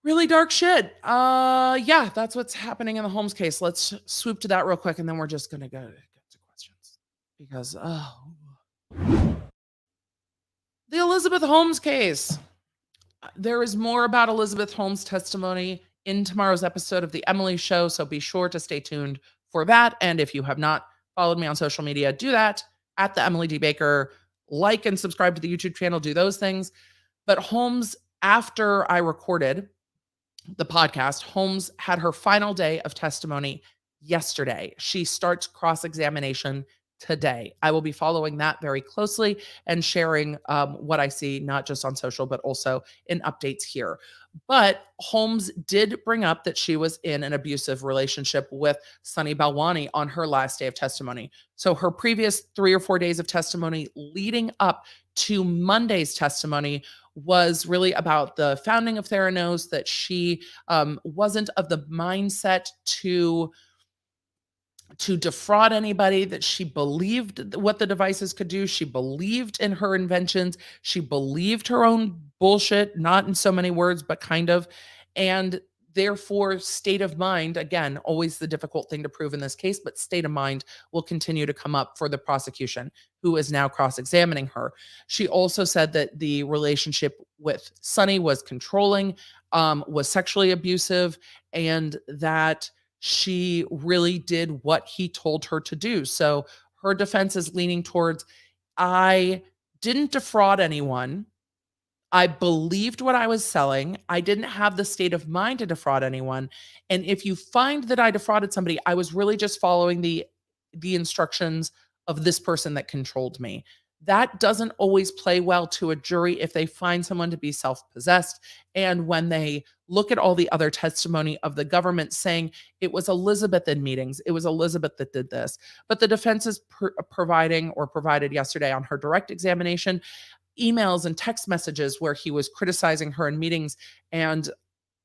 really dark shit. Yeah, that's what's happening in the Holmes case. Let's swoop to that real quick, and then we're just gonna get to questions. Because the Elizabeth Holmes case. There is more about Elizabeth Holmes' testimony in tomorrow's episode of The Emily Show, so be sure to stay tuned for that. And if you have not followed me on social media, do that at the Emily D. Baker. Like and subscribe to the YouTube channel, do those things. But Holmes, after I recorded the podcast, Holmes had her final day of testimony yesterday. She starts cross-examination today. I will be following that very closely and sharing what I see, not just on social, but also in updates here. But Holmes did bring up that she was in an abusive relationship with Sunny Balwani on her last day of testimony. So her previous 3 or 4 days of testimony leading up to Monday's testimony was really about the founding of Theranos, that she wasn't of the mindset to defraud anybody, that she believed what the devices could do. She believed in her inventions. She believed her own bullshit, not in so many words, but kind of. And therefore, state of mind, again, always the difficult thing to prove in this case, but state of mind will continue to come up for the prosecution, who is now cross-examining her. She also said that the relationship with Sunny was controlling, was sexually abusive, and that she really did what he told her to do. So her defense is leaning towards, I didn't defraud anyone. I believed what I was selling. I didn't have the state of mind to defraud anyone. And if you find that I defrauded somebody, I was really just following the instructions of this person that controlled me. That doesn't always play well to a jury if they find someone to be self-possessed. And when they look at all the other testimony of the government saying it was Elizabeth in meetings, it was Elizabeth that did this. But the defense is provided yesterday on her direct examination emails and text messages where he was criticizing her in meetings and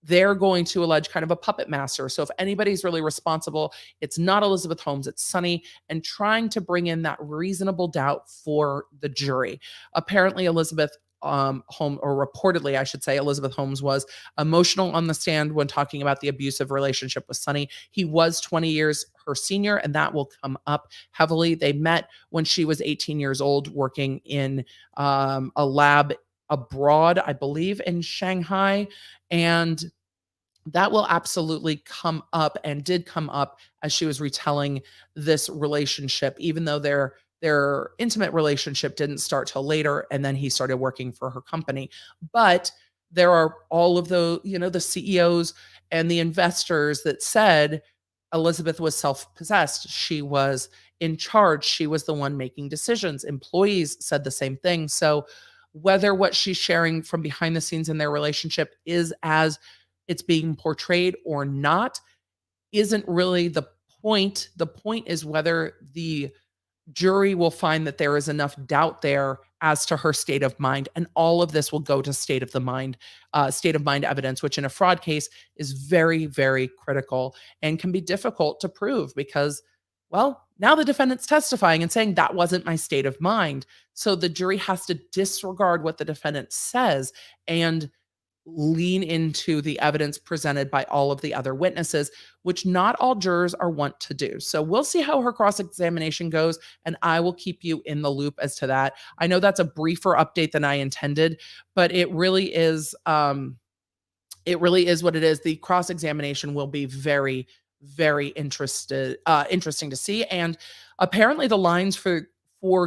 they're going to allege kind of a puppet master. So if anybody's really responsible, it's not Elizabeth Holmes, it's Sonny, and trying to bring in that reasonable doubt for the jury. Apparently, Elizabeth Holmes, or reportedly, I should say, Elizabeth Holmes was emotional on the stand when talking about the abusive relationship with Sonny. He was 20 years her senior, and that will come up heavily. They met when she was 18 years old, working in a lab abroad, I believe in Shanghai. And that will absolutely come up, and did come up as she was retelling this relationship, even though their intimate relationship didn't start till later, and then he started working for her company. But there are all of the, the CEOs and the investors that said Elizabeth was self-possessed. She was in charge. She was the one making decisions. Employees said the same thing. So whether what she's sharing from behind the scenes in their relationship is as it's being portrayed or not isn't really the point. The point is whether the jury will find that there is enough doubt there as to her state of mind. And all of this will go to state of mind evidence, which in a fraud case is very, very critical and can be difficult to prove because, well, now the defendant's testifying and saying that wasn't my state of mind. So the jury has to disregard what the defendant says and lean into the evidence presented by all of the other witnesses, which not all jurors are wont to do. So we'll see how her cross-examination goes, and I will keep you in the loop as to that. I know that's a briefer update than I intended, but it really is what it is. The cross-examination will be very, very interesting to see. And apparently the lines for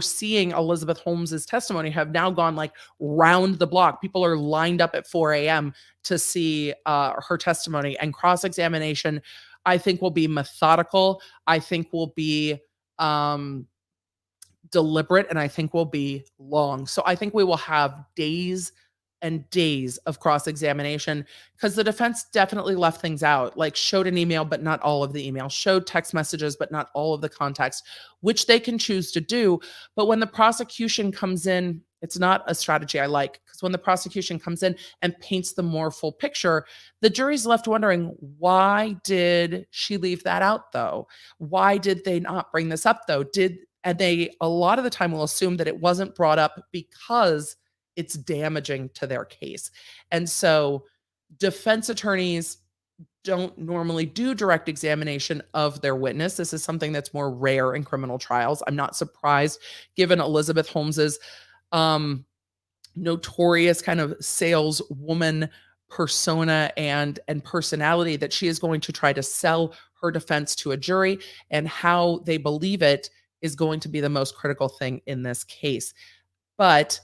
seeing Elizabeth Holmes's testimony have now gone like round the block. People are lined up at 4 a.m. to see her testimony, and cross-examination, I think, will be methodical. I think will be deliberate, and I think will be long. So I think we will have days and days of cross-examination because the defense definitely left things out, like showed an email, but not all of the email, showed text messages, but not all of the context, which they can choose to do. But when the prosecution comes in, it's not a strategy I like, because when the prosecution comes in and paints the more full picture, the jury's left wondering, why did she leave that out though? Why did they not bring this up though? And they, a lot of the time, will assume that it wasn't brought up because it's damaging to their case. And so defense attorneys don't normally do direct examination of their witness. This is something that's more rare in criminal trials. I'm not surprised, given Elizabeth Holmes's notorious kind of saleswoman persona and personality, that she is going to try to sell her defense to a jury, and how they believe it is going to be the most critical thing in this case. But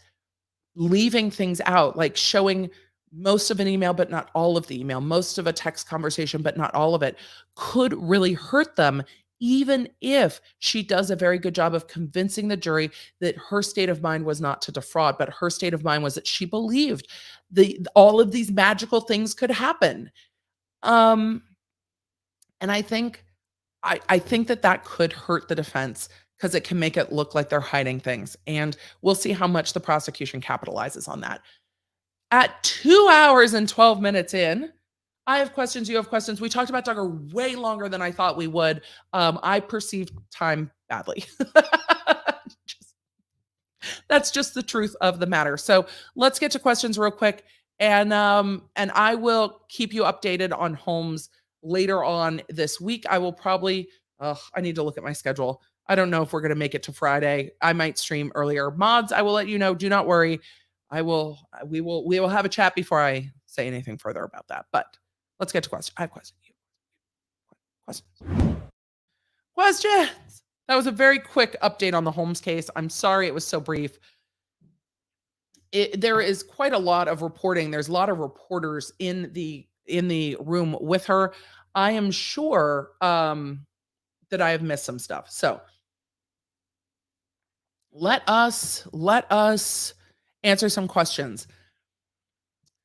leaving things out, like showing most of an email, but not all of the email, most of a text conversation, but not all of it, could really hurt them, even if she does a very good job of convincing the jury that her state of mind was not to defraud, but her state of mind was that she believed all of these magical things could happen. And I think that could hurt the defense, because it can make it look like they're hiding things. And we'll see how much the prosecution capitalizes on that. At 2 hours and 12 minutes in, I have questions, you have questions. We talked about Duggar way longer than I thought we would. I perceived time badly. That's just the truth of the matter. So let's get to questions real quick. And I will keep you updated on Holmes later on this week. I will probably, I need to look at my schedule. I don't know if we're going to make it to Friday. I might stream earlier. Mods, I will let you know. Do not worry. We will have a chat before I say anything further about that. But let's get to questions. I have questions. Questions. That was a very quick update on the Holmes case. I'm sorry it was so brief. There is quite a lot of reporting. There's a lot of reporters in the room with her. I am sure that I have missed some stuff. So let us answer some questions.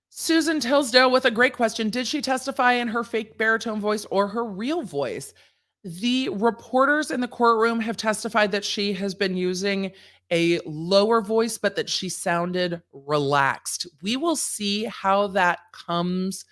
Susan Tilsdale with a great question. Did she testify in her fake baritone voice or her real voice? The reporters in the courtroom have testified that she has been using a lower voice, but that she sounded relaxed. We will see how that comes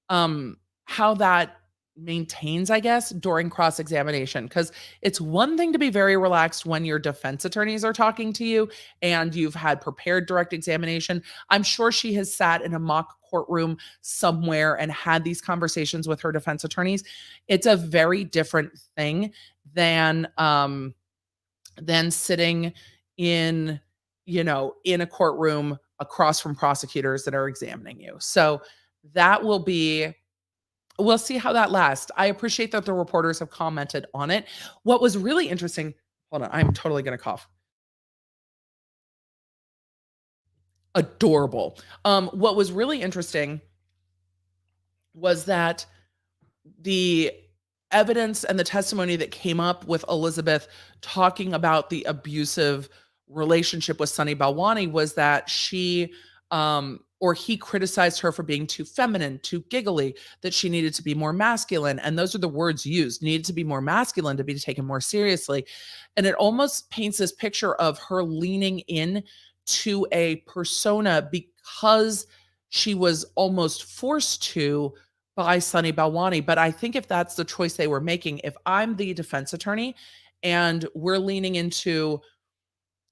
how that maintains, I guess, during cross-examination. Because it's one thing to be very relaxed when your defense attorneys are talking to you and you've had prepared direct examination. I'm sure she has sat in a mock courtroom somewhere and had these conversations with her defense attorneys. It's a very different thing than sitting in, in a courtroom across from prosecutors that are examining you. So that will be we'll see how that lasts. I appreciate that the reporters have commented on it. What was really interesting, hold on, I'm totally going to cough. Adorable. What was really interesting was that the evidence and the testimony that came up with Elizabeth talking about the abusive relationship with Sunny Balwani was that he criticized her for being too feminine, too giggly, that she needed to be more masculine. And those are the words used, needed to be more masculine to be taken more seriously. And it almost paints this picture of her leaning in to a persona because she was almost forced to by Sunny Balwani. But I think if that's the choice they were making, if I'm the defense attorney and we're leaning into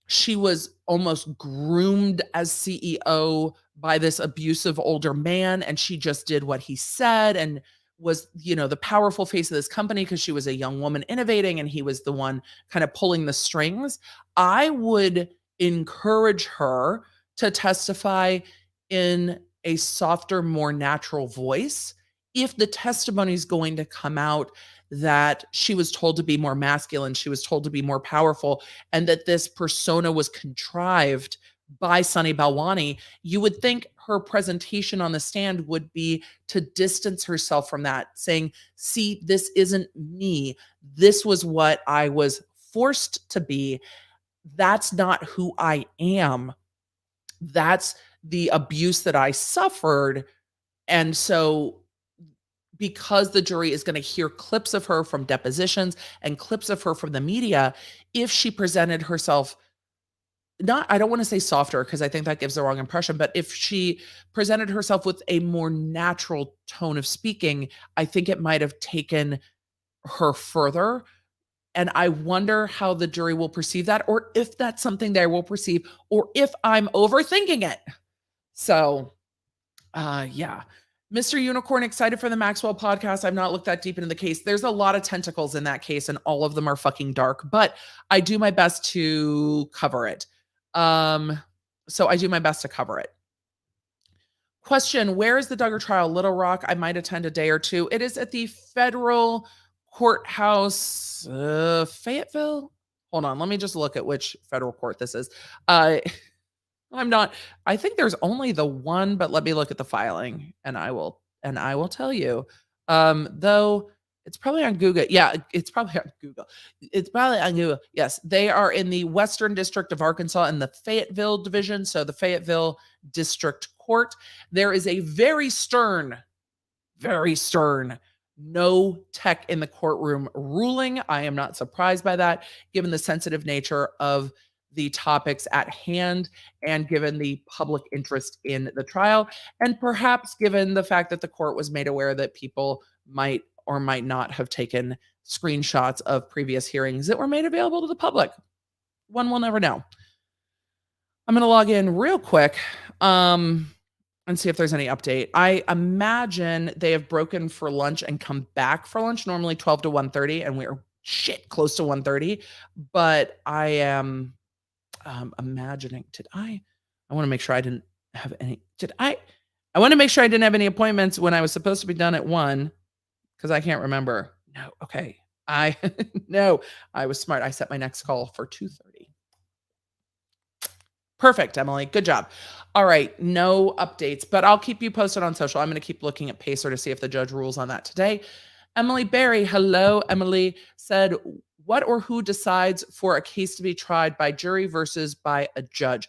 she was almost groomed as CEO by this abusive older man, and she just did what he said and was, the powerful face of this company because she was a young woman innovating and he was the one kind of pulling the strings. I would encourage her to testify in a softer, more natural voice if the testimony is going to come out that she was told to be more masculine, she was told to be more powerful, and that this persona was contrived by Sunny Balwani. You would think her presentation on the stand would be to distance herself from that, saying, see, this isn't me. This was what I was forced to be. That's not who I am. That's the abuse that I suffered. And so because the jury is going to hear clips of her from depositions and clips of her from the media, if she presented herself I don't want to say softer because I think that gives the wrong impression, but if she presented herself with a more natural tone of speaking, I think it might have taken her further. And I wonder how the jury will perceive that, or if that's something they will perceive, or if I'm overthinking it. So, yeah. Mr. Unicorn, excited for the Maxwell podcast. I've not looked that deep into the case. There's a lot of tentacles in that case, and all of them are fucking dark, but I do my best to cover it. So I do my best to cover it. Question, where is the Duggar trial? Little Rock. I might attend a day or two. It is at the federal courthouse, Fayetteville. Hold on. Let me just look at which federal court this is. I think there's only the one, but let me look at the filing and I will tell you. Though it's probably on Google. Yeah, it's probably on Google. It's probably on Google. Yes, they are in the Western District of Arkansas in the Fayetteville division. So the Fayetteville District Court. There is a very stern, no tech in the courtroom ruling. I am not surprised by that, given the sensitive nature of the topics at hand and given the public interest in the trial, and perhaps given the fact that the court was made aware that people might or might not have taken screenshots of previous hearings that were made available to the public. One will never know. I'm going to log in real quick and see if there's any update. I imagine they have broken for lunch and come back for lunch, normally 12 to 1:30, and we're close to 1:30. But I am imagining, I want to make sure I didn't have any, I want to make sure I didn't have any appointments when I was supposed to be done at 1, because I can't remember. No, okay. No, I was smart. I set my next call for 2:30. Perfect, Emily. Good job. All right. No updates, but I'll keep you posted on social. I'm going to keep looking at Pacer to see if the judge rules on that today. Emily Berry, hello. Emily said, what or who decides for a case to be tried by jury versus by a judge?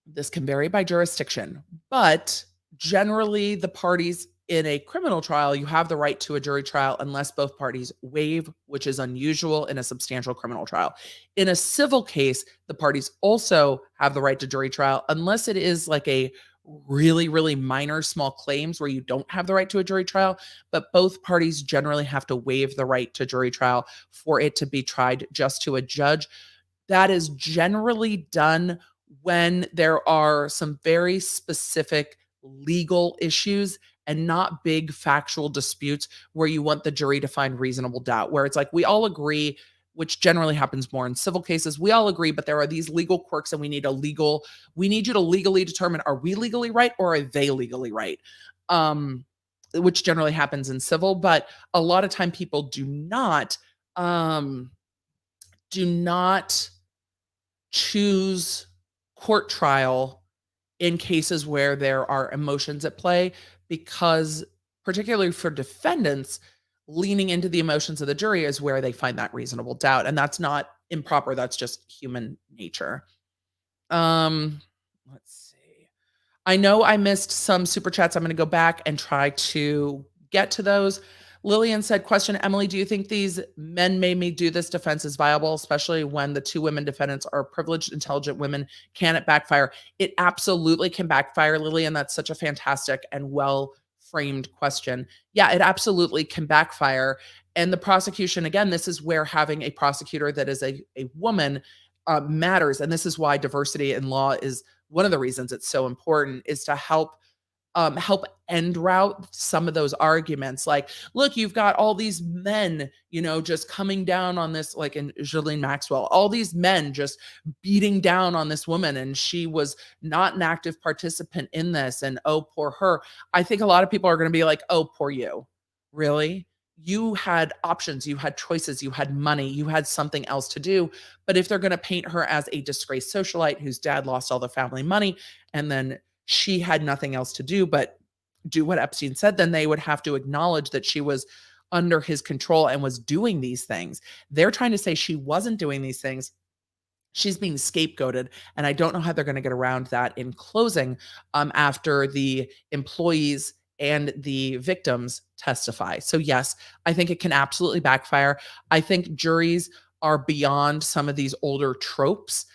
This can vary by jurisdiction, but generally the parties in a criminal trial, you have the right to a jury trial unless both parties waive, which is unusual in a substantial criminal trial. In a civil case, the parties also have the right to jury trial unless it is like a really, really minor small claims where you don't have the right to a jury trial, but both parties generally have to waive the right to jury trial for it to be tried just to a judge. That is generally done when there are some very specific legal issues and not big factual disputes where you want the jury to find reasonable doubt, where it's like we all agree, which generally happens more in civil cases. We all agree, but there are these legal quirks and we need you to legally determine, are we legally right or are they legally right? Which generally happens in civil, but a lot of time people do not choose court trial in cases where there are emotions at play, because particularly for defendants, leaning into the emotions of the jury is where they find that reasonable doubt, and that's not improper, that's just human nature. Let's see. I know I missed some super chats. I'm going to go back and try to get to those. Lillian said, question, Emily, do you think these men made me do this defense is viable, especially when the two women defendants are privileged, intelligent women? Can it backfire? It absolutely can backfire, Lillian. That's such a fantastic and well-framed question. Yeah, it absolutely can backfire. And the prosecution, again, this is where having a prosecutor that is a woman matters. And this is why diversity in law is one of the reasons it's so important, is to help end route some of those arguments. Like, look, you've got all these men, just coming down on this, like in Ghislaine Maxwell, all these men just beating down on this woman, and she was not an active participant in this, and oh, poor her. I think a lot of people are going to be like, oh, poor you. Really? You had options, you had choices, you had money, you had something else to do. But if they're going to paint her as a disgraced socialite whose dad lost all the family money, and then she had nothing else to do but do what Epstein said, then they would have to acknowledge that she was under his control and was doing these things. They're trying to say she wasn't doing these things. She's being scapegoated. And I don't know how they're going to get around that in closing after the employees and the victims testify. So yes, I think it can absolutely backfire. I think juries are beyond some of these older tropes.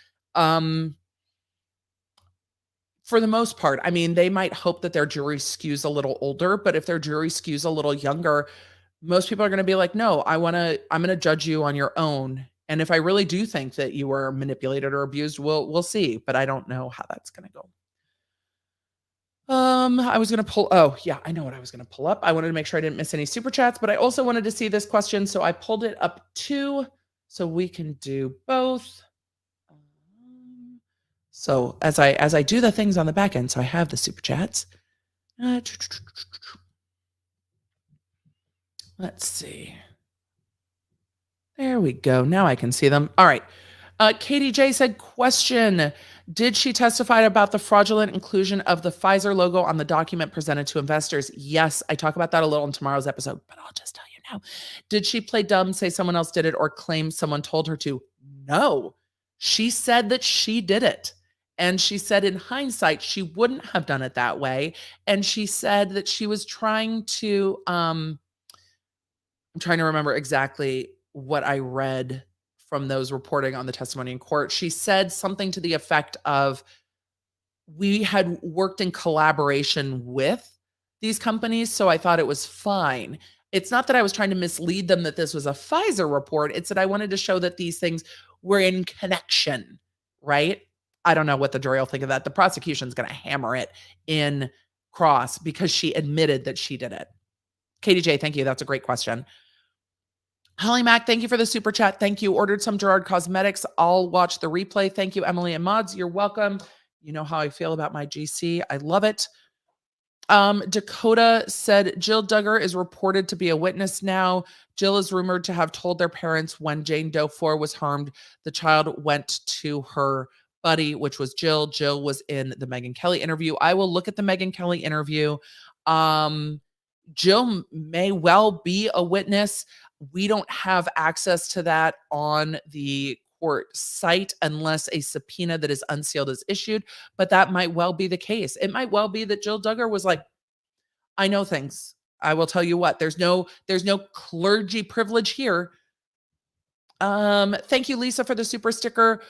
For the most part, I mean, they might hope that their jury skews a little older, but if their jury skews a little younger, most people are going to be like, no, I'm going to judge you on your own. And if I really do think that you were manipulated or abused, we'll see, but I don't know how that's going to go. I was going to I know what I was going to pull up. I wanted to make sure I didn't miss any super chats, but I also wanted to see this question. So I pulled it up too, so we can do both. So as I do the things on the back end, so I have the super chats. Let's see. There we go. Now I can see them. All right. Katie J said, question, did she testify about the fraudulent inclusion of the Pfizer logo on the document presented to investors? Yes, I talk about that a little in tomorrow's episode, but I'll just tell you now. Did she play dumb, say someone else did it, or claim someone told her to? No. She said that she did it. And she said in hindsight, she wouldn't have done it that way. And she said that she was trying to, I'm trying to remember exactly what I read from those reporting on the testimony in court. She said something to the effect of, we had worked in collaboration with these companies, so I thought it was fine. It's not that I was trying to mislead them that this was a Pfizer report. It's that I wanted to show that these things were in connection, right? I don't know what the jury will think of that. The prosecution's going to hammer it in cross because she admitted that she did it. Katie J, thank you. That's a great question. Holly Mack, thank you for the super chat. Thank you. Ordered some Gerard Cosmetics. I'll watch the replay. Thank you, Emily and Mods. You're welcome. You know how I feel about my GC. I love it. Dakota said, Jill Duggar is reported to be a witness now. Jill is rumored to have told their parents when Jane Doe 4 was harmed, the child went to her buddy, which was Jill. Jill was in the Megyn Kelly interview. I will look at the Megyn Kelly interview. Jill may well be a witness. We don't have access to that on the court site unless a subpoena that is unsealed is issued, but that might well be the case. It might well be that Jill Duggar was like, I know things. I will tell you what, there's no clergy privilege here. Thank you, Lisa, for the super sticker.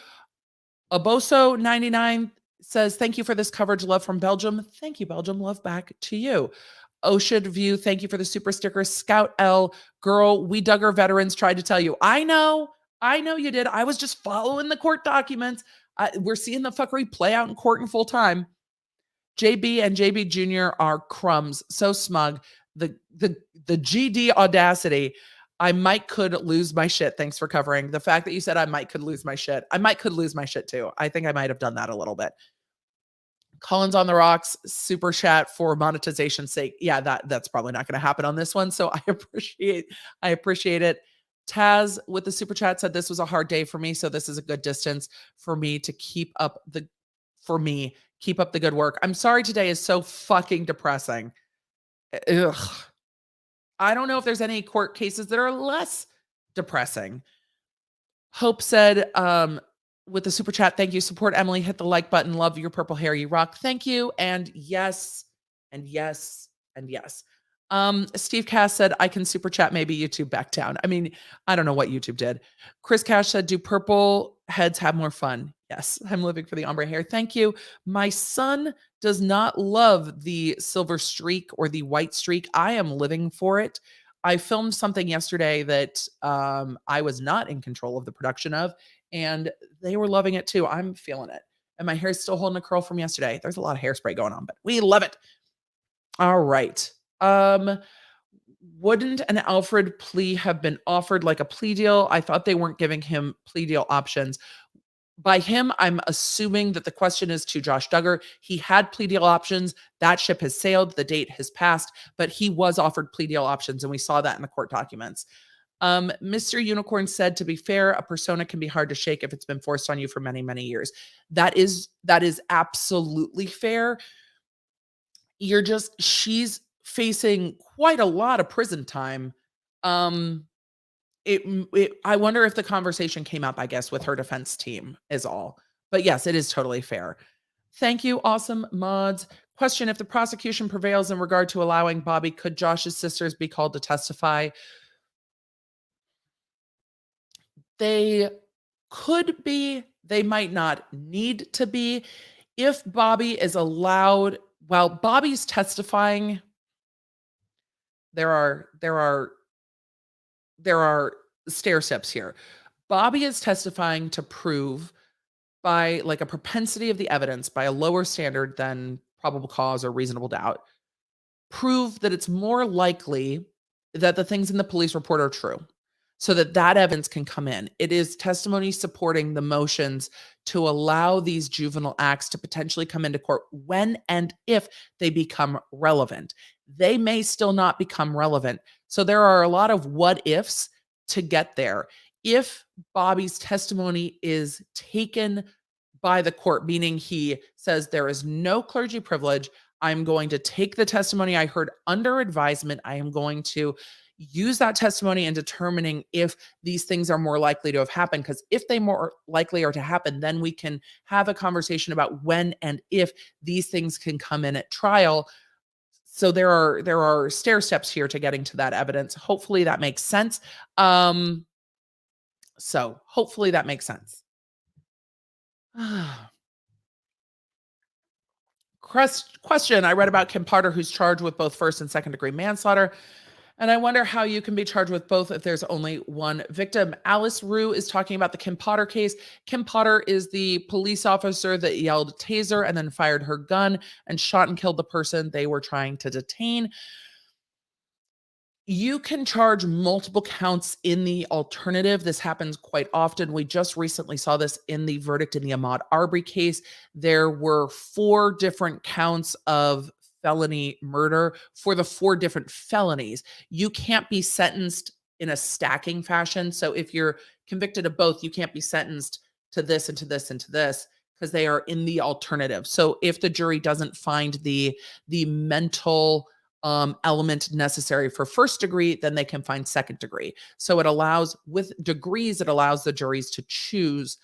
Aboso 99 says, thank you for this coverage. Love from Belgium. Thank you, Belgium. Love back to you. Ocean View, thank you for the super sticker. Scout L, girl, we Duggar veterans tried to tell you. I know you did. I was just following the court documents. We're seeing the fuckery play out in court in full time. JB and JB Jr. are crumbs. So smug. The GD audacity. I might could lose my shit. Thanks for covering. The fact that you said I might could lose my shit. I might could lose my shit too. I think I might have done that a little bit. Collins on the rocks, super chat for monetization's sake. Yeah, that's probably not going to happen on this one. So I appreciate it. Taz with the super chat said this was a hard day for me. So this is a good distance for me to keep up the good work. I'm sorry today is so fucking depressing. Ugh. I don't know if there's any court cases that are less depressing. Hope said, with the super chat, thank you. Support Emily. Hit the like button. Love your purple hair. You rock. Thank you. And yes, and yes, and yes. Steve Cass said, I can super chat. Maybe YouTube back down. I mean, I don't know what YouTube did. Chris Cash said, do purple heads have more fun? Yes, I'm living for the ombre hair. Thank you. My son does not love the silver streak or the white streak. I am living for it. I filmed something yesterday that I was not in control of the production of, and they were loving it too. I'm feeling it. And my hair is still holding a curl from yesterday. There's a lot of hairspray going on, but we love it. All right. Wouldn't an Alfred plea have been offered like a plea deal? I thought they weren't giving him plea deal options. By him, I'm assuming that the question is to Josh Duggar. He had plea deal options. That ship has sailed. The date has passed, but he was offered plea deal options, and we saw that in the court documents. Mr. Unicorn said, to be fair, a persona can be hard to shake if it's been forced on you for many, many years. That is absolutely fair. She's facing quite a lot of prison time. I wonder if the conversation came up, I guess, with her defense team is all. But yes, it is totally fair. Thank you, awesome mods. Question, if the prosecution prevails in regard to allowing Bobby, could Josh's sisters be called to testify? They could be. They might not need to be. If Bobby is allowed, while Bobby's testifying, there are stair steps here. Bobby is testifying to prove by like a propensity of the evidence, by a lower standard than probable cause or reasonable doubt, prove that it's more likely that the things in the police report are true, so that evidence can come in. It is testimony supporting the motions to allow these juvenile acts to potentially come into court when and if they become relevant. They may still not become relevant. So there are a lot of what ifs to get there. If Bobby's testimony is taken by the court, meaning he says there is no clergy privilege, I'm going to take the testimony I heard under advisement. I am going to use that testimony in determining if these things are more likely to have happened. Because if they more likely are to happen, then we can have a conversation about when and if these things can come in at trial. So there are stair steps here to getting to that evidence. Hopefully that makes sense. So hopefully that makes sense. Question, I read about Kim Potter, who's charged with both first and second degree manslaughter. And I wonder how you can be charged with both if there's only one victim. Alice Rue is talking about the Kim Potter case. Kim Potter is the police officer that yelled taser and then fired her gun and shot and killed the person they were trying to detain. You can charge multiple counts in the alternative. This happens quite often. We just recently saw this in the verdict in the Ahmaud Arbery case. There were 4 different counts of felony murder for the 4 different felonies. You can't be sentenced in a stacking fashion. So if you're convicted of both, you can't be sentenced to this and to this and to this, because they are in the alternative. So if the jury doesn't find the mental element necessary for first degree, then they can find second degree. So it allows, with degrees, it allows the juries to choose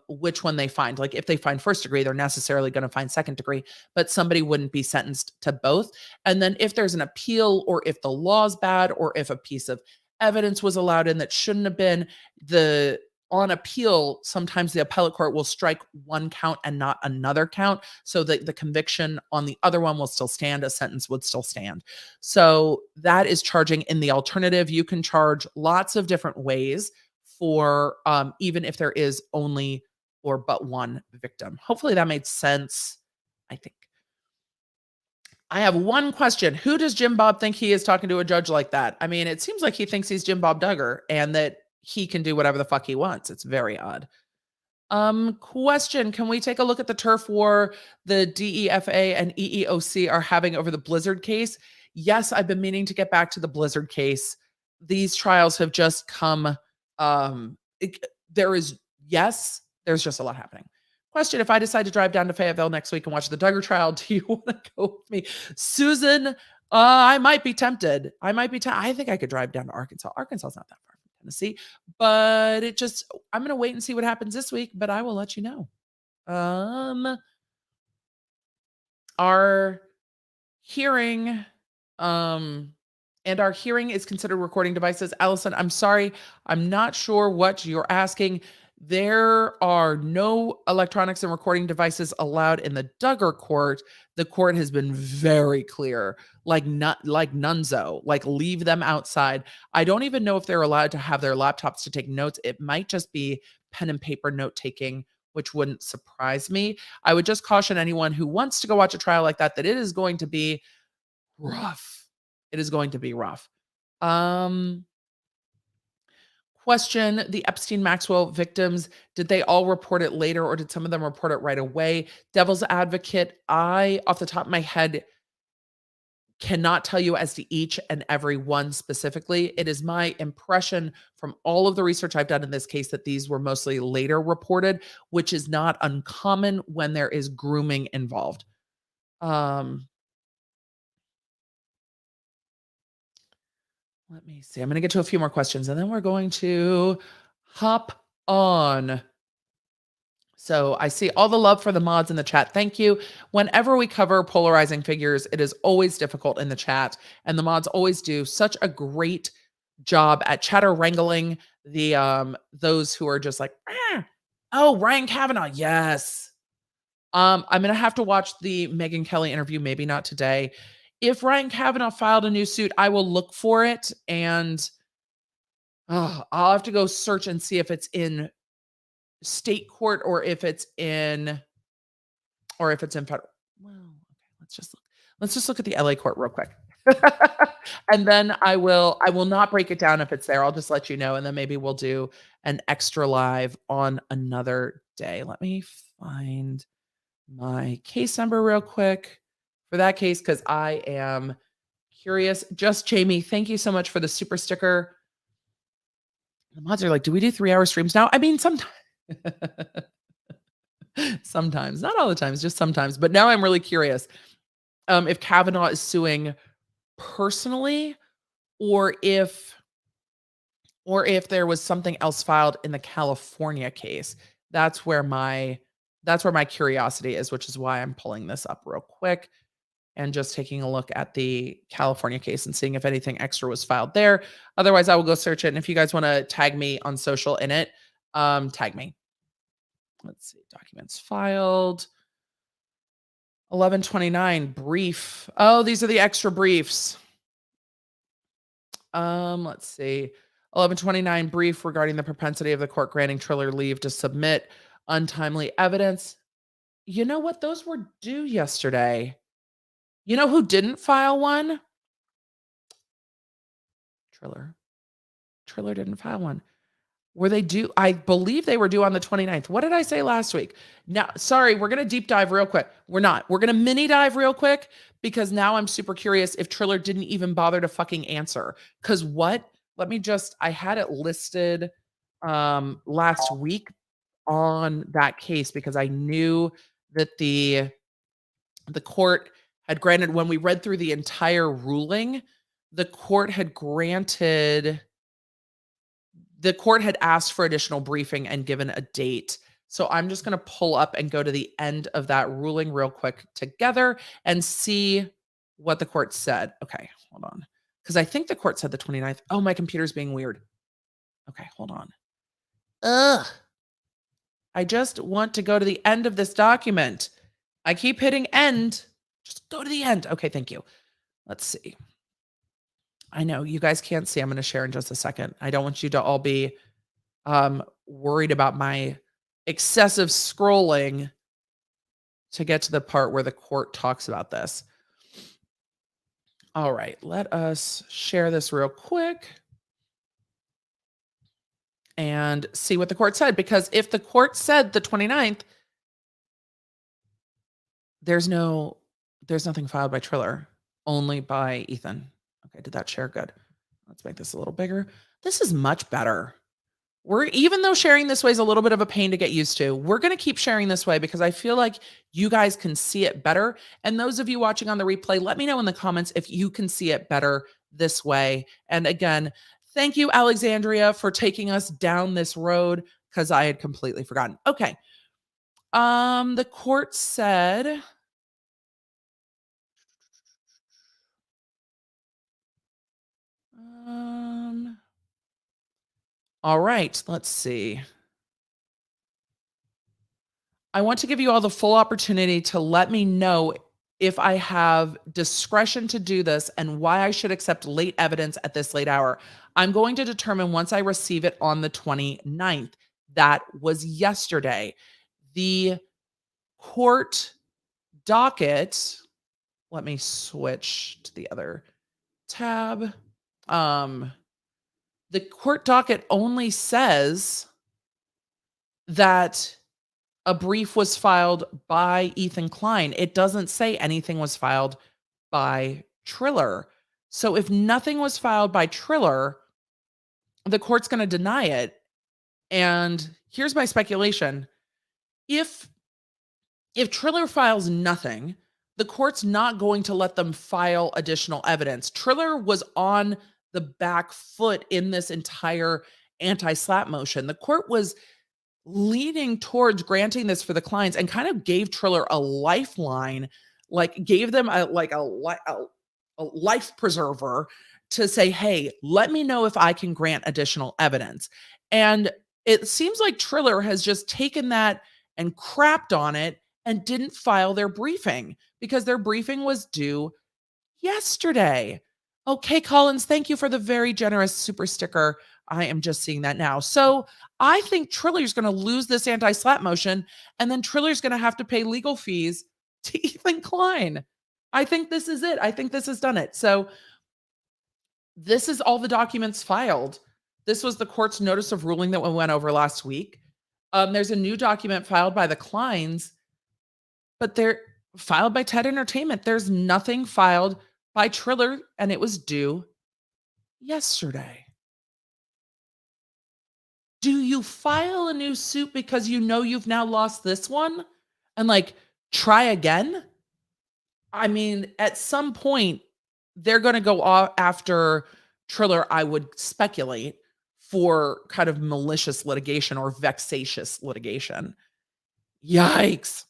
which one they find. Like if they find first degree, they're necessarily going to find second degree, but somebody wouldn't be sentenced to both. And then if there's an appeal, or if the law's bad, or if a piece of evidence was allowed in that shouldn't have been, the on appeal, sometimes the appellate court will strike one count and not another count, so that the conviction on the other one will still stand, a sentence would still stand. So that is charging in the alternative. You can charge lots of different ways for even if there is only or but one victim. Hopefully that made sense, I think. I have one question. Who does Jim Bob think he is talking to a judge like that? I mean, it seems like he thinks he's Jim Bob Duggar and that he can do whatever the fuck he wants. It's very odd. Question. Can we take a look at the turf war the DEFA and EEOC are having over the Blizzard case? Yes, I've been meaning to get back to the Blizzard case. These trials have just come. There's just a lot happening. Question, if I decide to drive down to Fayetteville next week and watch the Duggar trial, do you want to go with me? Susan, I might be tempted. I think I could drive down to Arkansas. Arkansas is not that far from Tennessee, but I'm going to wait and see what happens this week, but I will let you know. Our hearing, our hearing is considered recording devices. Allison, I'm sorry. I'm not sure what you're asking. There are no electronics and recording devices allowed in the Duggar court. The court has been very clear, like nunzo, like leave them outside. I don't even know if they're allowed to have their laptops to take notes. It might just be pen and paper note taking, which wouldn't surprise me. I would just caution anyone who wants to go watch a trial like that it is going to be rough. It is going to be rough. Question, the Epstein-Maxwell victims, did they all report it later or did some of them report it right away? Devil's advocate, I, off the top of my head, cannot tell you as to each and every one specifically. It is my impression from all of the research I've done in this case that these were mostly later reported, which is not uncommon when there is grooming involved. Let me see. I'm going to get to a few more questions and then we're going to hop on. So I see all the love for the mods in the chat. Thank you. Whenever we cover polarizing figures, it is always difficult in the chat. And the mods always do such a great job at chatter wrangling the those who are just like, oh, Ryan Kavanaugh. Yes. I'm going to have to watch the Megyn Kelly interview. Maybe not today. If Ryan Kavanaugh filed a new suit, I will look for it and I'll have to go search and see if it's in state court or if it's in federal. Well, okay, let's just look at the LA court real quick. And then I will not break it down if it's there. I'll just let you know and then maybe we'll do an extra live on another day. Let me find my case number real quick for that case, because I am curious. Just Jamie, thank you so much for the super sticker. The mods are like, do we do 3-hour streams now? I mean, sometimes, not all the times, just sometimes. But now I'm really curious if Kavanaugh is suing personally or if there was something else filed in the California case. That's where my curiosity is, which is why I'm pulling this up real quick. And just taking a look at the California case and seeing if anything extra was filed there. Otherwise, I will go search it. And if you guys want to tag me on social in it, tag me. Let's see. Documents filed. 1129 brief. Oh, these are the extra briefs. Let's see. 1129 brief regarding the propensity of the court granting Triller leave to submit untimely evidence. You know what? Those were due yesterday. You know who didn't file one? Triller. Triller didn't file one. Were they due? I believe they were due on the 29th. What did I say last week? Now, sorry, we're going to deep dive real quick. We're not. We're going to mini dive real quick because now I'm super curious if Triller didn't even bother to fucking answer. Because what? Let me just, I had it listed last week on that case because I knew that the court had granted, when we read through the entire ruling, the court had asked for additional briefing and given a date. So I'm just going to pull up and go to the end of that ruling real quick together and see what the court said. Okay, hold on. Because I think the court said the 29th. Oh, my computer's being weird. Okay, hold on. Ugh. I just want to go to the end of this document. I keep hitting end. Just go to the end. Okay, thank you. Let's see. I know you guys can't see. I'm going to share in just a second. I don't want you to all be worried about my excessive scrolling to get to the part where the court talks about this. All right, let us share this real quick and see what the court said. Because if the court said the 29th, there's nothing filed by Triller, only by Ethan. Okay, did that share? Good. Let's make this a little bigger. This is much better. Even though sharing this way is a little bit of a pain to get used to, we're going to keep sharing this way because I feel like you guys can see it better. And those of you watching on the replay, let me know in the comments if you can see it better this way. And again, thank you, Alexandria, for taking us down this road because I had completely forgotten. Okay. The court said, all right, let's see. I want to give you all the full opportunity to let me know if I have discretion to do this and why I should accept late evidence at this late hour. I'm going to determine once I receive it on the 29th. That was yesterday. The court docket, let me switch to the other tab. The court docket only says that a brief was filed by Ethan Klien. It doesn't say anything was filed by Triller. So if nothing was filed by Triller, the court's going to deny it. And here's my speculation. If Triller files nothing, the court's not going to let them file additional evidence. Triller was on the back foot in this entire anti-SLAPP motion. The court was leaning towards granting this for the clients and kind of gave Triller a lifeline, like gave them a life preserver to say, hey, let me know if I can grant additional evidence. And it seems like Triller has just taken that and crapped on it and didn't file their briefing because their briefing was due yesterday. Okay, Collins, thank you for the very generous super sticker. I am just seeing that now. So I think Triller's going to lose this anti-SLAPP motion, and then Triller's going to have to pay legal fees to Ethan Klien. I think this is it. I think this has done it. So this is all the documents filed. This was the court's notice of ruling that we went over last week. There's a new document filed by the Kliens, but they're filed by TED Entertainment. There's nothing filed by Triller, and it was due yesterday. Do you file a new suit because you know you've now lost this one and try again? I mean, at some point, they're going to go after Triller, I would speculate, for kind of malicious litigation or vexatious litigation. Yikes.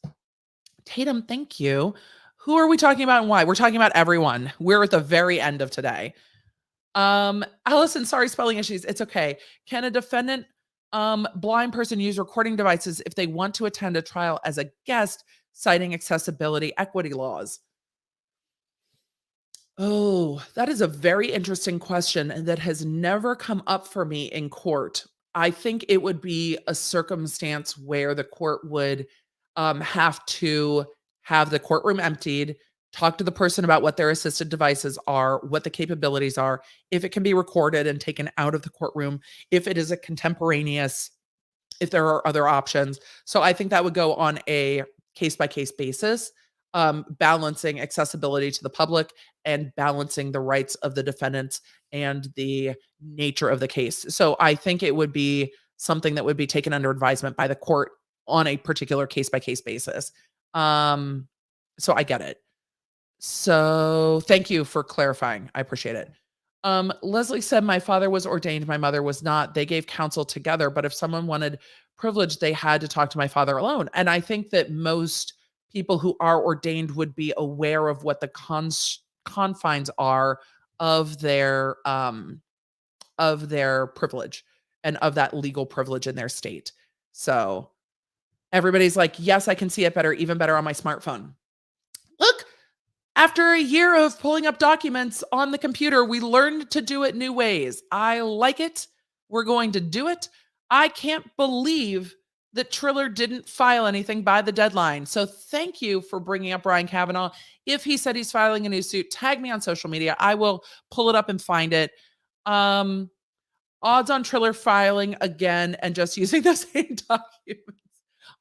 Tatum, thank you. Who are we talking about and why? We're talking about everyone. We're at the very end of today. Allison, sorry, spelling issues. It's okay. Can a defendant, blind person use recording devices if they want to attend a trial as a guest, citing accessibility equity laws? Oh, that is a very interesting question that has never come up for me in court. I think it would be a circumstance where the court would have to have the courtroom emptied, talk to the person about what their assisted devices are, what the capabilities are, if it can be recorded and taken out of the courtroom, if it is a contemporaneous, if there are other options. So I think that would go on a case-by-case basis, balancing accessibility to the public and balancing the rights of the defendants and the nature of the case. So I think it would be something that would be taken under advisement by the court on a particular case-by-case basis. So I get it. So thank you for clarifying. I appreciate it. Leslie said, my father was ordained, my mother was not. They gave counsel together, but if someone wanted privilege, they had to talk to my father alone. And I think that most people who are ordained would be aware of what the confines are of their privilege. and of that legal privilege in their state. So everybody's like, yes, I can see it better, even better on my smartphone. Look, after a year of pulling up documents on the computer, we learned to do it new ways. I like it. We're going to do it. I can't believe that Triller didn't file anything by the deadline. So thank you for bringing up Ryan Kavanaugh. If he said he's filing a new suit, tag me on social media. I will pull it up and find it. Odds on Triller filing again and just using the same documents.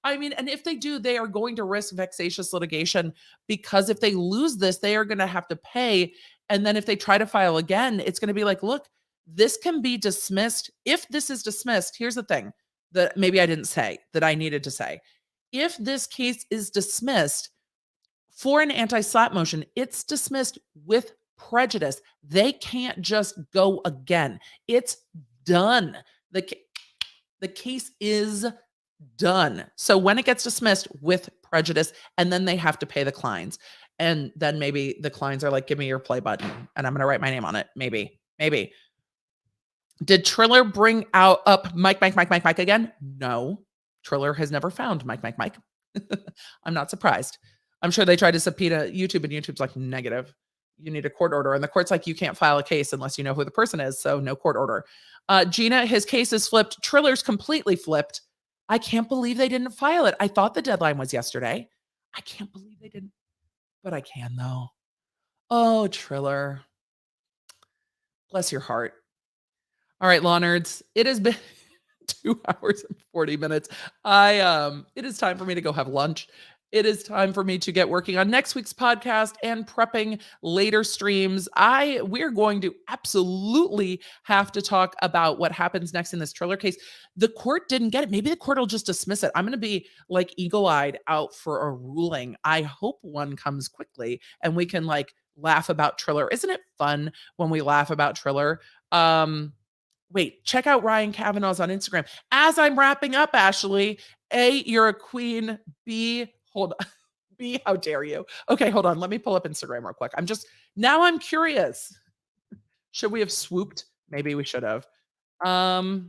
I mean, and if they do, they are going to risk vexatious litigation, because if they lose this, they are going to have to pay. And then if they try to file again, it's going to be like, look, this can be dismissed. If this is dismissed, here's the thing that maybe I didn't say that I needed to say. If this case is dismissed for an anti-SLAPP motion, it's dismissed with prejudice. They can't just go again. It's done. The case is done. So when it gets dismissed with prejudice, and then they have to pay the Kliens, and then maybe the Kliens are like, give me your play button and I'm going to write my name on it. Maybe. Did Triller bring up Mike again? No. Triller has never found Mike. I'm not surprised. I'm sure they tried to subpoena YouTube, and YouTube's like, negative. You need a court order. And the court's like, you can't file a case unless you know who the person is. So no court order. Gina, his case is flipped. Triller's completely flipped. I can't believe they didn't file it. I thought the deadline was yesterday. I can't believe they didn't, but I can though. Oh, Triller. Bless your heart. All right, law nerds, it has been 2 hours and 40 minutes. It is time for me to go have lunch. It is time for me to get working on next week's podcast and prepping later streams. We're going to absolutely have to talk about what happens next in this Triller case. The court didn't get it. Maybe the court will just dismiss it. I'm going to be like eagle-eyed out for a ruling. I hope one comes quickly and we can like laugh about Triller. Isn't it fun when we laugh about Triller? Wait, check out Ryan Kavanaugh's on Instagram. As I'm wrapping up, Ashley, A, you're a queen. B, hold on. B, how dare you? Okay, hold on. Let me pull up Instagram real quick. Now I'm curious. Should we have swooped? Maybe we should have. I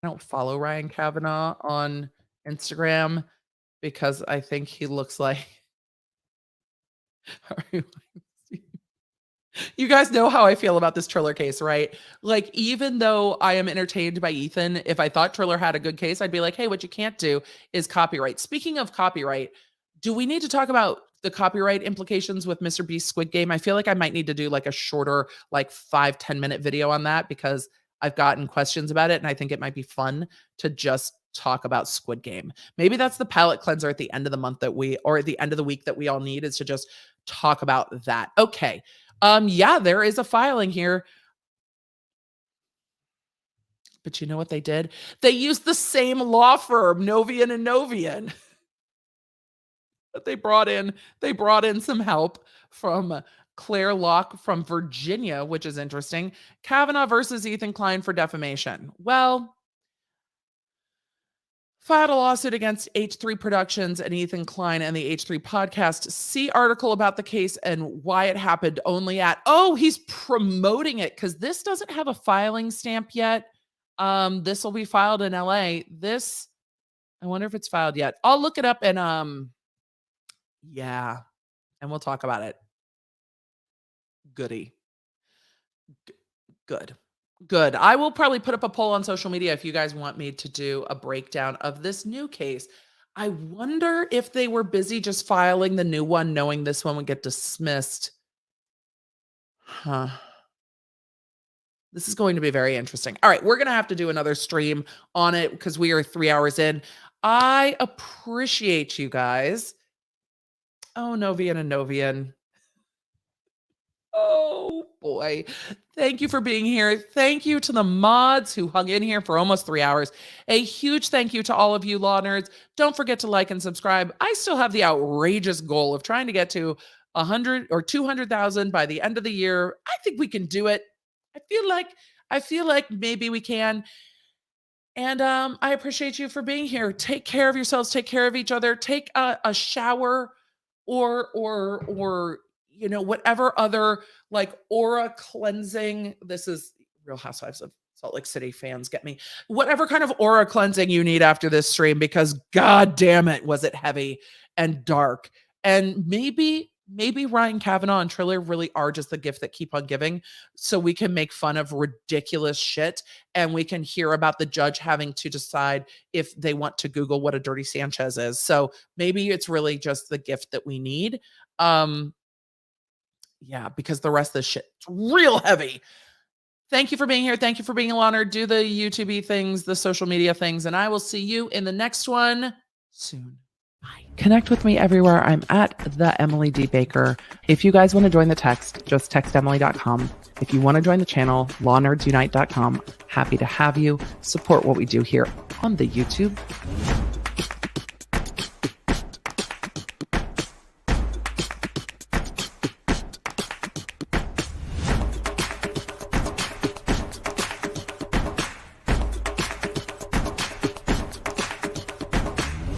don't follow Ryan Kavanaugh on Instagram because I think he looks like... You guys know how I feel about this Triller case, right? Like, even though I am entertained by Ethan, if I thought Triller had a good case, I'd be like, hey, what you can't do is copyright. Speaking of copyright, do we need to talk about the copyright implications with Mr. Beast's Squid Game? I feel like I might need to do like a shorter, like 5-10 minute video on that, because I've gotten questions about it and I think it might be fun to just talk about Squid Game. Maybe that's the palate cleanser at the end of the month or at the end of the week that we all need, is to just talk about that. Okay. Yeah, there is a filing here. But you know what they did? They used the same law firm, Novian and Novian. But they brought in some help from Claire Locke from Virginia, which is interesting. Kavanaugh versus Ethan Klien for defamation. Well, filed a lawsuit against H3 Productions and Ethan Klien and the H3 podcast. See article about the case and why it happened only at... Oh, he's promoting it because this doesn't have a filing stamp yet. This will be filed in LA. I wonder if it's filed yet. I'll look it up and yeah, and we'll talk about it. Goody. Good. I will probably put up a poll on social media if you guys want me to do a breakdown of this new case. I wonder if they were busy just filing the new one, knowing this one would get dismissed. This is going to be very interesting. All right, we're going to have to do another stream on it because we are 3 hours in. I appreciate you guys. Oh, Novian and Novian. Oh boy. Thank you for being here. Thank you to the mods who hung in here for almost 3 hours. A huge thank you to all of you law nerds. Don't forget to like and subscribe. I still have the outrageous goal of trying to get to 100 or 200,000 by the end of the year. I think we can do it. I feel like maybe we can. And I appreciate you for being here. Take care of yourselves. Take care of each other. Take a shower or whatever other like aura cleansing, this is Real Housewives of Salt Lake City fans get me, whatever kind of aura cleansing you need after this stream, because God damn it, was it heavy and dark. And maybe Ryan Kavanaugh and Triller really are just the gift that keep on giving, so we can make fun of ridiculous shit and we can hear about the judge having to decide if they want to Google what a dirty Sanchez is. So maybe it's really just the gift that we need. Yeah, because the rest of the shit is real heavy. Thank you for being here. Thank you for being honored. Do the YouTube things, the social media things, and I will see you in the next one soon. Bye. Connect with me everywhere. I'm at the Emily D. Baker. If you guys want to join the text, just text Emily.com. If you want to join the channel, lawnerdsunite.com. Happy to have you. Support what we do here on the YouTube.